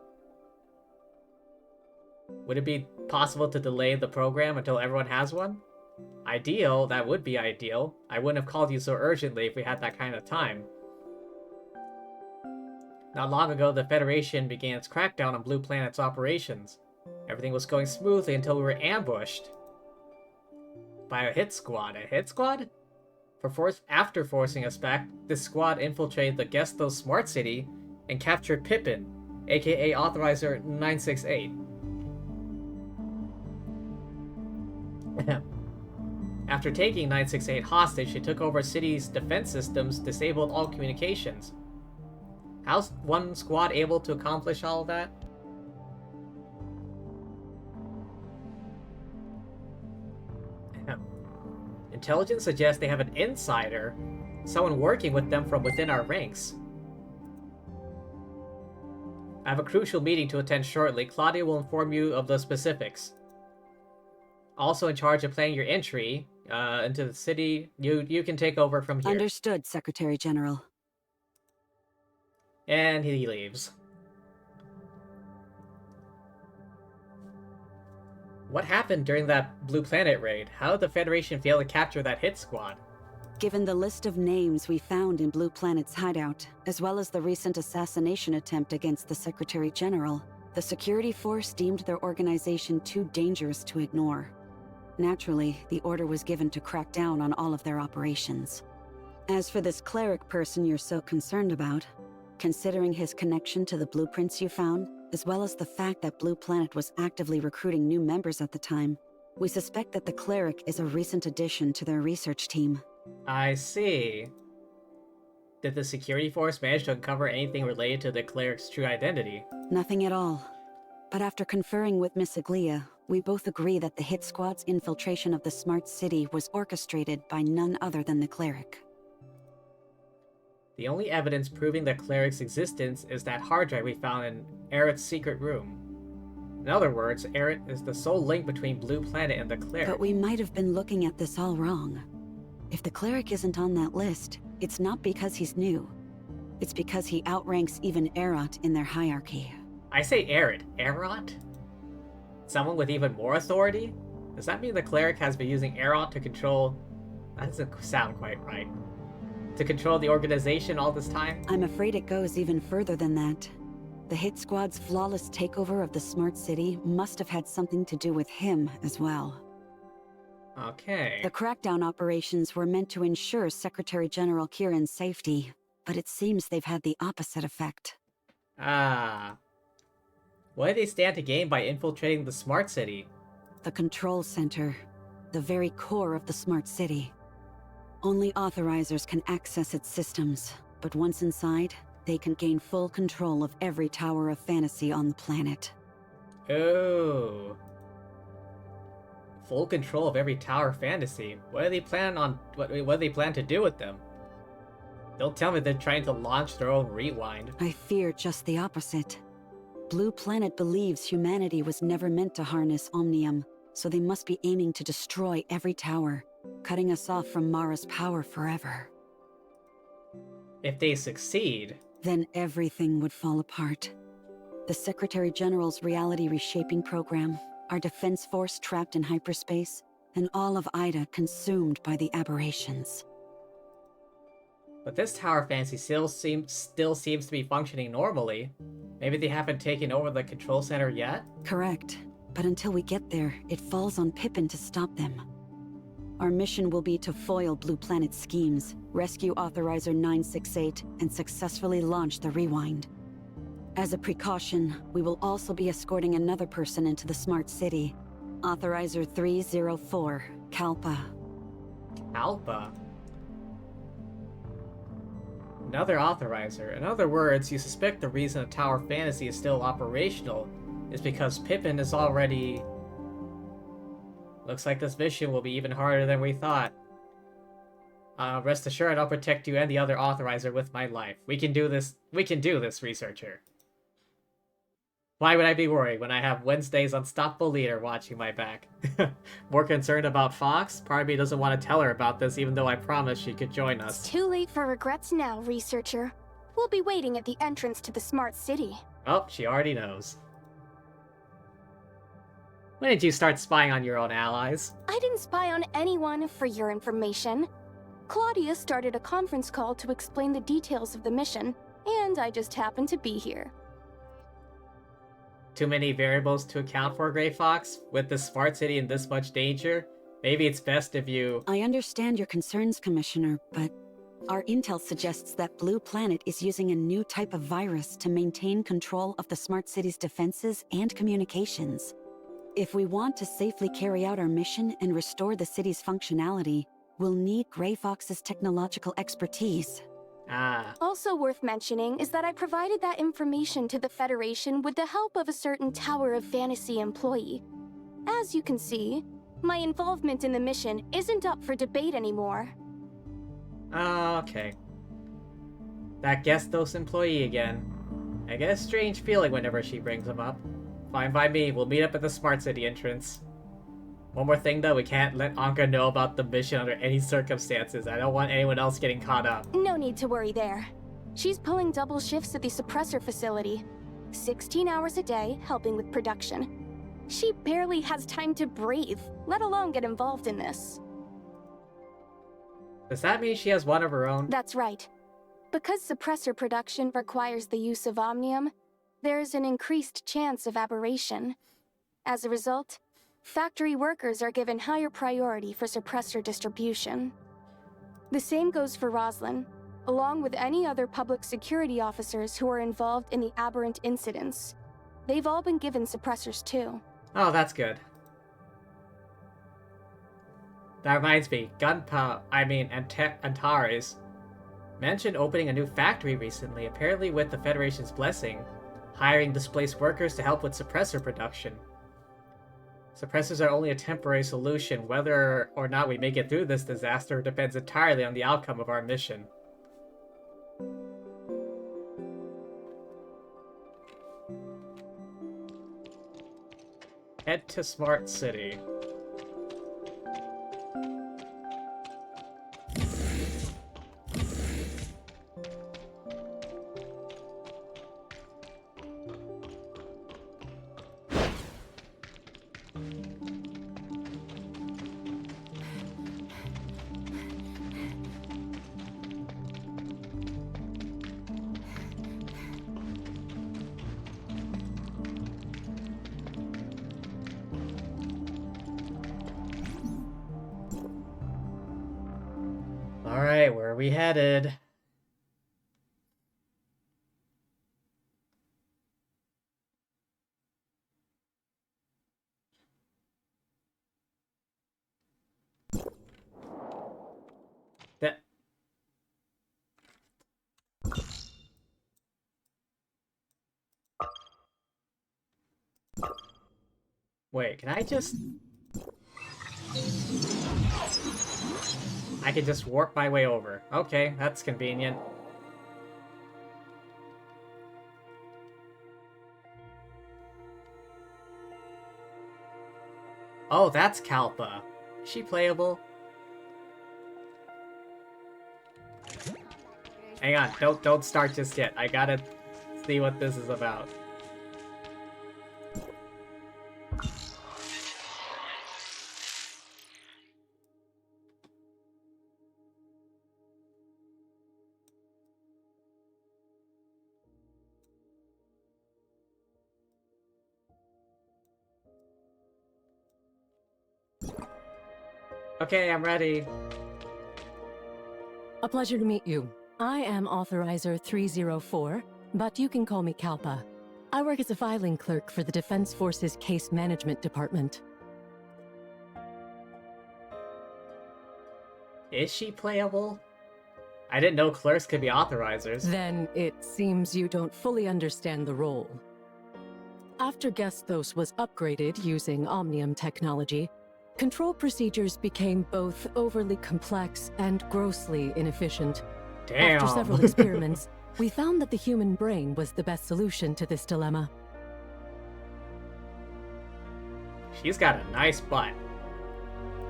Would it be possible to delay the program until everyone has one? Ideal, that would be ideal. I wouldn't have called you so urgently if we had that kind of time. Not long ago, the Federation began its crackdown on Blue Planet's operations. Everything was going smoothly until we were ambushed by a hit squad. A hit squad? After forcing us back, this squad infiltrated the Gestos Smart City and captured Pippin, aka Authorizer 968. After taking 968 hostage, they took over city's defense systems, disabled all communications. How's one squad able to accomplish all of that? Intelligence suggests they have an insider, someone working with them from within our ranks. I have a crucial meeting to attend shortly. Claudia will inform you of the specifics. Also in charge of planning your entry into the city, you can take over from here. Understood, Secretary General. And he leaves. What happened during that Blue Planet raid? How did the Federation fail to capture that hit squad? Given the list of names we found in Blue Planet's hideout, as well as the recent assassination attempt against the Secretary General, the security force deemed their organization too dangerous to ignore. Naturally, the order was given to crack down on all of their operations. As for this cleric person you're so concerned about, considering his connection to the blueprints you found, as well as the fact that Blue Planet was actively recruiting new members at the time, we suspect that the cleric is a recent addition to their research team. I see. Did the security force manage to uncover anything related to the cleric's true identity? Nothing at all. But after conferring with Miss Aglia, we both agree that the hit squad's infiltration of the Smart City was orchestrated by none other than the cleric. The only evidence proving the cleric's existence is that hard drive we found in Aerith's secret room. In other words, Aerith is the sole link between Blue Planet and the cleric. But we might have been looking at this all wrong. If the cleric isn't on that list, it's not because he's new. It's because he outranks even Erot in their hierarchy. I say Aerith. Erot? Someone with even more authority? Does that mean the cleric has been using Erot to control... That doesn't sound quite right. To control the organization all this time? I'm afraid it goes even further than that. The hit squad's flawless takeover of the Smart City must have had something to do with him as well. Okay. The crackdown operations were meant to ensure Secretary General Kieran's safety, but it seems they've had the opposite effect. Ah. What do they stand to gain by infiltrating the Smart City? The control center. The very core of the Smart City. Only authorizers can access its systems, but once inside, they can gain full control of every tower of fantasy on the planet. Oh. Full control of every tower of fantasy. What do they plan on? What do they plan to do with them? Don't tell me they're trying to launch their own rewind. I fear just the opposite. Blue Planet believes humanity was never meant to harness Omnium, so they must be aiming to destroy every tower, cutting us off from Mara's power forever. If they succeed... Then everything would fall apart. The Secretary General's reality reshaping program, our defense force trapped in hyperspace, and all of Ida consumed by the aberrations. But this tower fantasy still seems to be functioning normally. Maybe they haven't taken over the control center yet? Correct. But until we get there, it falls on Pippin to stop them. Our mission will be to foil Blue Planet's schemes, rescue Authorizer 968, and successfully launch the Rewind. As a precaution, we will also be escorting another person into the Smart City, Authorizer 304, Kalpa. Kalpa? Another Authorizer. In other words, you suspect the reason a Tower Fantasy is still operational is because Pippin is already... Looks like this mission will be even harder than we thought. Rest assured, I'll protect you and the other Authorizer with my life. We can do this. We can do this, researcher. Why would I be worried when I have Wednesday's Unstoppable Leader watching my back? More concerned about Fox? Part of me doesn't want to tell her about this, even though I promised she could join us. It's too late for regrets now, researcher. We'll be waiting at the entrance to the Smart City. Oh, she already knows. When did you start spying on your own allies? I didn't spy on anyone, for your information. Claudia started a conference call to explain the details of the mission, and I just happened to be here. Too many variables to account for, Grey Fox? With the Smart City in this much danger? Maybe it's best if you... I understand your concerns, Commissioner, but our intel suggests that Blue Planet is using a new type of virus to maintain control of the Smart City's defenses and communications. If we want to safely carry out our mission and restore the city's functionality, we'll need Grey Fox's technological expertise. Also worth mentioning is that I provided that information to the Federation with the help of a certain Tower of Fantasy employee. As you can see, my involvement in the mission isn't up for debate anymore. Okay. That Gestos employee again. I get a strange feeling whenever she brings him up. Fine by me, we'll meet up at the Smart City entrance. One more thing though, we can't let Anka know about the mission under any circumstances. I don't want anyone else getting caught up. No need to worry there. She's pulling double shifts at the suppressor facility. 16 hours a day, helping with production. She barely has time to breathe, let alone get involved in this. Does that mean she has one of her own? That's right. Because suppressor production requires the use of Omnium, there's an increased chance of aberration. As a result, factory workers are given higher priority for suppressor distribution. The same goes for Roslyn, along with any other public security officers who are involved in the aberrant incidents. They've all been given suppressors too. Oh, that's good. That reminds me, Antares. Mentioned opening a new factory recently, apparently with the Federation's blessing, hiring displaced workers to help with suppressor production. Suppressors are only a temporary solution. Whether or not we make it through this disaster depends entirely on the outcome of our mission. Head to Smart City. Alright, where are we headed? That... Wait, can I just... I can just warp my way over. Okay, that's convenient. Oh, that's Kalpa. Is she playable? Hang on, don't start just yet. I gotta see what this is about. Okay, I'm ready. A pleasure to meet you. I am Authorizer 304, but you can call me Kalpa. I work as a filing clerk for the Defense Forces Case Management Department. Is she playable? I didn't know clerks could be authorizers. Then it seems you don't fully understand the role. After Gestos was upgraded using Omnium technology, control procedures became both overly complex and grossly inefficient. Damn. After several experiments, we found that the human brain was the best solution to this dilemma. She's got a nice butt.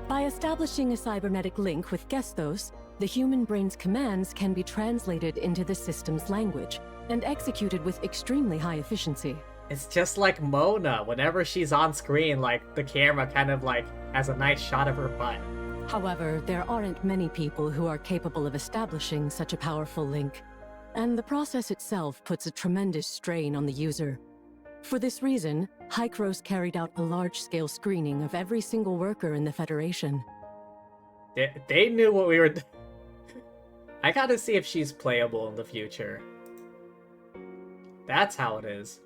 By establishing a cybernetic link with Gestos, the human brain's commands can be translated into the system's language and executed with extremely high efficiency. It's just like Mona. Whenever she's on screen, like, the camera kind of, like, has a nice shot of her butt. However, there aren't many people who are capable of establishing such a powerful link, and the process itself puts a tremendous strain on the user. For this reason, Hykros carried out a large-scale screening of every single worker in the Federation. They knew what we were... I gotta see if she's playable in the future. That's how it is.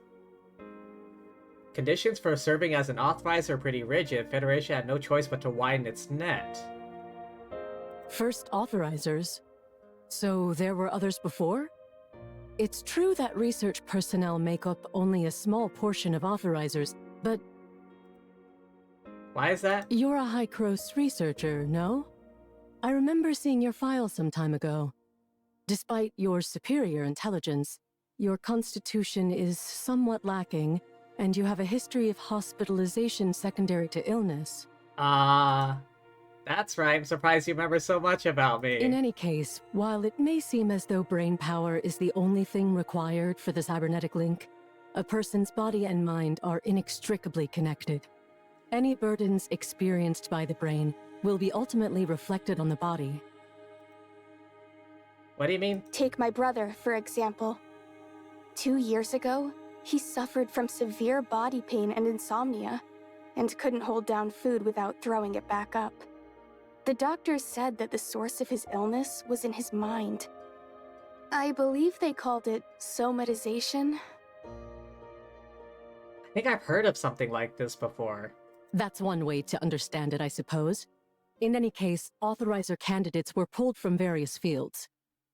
Conditions for serving as an authorizer are pretty rigid. Federation had no choice but to widen its net. First authorizers? So there were others before? It's true that research personnel make up only a small portion of authorizers, but... Why is that? You're a Hykros researcher, no? I remember seeing your file some time ago. Despite your superior intelligence, your constitution is somewhat lacking, and you have a history of hospitalization secondary to illness. That's right. I'm surprised you remember so much about me. In any case, while it may seem as though brain power is the only thing required for the cybernetic link, a person's body and mind are inextricably connected. Any burdens experienced by the brain will be ultimately reflected on the body. What do you mean? Take my brother, for example. 2 years ago, he suffered from severe body pain and insomnia, and couldn't hold down food without throwing it back up. The doctors said that the source of his illness was in his mind. I believe they called it somatization. I think I've heard of something like this before. That's one way to understand it, I suppose. In any case, authorizer candidates were pulled from various fields.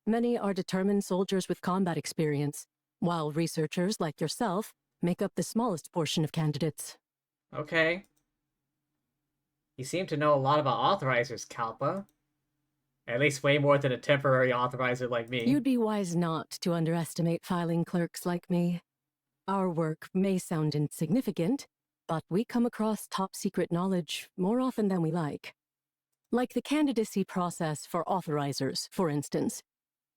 Many are determined soldiers with combat experience, while researchers like yourself make up the smallest portion of candidates. Okay. You seem to know a lot about authorizers, Kalpa. At least way more than a temporary authorizer like me. You'd be wise not to underestimate filing clerks like me. Our work may sound insignificant, but we come across top-secret knowledge more often than we like. Like the candidacy process for authorizers, for instance.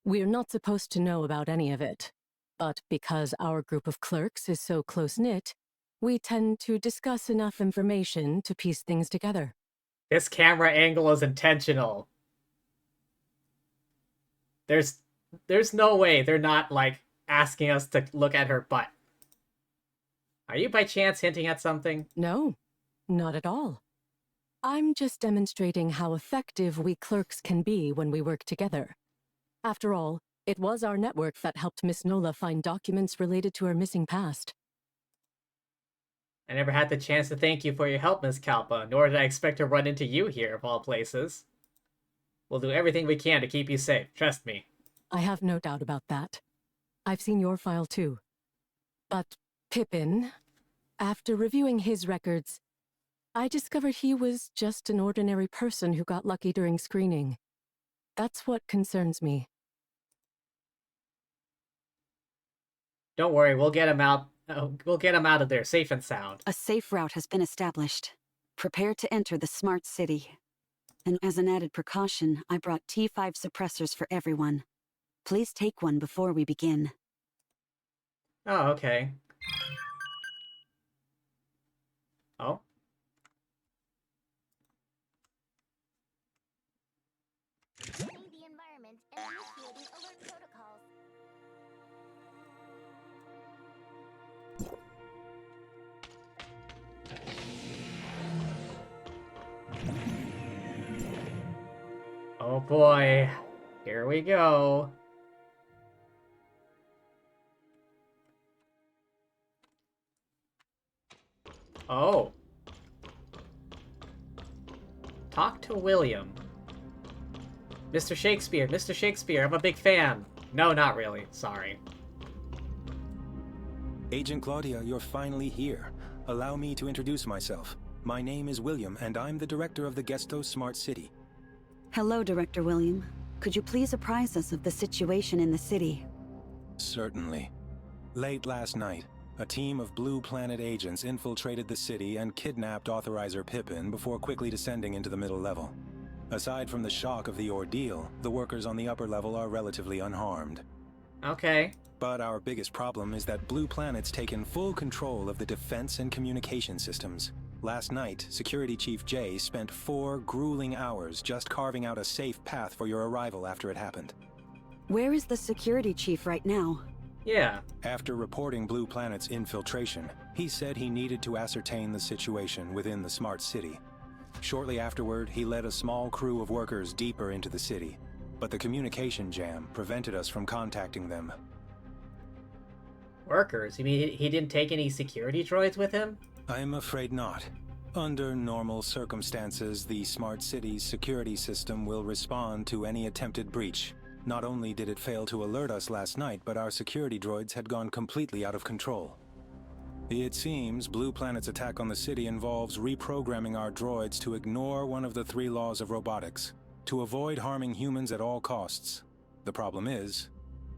We're not supposed to know about any of it. But because our group of clerks is so close-knit, we tend to discuss enough information to piece things together. This camera angle is intentional. There's no way they're not, like, asking us to look at her butt. Are you by chance hinting at something? No, not at all. I'm just demonstrating how effective we clerks can be when we work together. After all, it was our network that helped Miss Nola find documents related to her missing past. I never had the chance to thank you for your help, Miss Kalpa, nor did I expect to run into you here, of all places. We'll do everything we can to keep you safe, trust me. I have no doubt about that. I've seen your file too. But Pippin, after reviewing his records, I discovered he was just an ordinary person who got lucky during screening. That's what concerns me. Don't worry, we'll get him out. We'll get him out of there safe and sound. A safe route has been established. Prepare to enter the smart city. And as an added precaution, I brought T5 suppressors for everyone. Please take one before we begin. Oh, okay. Oh? Scanning the environment and initiating alert protocols. Oh boy. Here we go. Oh. Talk to William. Mr. Shakespeare, I'm a big fan. No, not really. Sorry. Agent Claudia, you're finally here. Allow me to introduce myself. My name is William, and I'm the director of the Gestos Smart City. Hello, Director William. Could you please apprise us of the situation in the city? Certainly. Late last night, a team of Blue Planet agents infiltrated the city and kidnapped Authorizer Pippin before quickly descending into the middle level. Aside from the shock of the ordeal, the workers on the upper level are relatively unharmed. Okay. But our biggest problem is that Blue Planet's taken full control of the defense and communication systems. Last night, Security Chief Jay spent 4 grueling hours just carving out a safe path for your arrival after it happened. Where is the security chief right now? Yeah. After reporting Blue Planet's infiltration, he said he needed to ascertain the situation within the smart city. Shortly afterward, he led a small crew of workers deeper into the city, but the communication jam prevented us from contacting them. Workers? You mean he didn't take any security droids with him? I'm afraid not. Under normal circumstances, the smart city's security system will respond to any attempted breach. Not only did it fail to alert us last night, but our security droids had gone completely out of control. It seems Blue Planet's attack on the city involves reprogramming our droids to ignore one of the 3 laws of robotics, to avoid harming humans at all costs. The problem is,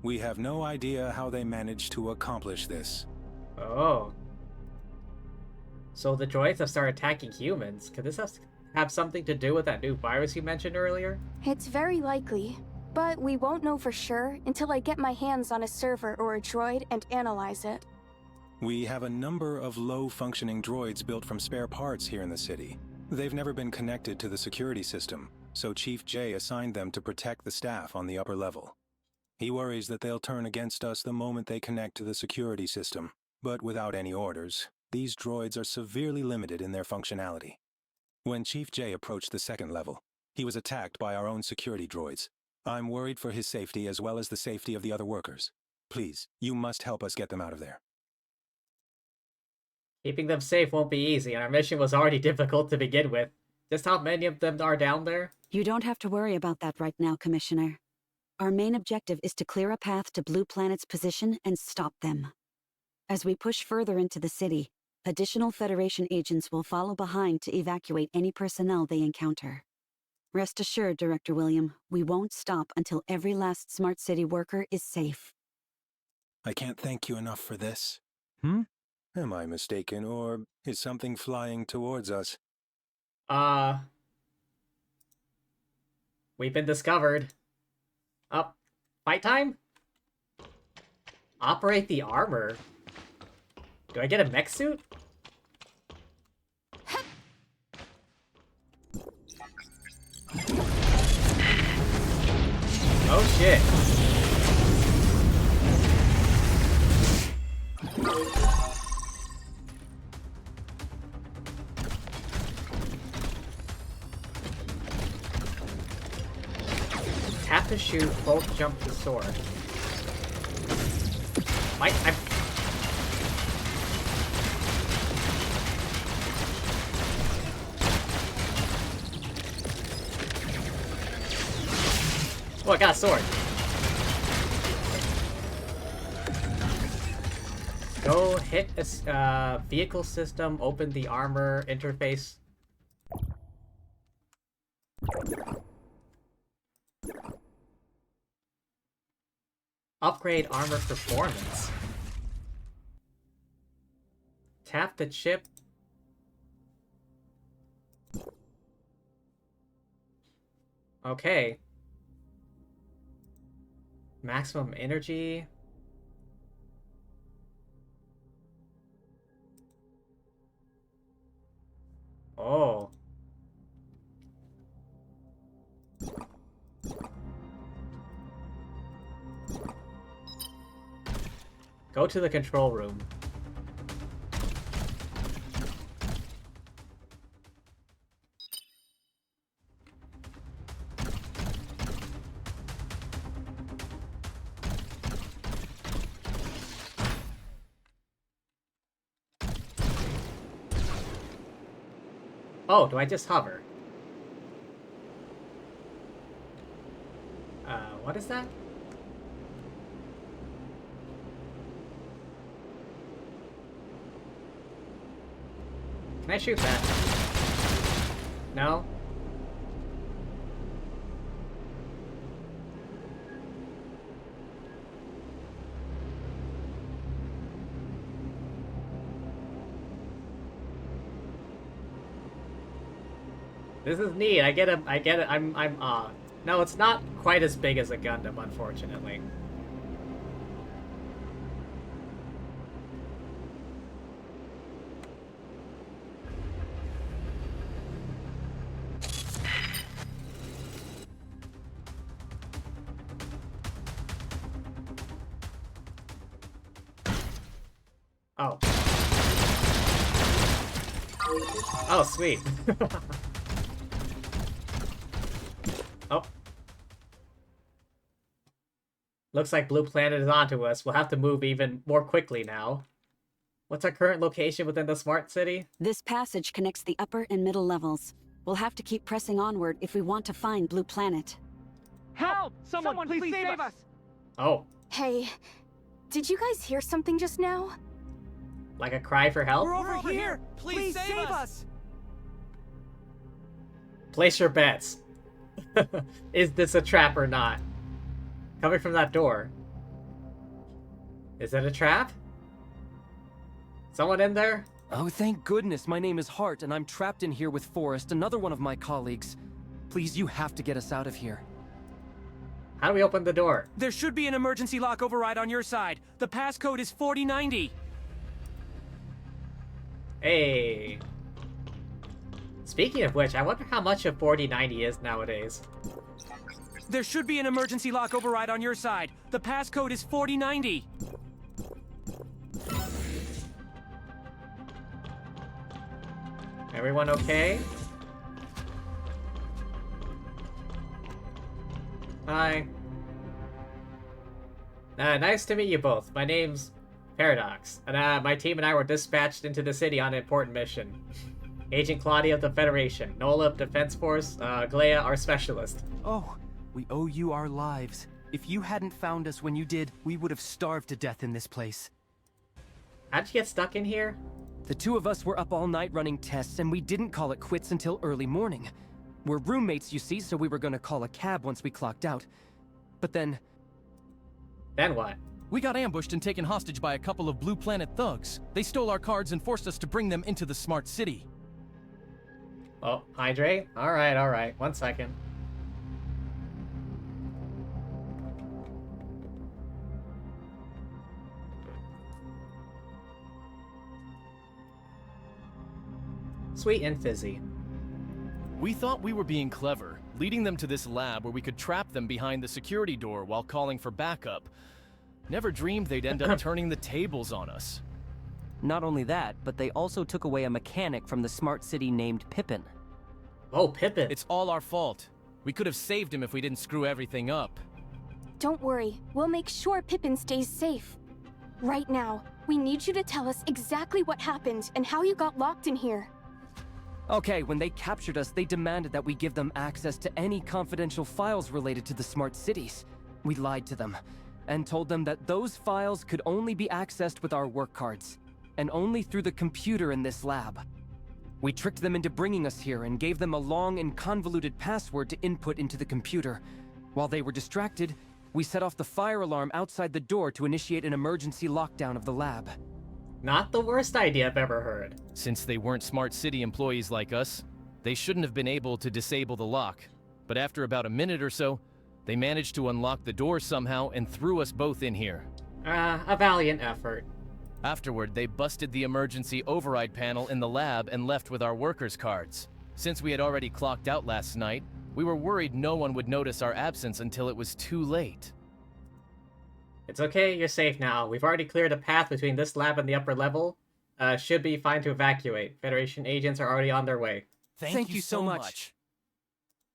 we have no idea how they managed to accomplish this. Oh. So the droids have started attacking humans. Could this have something to do with that new virus you mentioned earlier? It's very likely, but we won't know for sure until I get my hands on a server or a droid and analyze it. We have a number of low-functioning droids built from spare parts here in the city. They've never been connected to the security system, so Chief Jay assigned them to protect the staff on the upper level. He worries that they'll turn against us the moment they connect to the security system, but without any orders, these droids are severely limited in their functionality. When Chief Jay approached the 2nd level, he was attacked by our own security droids. I'm worried for his safety as well as the safety of the other workers. Please, you must help us get them out of there. Keeping them safe won't be easy, and our mission was already difficult to begin with. Just how many of them are down there? You don't have to worry about that right now, Commissioner. Our main objective is to clear a path to Blue Planet's position and stop them. As we push further into the city, additional Federation agents will follow behind to evacuate any personnel they encounter. Rest assured, Director William, we won't stop until every last Smart City worker is safe. I can't thank you enough for this. Am I mistaken, or is something flying towards us? We've been discovered. Fight time? Operate the armor. Do I get a mech suit? Oh shit. Tap to shoot, hold jump to soar. Oh, I got a sword. Go hit a vehicle system, open the armor interface. Upgrade armor performance. Tap the chip. Okay. Maximum energy. Oh. Go to the control room. Oh, do I just hover? What is that? Can I shoot that? No? This is neat. I get it. No, it's not quite as big as a Gundam, unfortunately. Oh. Oh, sweet. Oh. Looks like Blue Planet is onto us. We'll have to move even more quickly now. What's our current location within the Smart City? This passage connects the upper and middle levels. We'll have to keep pressing onward if we want to find Blue Planet. Help! Someone please save us! Oh. Hey, did you guys hear something just now? Like a cry for help? We're over here! Please save us! Place your bets. Is this a trap or not? Coming from that door. Is it a trap? Someone in there? Oh, thank goodness. My name is Hart, and I'm trapped in here with Forrest, another one of my colleagues. Please, you have to get us out of here. How do we open the door? There should be an emergency lock override on your side. The passcode is 4090. Hey. Speaking of which, I wonder how much a 4090 is nowadays. There should be an emergency lock override on your side. The passcode is 4090. Everyone okay? Hi. Nice to meet you both. My name's Paradox, and my team and I were dispatched into the city on an important mission. Agent Claudia of the Federation, Nola of Defense Force, Glea, our specialist. Oh, we owe you our lives. If you hadn't found us when you did, we would have starved to death in this place. How'd you get stuck in here? The two of us were up all night running tests, and we didn't call it quits until early morning. We're roommates, you see, so we were gonna call a cab once we clocked out. But then... Then what? We got ambushed and taken hostage by a couple of Blue Planet thugs. They stole our cards and forced us to bring them into the Smart City. Oh, hydrate? Alright. 1 second. Sweet and fizzy. We thought we were being clever, leading them to this lab where we could trap them behind the security door while calling for backup. Never dreamed they'd end up turning the tables on us. Not only that, but they also took away a mechanic from the Smart City named Pippin. Oh, Pippin. It's all our fault. We could have saved him if we didn't screw everything up. Don't worry, we'll make sure Pippin stays safe. Right now, we need you to tell us exactly what happened and how you got locked in here. Okay, when they captured us, they demanded that we give them access to any confidential files related to the Smart Cities. We lied to them, and told them that those files could only be accessed with our work cards, and only through the computer in this lab. We tricked them into bringing us here and gave them a long and convoluted password to input into the computer. While they were distracted, we set off the fire alarm outside the door to initiate an emergency lockdown of the lab. Not the worst idea I've ever heard. Since they weren't Smart City employees like us, they shouldn't have been able to disable the lock. But after about a minute or so, they managed to unlock the door somehow and threw us both in here. A valiant effort. Afterward, they busted the emergency override panel in the lab and left with our workers' cards. Since we had already clocked out last night, we were worried no one would notice our absence until it was too late. It's okay, you're safe now. We've already cleared a path between this lab and the upper level. Should be fine to evacuate. Federation agents are already on their way. Thank you so much.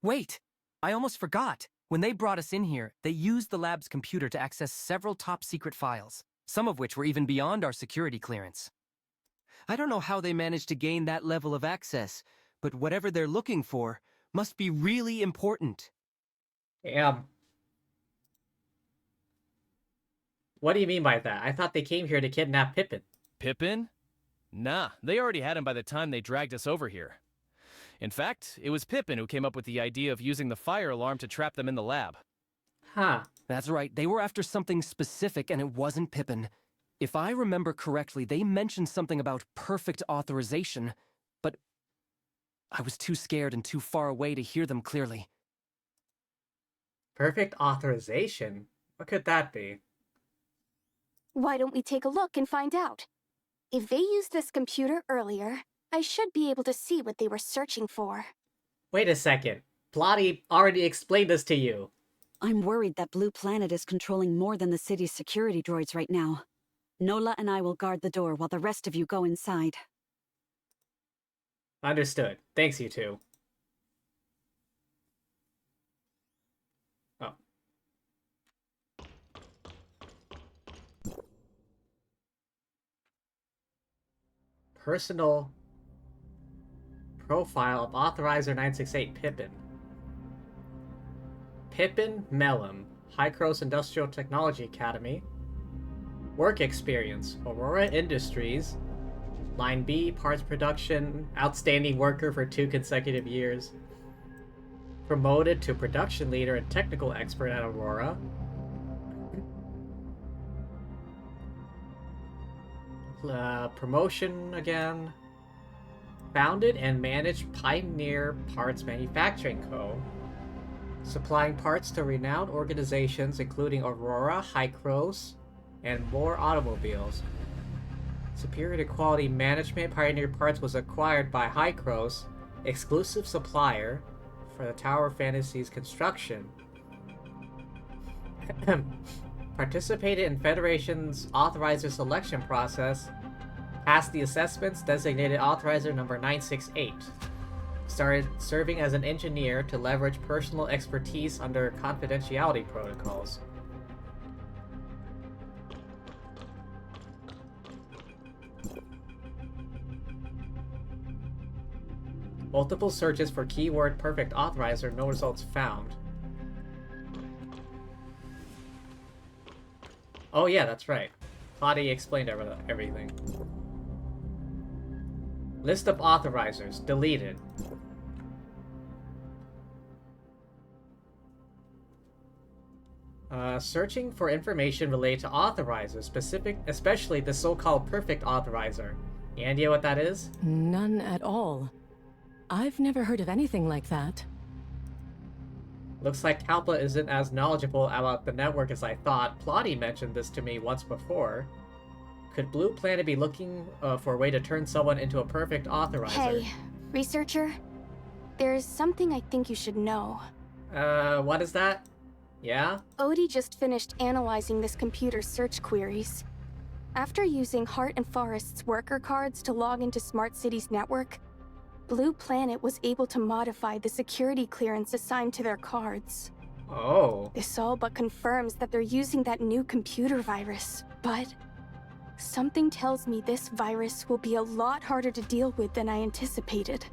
Wait, I almost forgot. When they brought us in here, they used the lab's computer to access several top-secret files, some of which were even beyond our security clearance. I don't know how they managed to gain that level of access, but whatever they're looking for must be really important. Yeah. What do you mean by that? I thought they came here to kidnap Pippin. Pippin? Nah, they already had him by the time they dragged us over here. In fact, it was Pippin who came up with the idea of using the fire alarm to trap them in the lab. Huh. That's right, they were after something specific and it wasn't Pippin. If I remember correctly, they mentioned something about perfect authorization, but I was too scared and too far away to hear them clearly. Perfect authorization? What could that be? Why don't we take a look and find out? If they used this computer earlier, I should be able to see what they were searching for. Wait a second. Plotty already explained this to you. I'm worried that Blue Planet is controlling more than the city's security droids right now. Nola and I will guard the door while the rest of you go inside. Understood. Thanks, you two. Oh. Personal profile of Authorizer 968 Pippin. Pippin Mellum, Hycros Industrial Technology Academy. Work experience, Aurora Industries. Line B, parts production, outstanding worker for 2 consecutive years. Promoted to production leader and technical expert at Aurora. Promotion again. Founded and managed Pioneer Parts Manufacturing Co., supplying parts to renowned organizations including Aurora, Hycros, and more automobiles. Superior to quality management, Pioneer Parts was acquired by Hycros, exclusive supplier for the Tower Fantasies construction. Participated in Federation's authorizer selection process, passed the assessments, designated authorizer number 968. Started serving as an engineer to leverage personal expertise under confidentiality protocols. Multiple searches for keyword perfect authorizer, no results found. Oh yeah, that's right. Claudia explained everything. List of authorizers deleted. Searching for information related to authorizers, especially the so-called perfect authorizer. Any idea what that is? None at all. I've never heard of anything like that. Looks like Kalpa isn't as knowledgeable about the network as I thought. Plotty mentioned this to me once before. Could Blue Planet be looking for a way to turn someone into a perfect authorizer? Hey, researcher. There's something I think you should know. What is that? Yeah? Odie just finished analyzing this computer's search queries. After using Hart and Forrest's worker cards to log into Smart City's network, Blue Planet was able to modify the security clearance assigned to their cards. Oh. This all but confirms that they're using that new computer virus, but something tells me this virus will be a lot harder to deal with than I anticipated.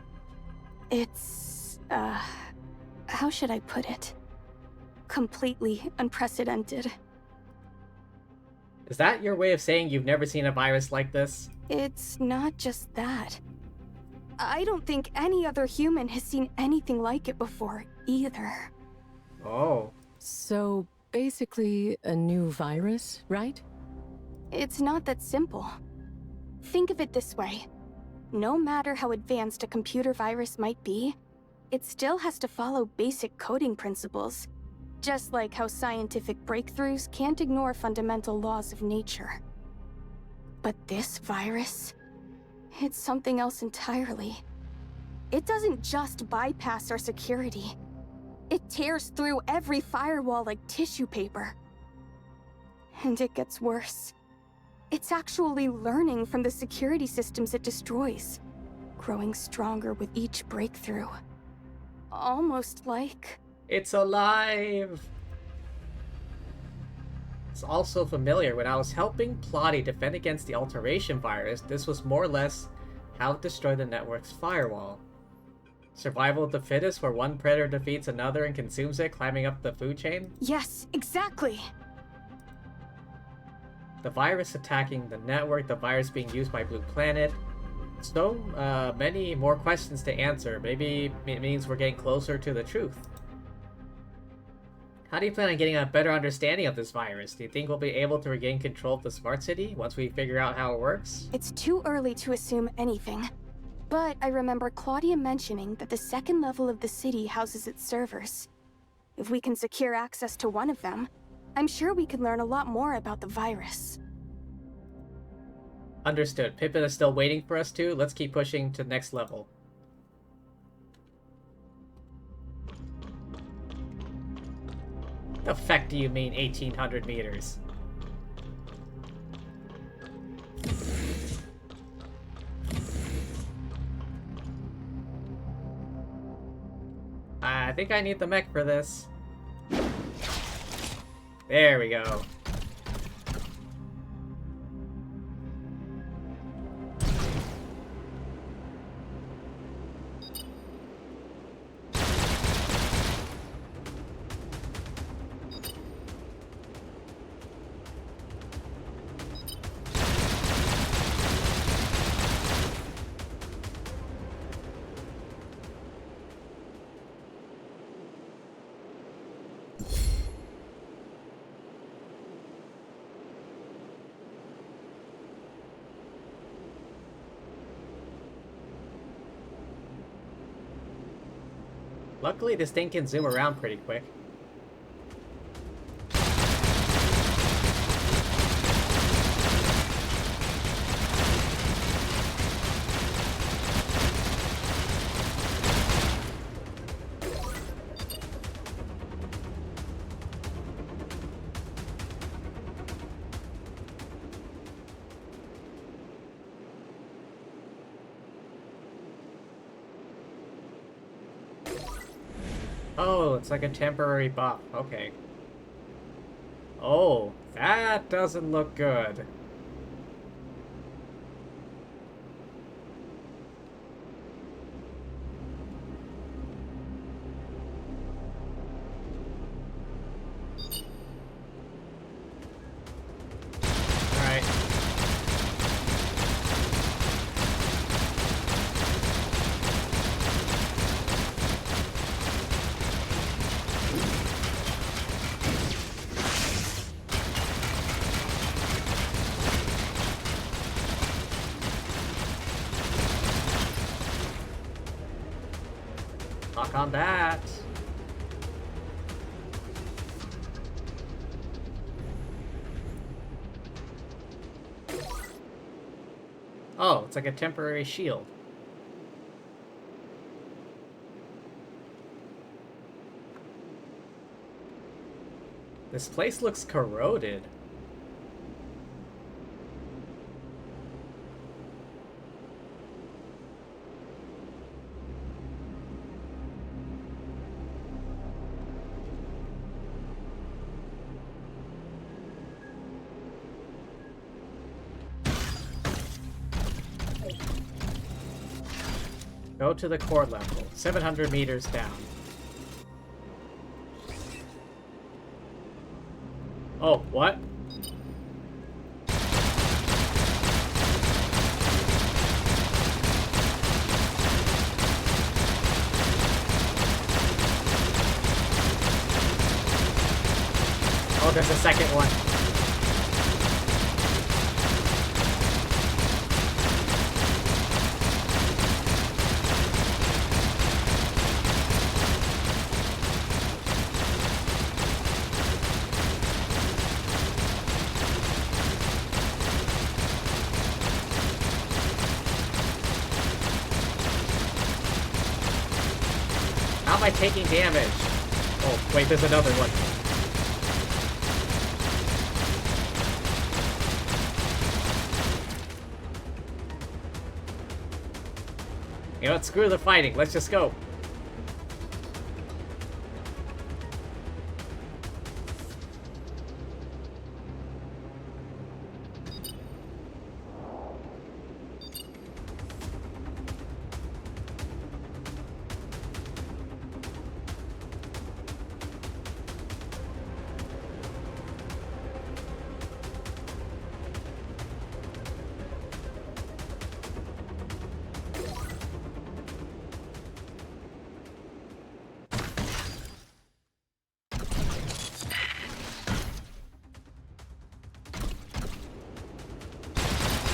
It's, how should I put it? Completely unprecedented. Is that your way of saying you've never seen a virus like this? It's not just that. I don't think any other human has seen anything like it before, either. Oh. So, basically a new virus, right? It's not that simple. Think of it this way. No matter how advanced a computer virus might be, it still has to follow basic coding principles. Just like how scientific breakthroughs can't ignore fundamental laws of nature. But this virus, it's something else entirely. It doesn't just bypass our security. It tears through every firewall like tissue paper. And it gets worse. It's actually learning from the security systems it destroys, growing stronger with each breakthrough. Almost like... It's alive! It's also familiar. When I was helping Plotty defend against the alteration virus, this was more or less how to destroy the network's firewall. Survival of the fittest, where one predator defeats another and consumes it, climbing up the food chain? Yes, exactly! The virus attacking the network, the virus being used by Blue Planet. So many more questions to answer. Maybe it means we're getting closer to the truth. How do you plan on getting a better understanding of this virus? Do you think we'll be able to regain control of the Smart City once we figure out how it works? It's too early to assume anything. But I remember Claudia mentioning that the second level of the city houses its servers. If we can secure access to one of them, I'm sure we could learn a lot more about the virus. Understood. Pippin is still waiting for us too. Let's keep pushing to next level. The feck do you mean 1800 meters? I think I need the mech for this. There we go. Luckily, this thing can zoom around pretty quick. Oh, it's like a temporary buff. Okay. Oh, that doesn't look good. combat. Oh, it's like a temporary shield. This place looks corroded. Go to the core level, 700 meters down. Oh, what? Oh, there's a second one. How am I taking damage? Oh, wait, there's another one. You know what? Screw the fighting. Let's just go.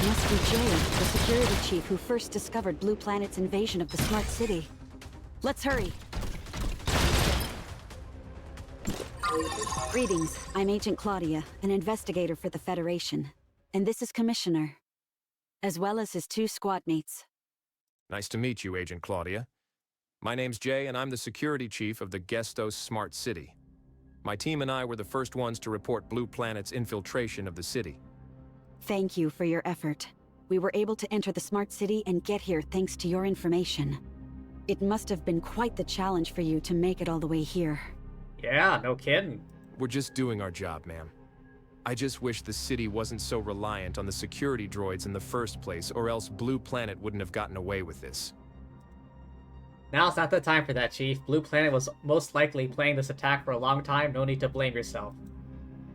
Must be Jay, the security chief who first discovered Blue Planet's invasion of the Smart City. Let's hurry. Greetings, I'm Agent Claudia, an investigator for the Federation. And this is Commissioner, as well as his 2 squad mates. Nice to meet you, Agent Claudia. My name's Jay, and I'm the security chief of the Gestos Smart City. My team and I were the first ones to report Blue Planet's infiltration of the city. Thank you for your effort. We were able to enter the Smart City and get here thanks to your information. It must have been quite the challenge for you to make it all the way here. Yeah, no kidding. We're just doing our job, ma'am. I just wish the city wasn't so reliant on the security droids in the first place, or else Blue Planet wouldn't have gotten away with this. Now's not the time for that, Chief. Blue Planet was most likely planning this attack for a long time. No need to blame yourself.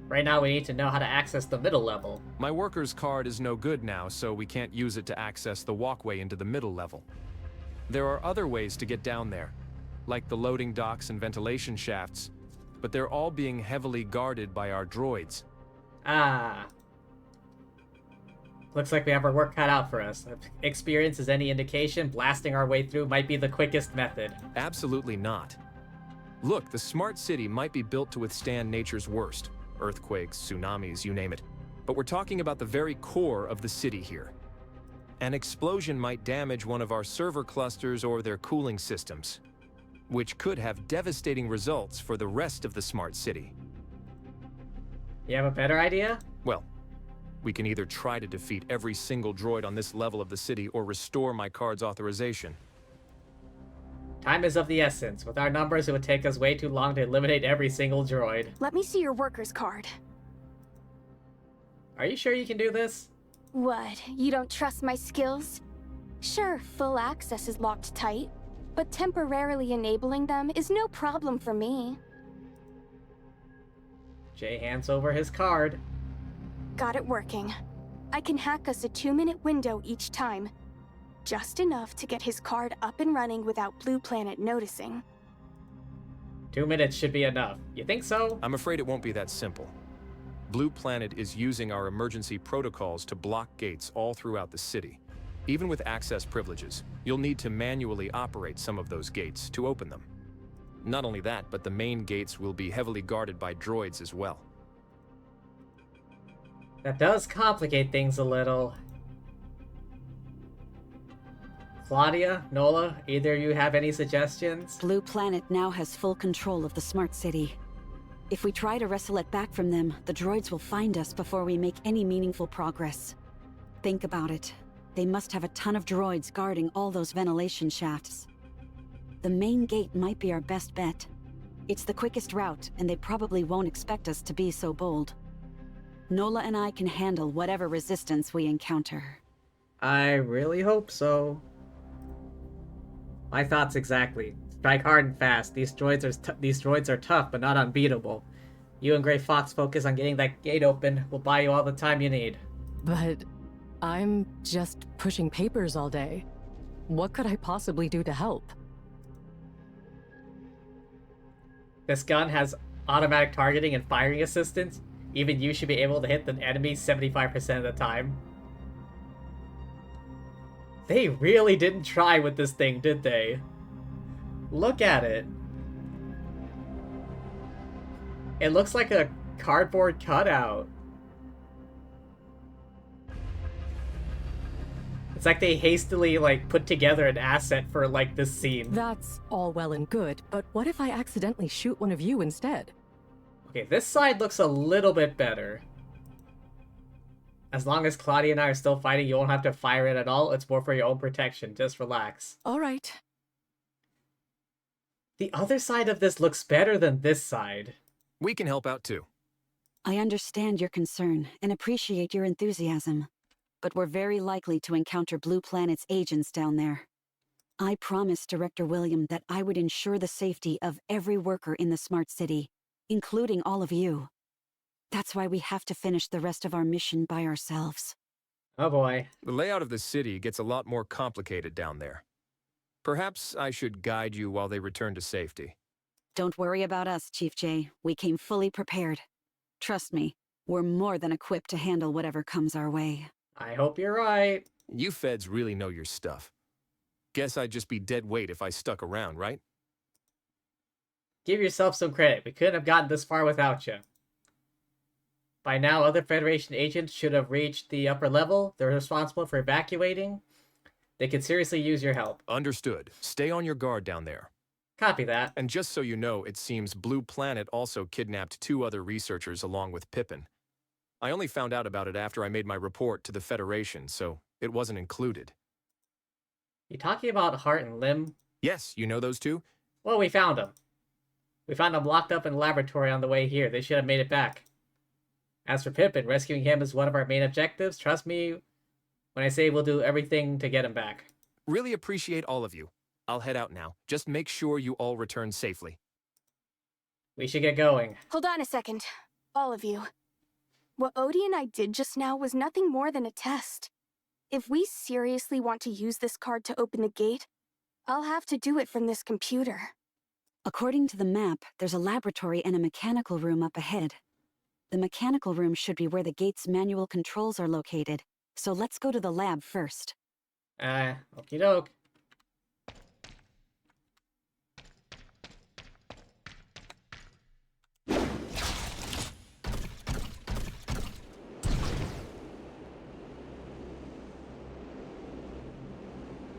Right now, we need to know how to access the middle level. My worker's card is no good now, so we can't use it to access the walkway into the middle level. There are other ways to get down there, like the loading docks and ventilation shafts, but they're all being heavily guarded by our droids. Ah. Looks like we have our work cut out for us. If experience is any indication, blasting our way through might be the quickest method. Absolutely not. Look, the Smart City might be built to withstand nature's worst. Earthquakes, tsunamis, you name it. But we're talking about the very core of the city here. An explosion might damage one of our server clusters or their cooling systems, which could have devastating results for the rest of the Smart City. You have a better idea? Well, we can either try to defeat every single droid on this level of the city or restore my card's authorization. Time is of the essence. With our numbers, it would take us way too long to eliminate every single droid. Let me see your worker's card. Are you sure you can do this? What, you don't trust my skills? Sure, full access is locked tight, but temporarily enabling them is no problem for me. Jay hands over his card. Got it working. I can hack us a 2-minute window each time. Just enough to get his card up and running without Blue Planet noticing. 2 minutes should be enough. You think so? I'm afraid it won't be that simple. Blue Planet is using our emergency protocols to block gates all throughout the city. Even with access privileges, you'll need to manually operate some of those gates to open them. Not only that, but the main gates will be heavily guarded by droids as well. That does complicate things a little. Claudia, Nola, either of you have any suggestions? Blue Planet now has full control of the Smart City. If we try to wrestle it back from them, the droids will find us before we make any meaningful progress. Think about it. They must have a ton of droids guarding all those ventilation shafts. The main gate might be our best bet. It's the quickest route, and they probably won't expect us to be so bold. Nola and I can handle whatever resistance we encounter. I really hope so. My thoughts exactly. Strike hard and fast. These droids are tough, but not unbeatable. You and Gray Fox focus on getting that gate open. We'll buy you all the time you need. But I'm just pushing papers all day. What could I possibly do to help? This gun has automatic targeting and firing assistance. Even you should be able to hit the enemy 75% of the time. They really didn't try with this thing, did they? Look at it. It looks like a cardboard cutout. It's like they hastily, put together an asset for, this scene. That's all well and good, but what if I accidentally shoot one of you instead? Okay, this side looks a little bit better. As long as Claudia and I are still fighting, you won't have to fire it at all. It's more for your own protection. Just relax. All right. The other side of this looks better than this side. We can help out too. I understand your concern and appreciate your enthusiasm, but we're very likely to encounter Blue Planet's agents down there. I promised Director William that I would ensure the safety of every worker in the Smart City, including all of you. That's why we have to finish the rest of our mission by ourselves. Oh boy. The layout of the city gets a lot more complicated down there. Perhaps I should guide you while they return to safety. Don't worry about us, Chief Jay. We came fully prepared. Trust me, we're more than equipped to handle whatever comes our way. I hope you're right. You feds really know your stuff. Guess I'd just be dead weight if I stuck around, right? Give yourself some credit. We couldn't have gotten this far without you. By now, other Federation agents should have reached the upper level. They're responsible for evacuating. They could seriously use your help. Understood. Stay on your guard down there. Copy that. And just so you know, it seems Blue Planet also kidnapped 2 other researchers along with Pippin. I only found out about it after I made my report to the Federation, so it wasn't included. You talking about Heart and Limb? Yes, you know those 2? Well, we found them. We found them locked up in the laboratory on the way here. They should have made it back. As for Pippin, rescuing him is one of our main objectives. Trust me when I say we'll do everything to get him back. Really appreciate all of you. I'll head out now. Just make sure you all return safely. We should get going. Hold on a second. All of you. What Odie and I did just now was nothing more than a test. If we seriously want to use this card to open the gate, I'll have to do it from this computer. According to the map, there's a laboratory and a mechanical room up ahead. The mechanical room should be where the gate's manual controls are located, so let's go to the lab first. Okie doke.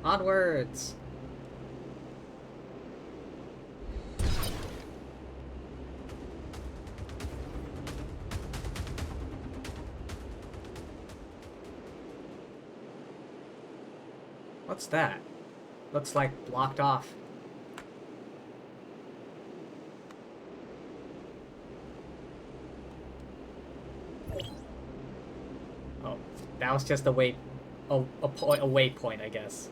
Onwards. What's that? Looks like blocked off. Oh, that was just a waypoint, I guess.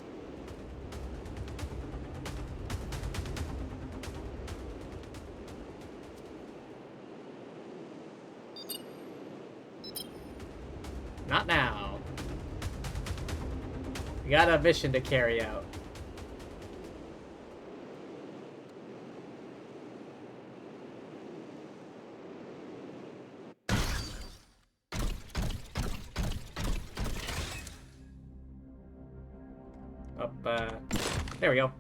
Not now. We got a mission to carry out. There we go.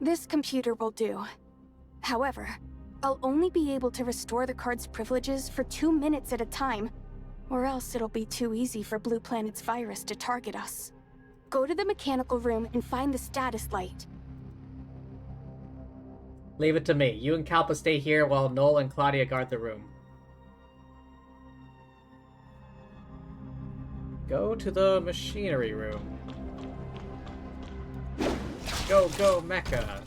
This computer will do. However, I'll only be able to restore the card's privileges for 2 minutes at a time, or else it'll be too easy for Blue Planet's virus to target us. Go to the mechanical room and find the status light. Leave it to me. You and Kalpa stay here while Noel and Claudia guard the room. Go to the machinery room. Go, go, Mecha!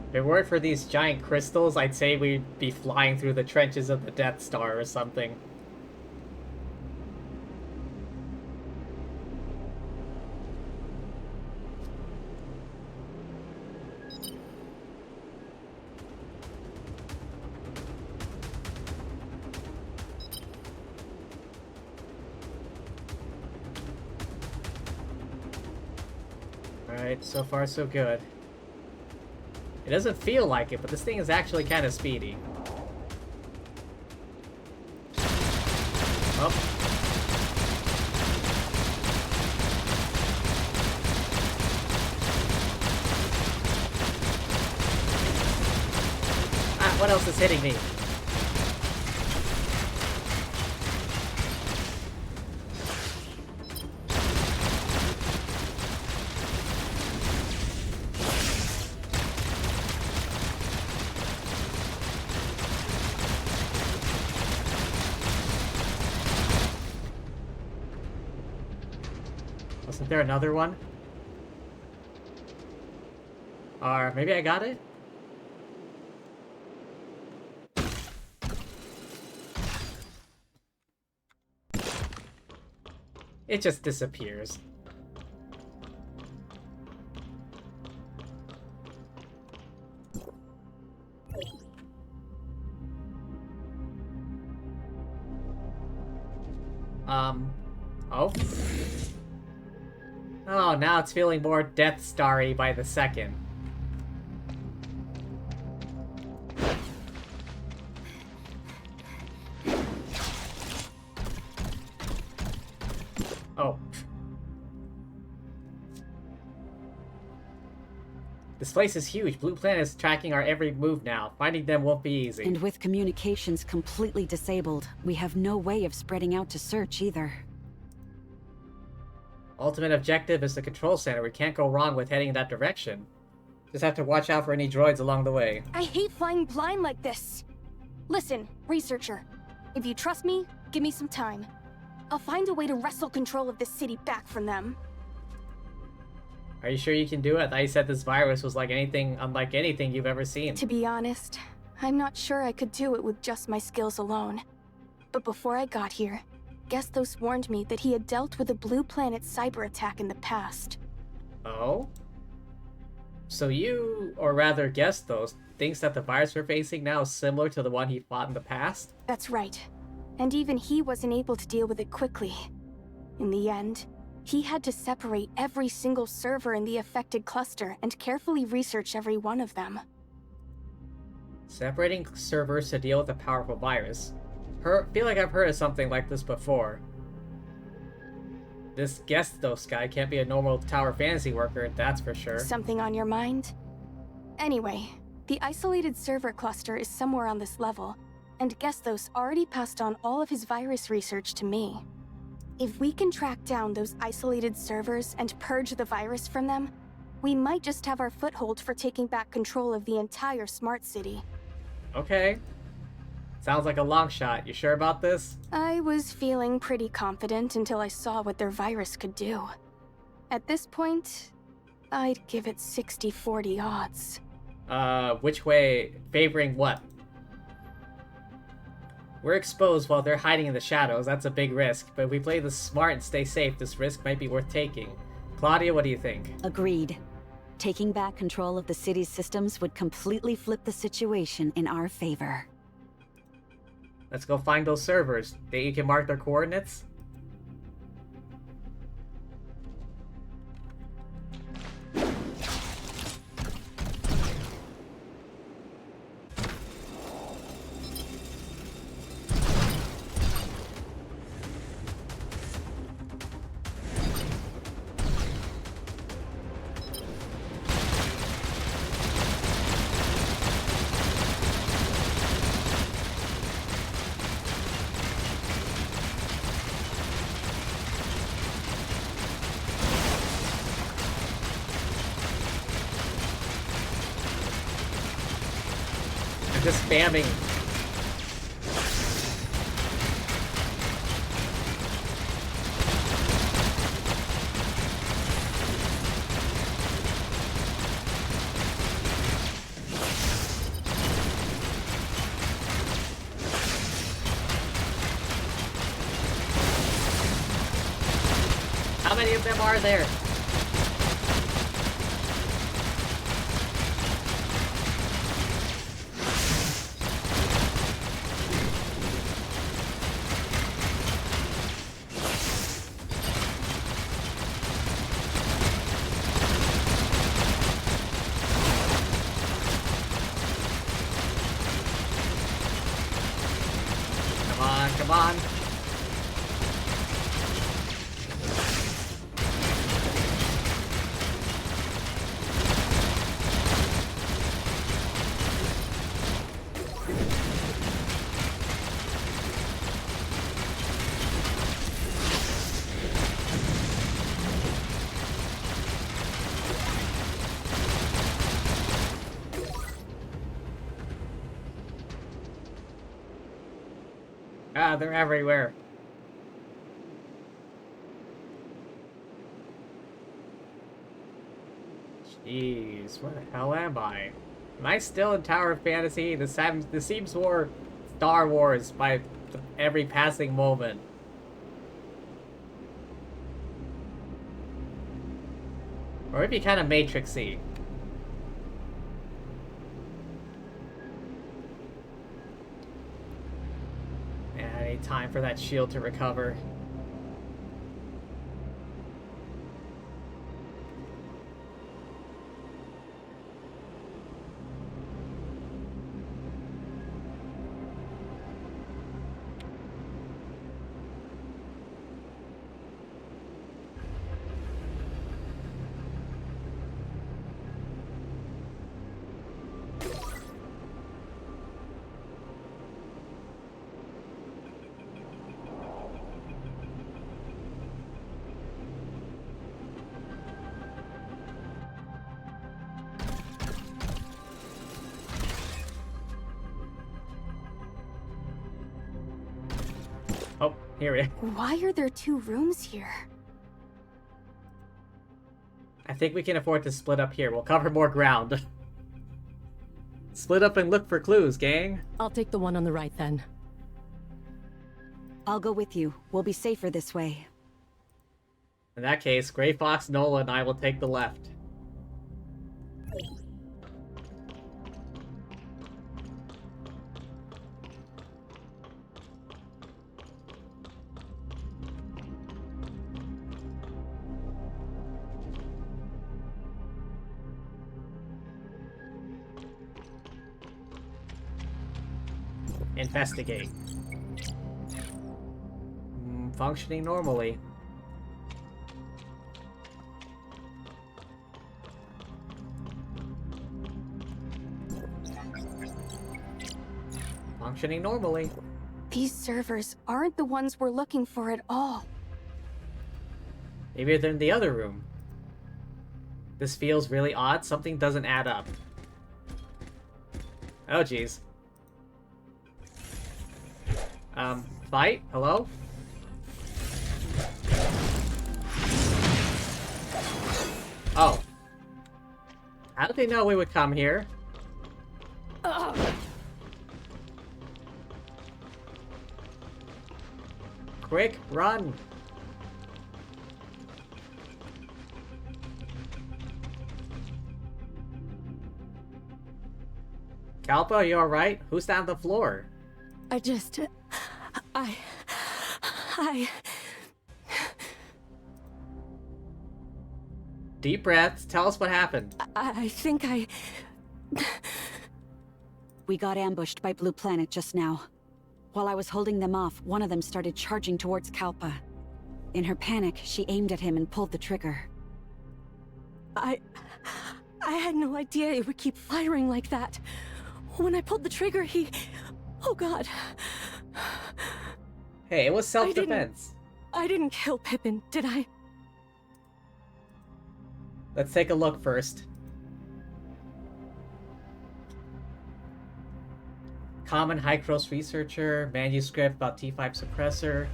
If it weren't for these giant crystals, I'd say we'd be flying through the trenches of the Death Star or something. Alright, so far so good. It doesn't feel like it, but this thing is actually kind of speedy. Oh. Ah, what else is hitting me? Wasn't there another one? Or maybe I got it? It just disappears. Oh. Oh, now it's feeling more Death Star-y by the second. Oh. This place is huge. Blue Planet is tracking our every move now. Finding them won't be easy. And with communications completely disabled, we have no way of spreading out to search either. Ultimate objective is the control center. We can't go wrong with heading in that direction. Just have to watch out for any droids along the way. I hate flying blind like this. Listen, researcher. If you trust me, give me some time. I'll find a way to wrestle control of this city back from them. Are you sure you can do it? I thought you said this virus was like anything, unlike anything you've ever seen. To be honest, I'm not sure I could do it with just my skills alone. But before I got here, Gestos warned me that he had dealt with a Blue Planet cyber attack in the past. Oh? So you, or rather Gestos, thinks that the virus we're facing now is similar to the one he fought in the past? That's right. And even he wasn't able to deal with it quickly. In the end, he had to separate every single server in the affected cluster and carefully research every one of them. Separating servers to deal with a powerful virus. Feel like I've heard of something like this before. This Gestos guy can't be a normal Tower Fantasy worker, that's for sure. Something on your mind? Anyway, the isolated server cluster is somewhere on this level, and Gestos already passed on all of his virus research to me. If we can track down those isolated servers and purge the virus from them, we might just have our foothold for taking back control of the entire smart city. Okay. Sounds like a long shot. You sure about this? I was feeling pretty confident until I saw what their virus could do. At this point, I'd give it 60-40 odds. Which way? Favoring what? We're exposed while they're hiding in the shadows. That's a big risk. But if we play this smart and stay safe, this risk might be worth taking. Claudia, what do you think? Agreed. Taking back control of the city's systems would completely flip the situation in our favor. Let's go find those servers. Think you can mark their coordinates? Just spamming. How many of them are there? Come on. Ah, they're everywhere. Jeez, where the hell am I? Am I still in Tower of Fantasy? This seems more Star Wars by every passing moment. Or maybe kind of Matrix-y. I need time for that shield to recover. Oh, here it is. Why are there two rooms here? I think we can afford to split up here. We'll cover more ground. Split up and look for clues, gang. I'll take the one on the right then. I'll go with you. We'll be safer this way. In that case, Gray Fox, Nola, and I will take the left. Investigate. Functioning normally. Functioning normally. These servers aren't the ones we're looking for at all. Maybe they're in the other room. This feels really odd. Something doesn't add up. Oh, jeez. Fight? Hello? Oh. How did they know we would come here? Quick, run! Kalpa, you alright? Who's down the floor? Deep breaths. Tell us what happened. I think I... We got ambushed by Blue Planet just now. While I was holding them off, one of them started charging towards Kalpa. In her panic, she aimed at him and pulled the trigger. I had no idea it would keep firing like that. When I pulled the trigger, he... Oh god. Hey, it was self-defense. I didn't kill Pippin, did I? Let's take a look first. Common Hykros researcher, manuscript about T5 suppressor,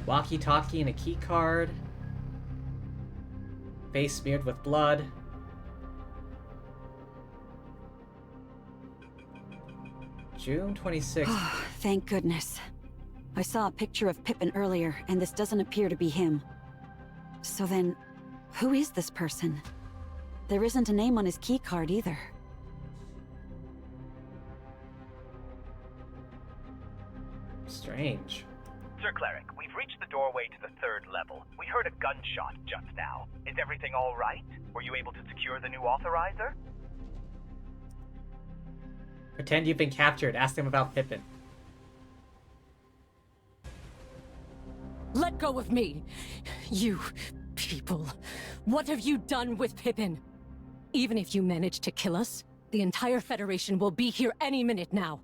walkie-talkie and a key card, face smeared with blood. June 26th. Thank goodness. I saw a picture of Pippin earlier, and this doesn't appear to be him. So then, who is this person? There isn't a name on his keycard either. Strange. Sir Cleric, we've reached the doorway to the 3rd level. We heard a gunshot just now. Is everything all right? Were you able to secure the new authorizer? Pretend you've been captured. Ask them about Pippin. Let go of me! You people. What have you done with Pippin? Even if you manage to kill us, the entire Federation will be here any minute now.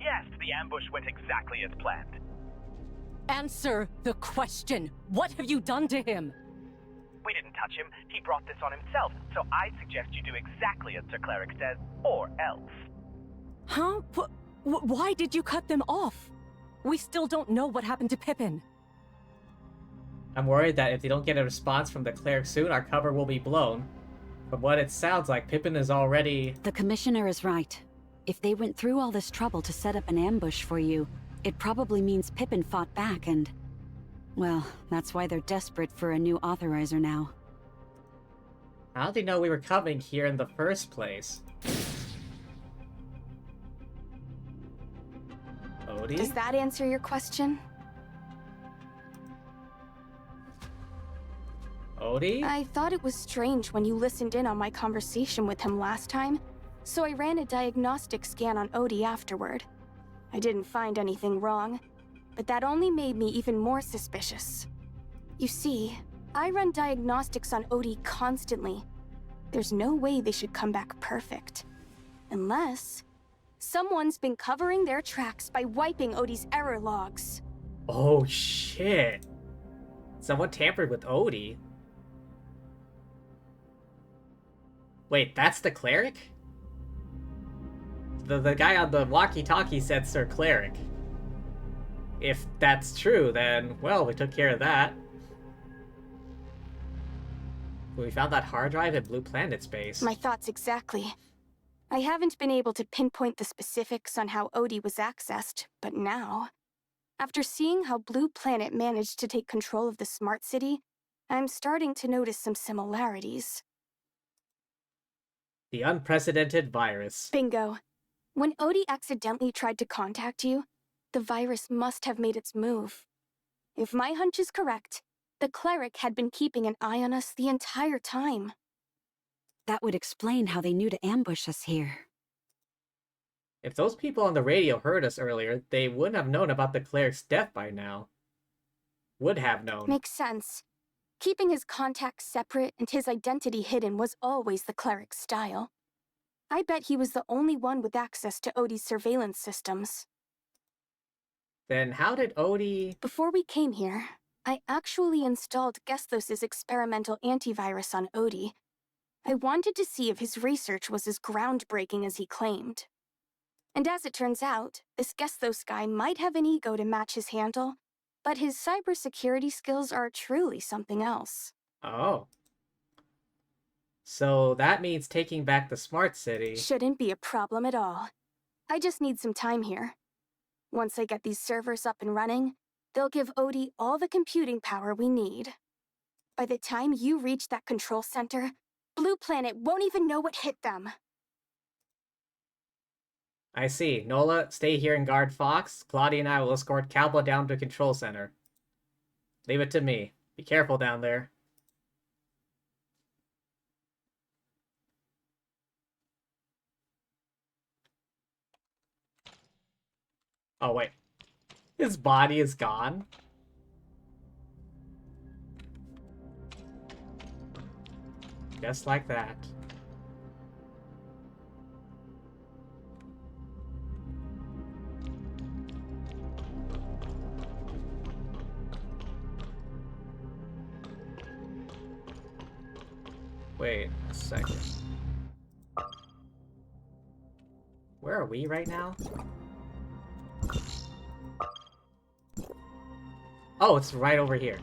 Yes, the ambush went exactly as planned. Answer the question. What have you done to him? We didn't touch him. He brought this on himself, so I suggest you do exactly as Sir Cleric says, or else. Huh? Why did you cut them off? We still don't know what happened to Pippin. I'm worried that if they don't get a response from the cleric soon, our cover will be blown. From what it sounds like, Pippin is already... The Commissioner is right. If they went through all this trouble to set up an ambush for you, it probably means Pippin fought back and... Well, that's why they're desperate for a new authorizer now. How did they know we were coming here in the first place? Odie? Does that answer your question? Odie? I thought it was strange when you listened in on my conversation with him last time, so I ran a diagnostic scan on Odie afterward. I didn't find anything wrong, but that only made me even more suspicious. You see, I run diagnostics on Odie constantly. There's no way they should come back perfect. Unless... someone's been covering their tracks by wiping Odie's error logs. Oh shit. Someone tampered with Odie. Wait, that's the cleric? The guy on the walkie-talkie said Sir Cleric. If that's true, then, well, we took care of that. We found that hard drive in Blue Planet space. My thoughts exactly. I haven't been able to pinpoint the specifics on how Odie was accessed, but now, after seeing how Blue Planet managed to take control of the Smart City, I'm starting to notice some similarities. The unprecedented virus. Bingo. When Odie accidentally tried to contact you, the virus must have made its move. If my hunch is correct, the cleric had been keeping an eye on us the entire time. That would explain how they knew to ambush us here. If those people on the radio heard us earlier, they wouldn't have known about the cleric's death by now. Would have known. Makes sense. Keeping his contacts separate and his identity hidden was always the cleric's style. I bet he was the only one with access to Odie's surveillance systems. Then how did Odie... Before we came here, I actually installed Gesthos' experimental antivirus on Odie. I wanted to see if his research was as groundbreaking as he claimed. And as it turns out, this Gesthos guy might have an ego to match his handle, but his cybersecurity skills are truly something else. Oh. So that means taking back the smart city. Shouldn't be a problem at all. I just need some time here. Once I get these servers up and running, they'll give Odie all the computing power we need. By the time you reach that control center, Blue Planet won't even know what hit them. I see. Nola, stay here and guard Fox. Claudia and I will escort Calba down to the control center. Leave it to me. Be careful down there. Oh, wait. His body is gone? Just like that. Wait a second. Where are we right now? Oh, it's right over here.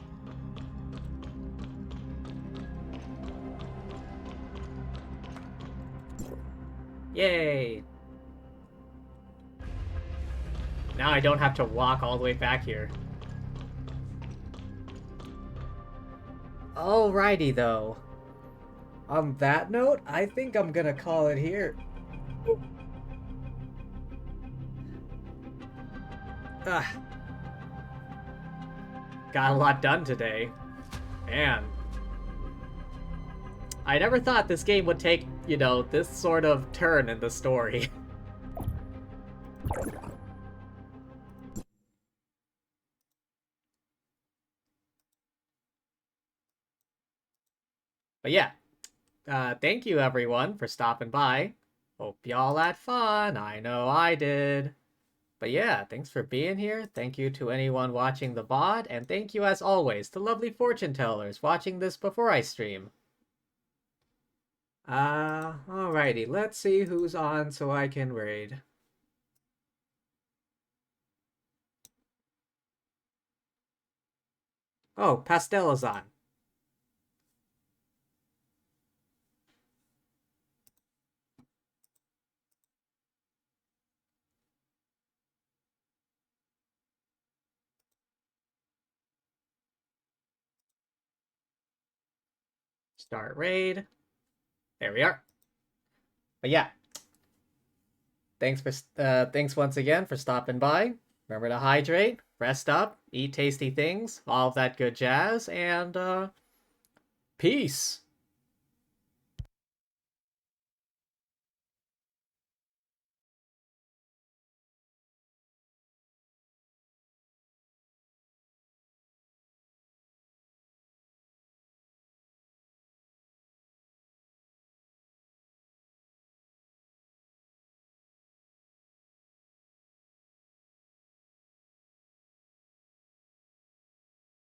Yay! Now I don't have to walk all the way back here. Alrighty, though. On that note, I think I'm gonna call it here. Got a lot done today. Man. I never thought this game would take, you know, this sort of turn in the story. But yeah. Thank you everyone for stopping by. Hope y'all had fun. I know I did. But yeah, thanks for being here. Thank you to anyone watching the VOD, and thank you as always to lovely fortune tellers watching this before I stream. Alrighty, let's see who's on so I can raid. Oh, Pastel is on. Start raid. There we are. But yeah. Thanks once again for stopping by. Remember to hydrate, rest up, eat tasty things, all of that good jazz, and peace.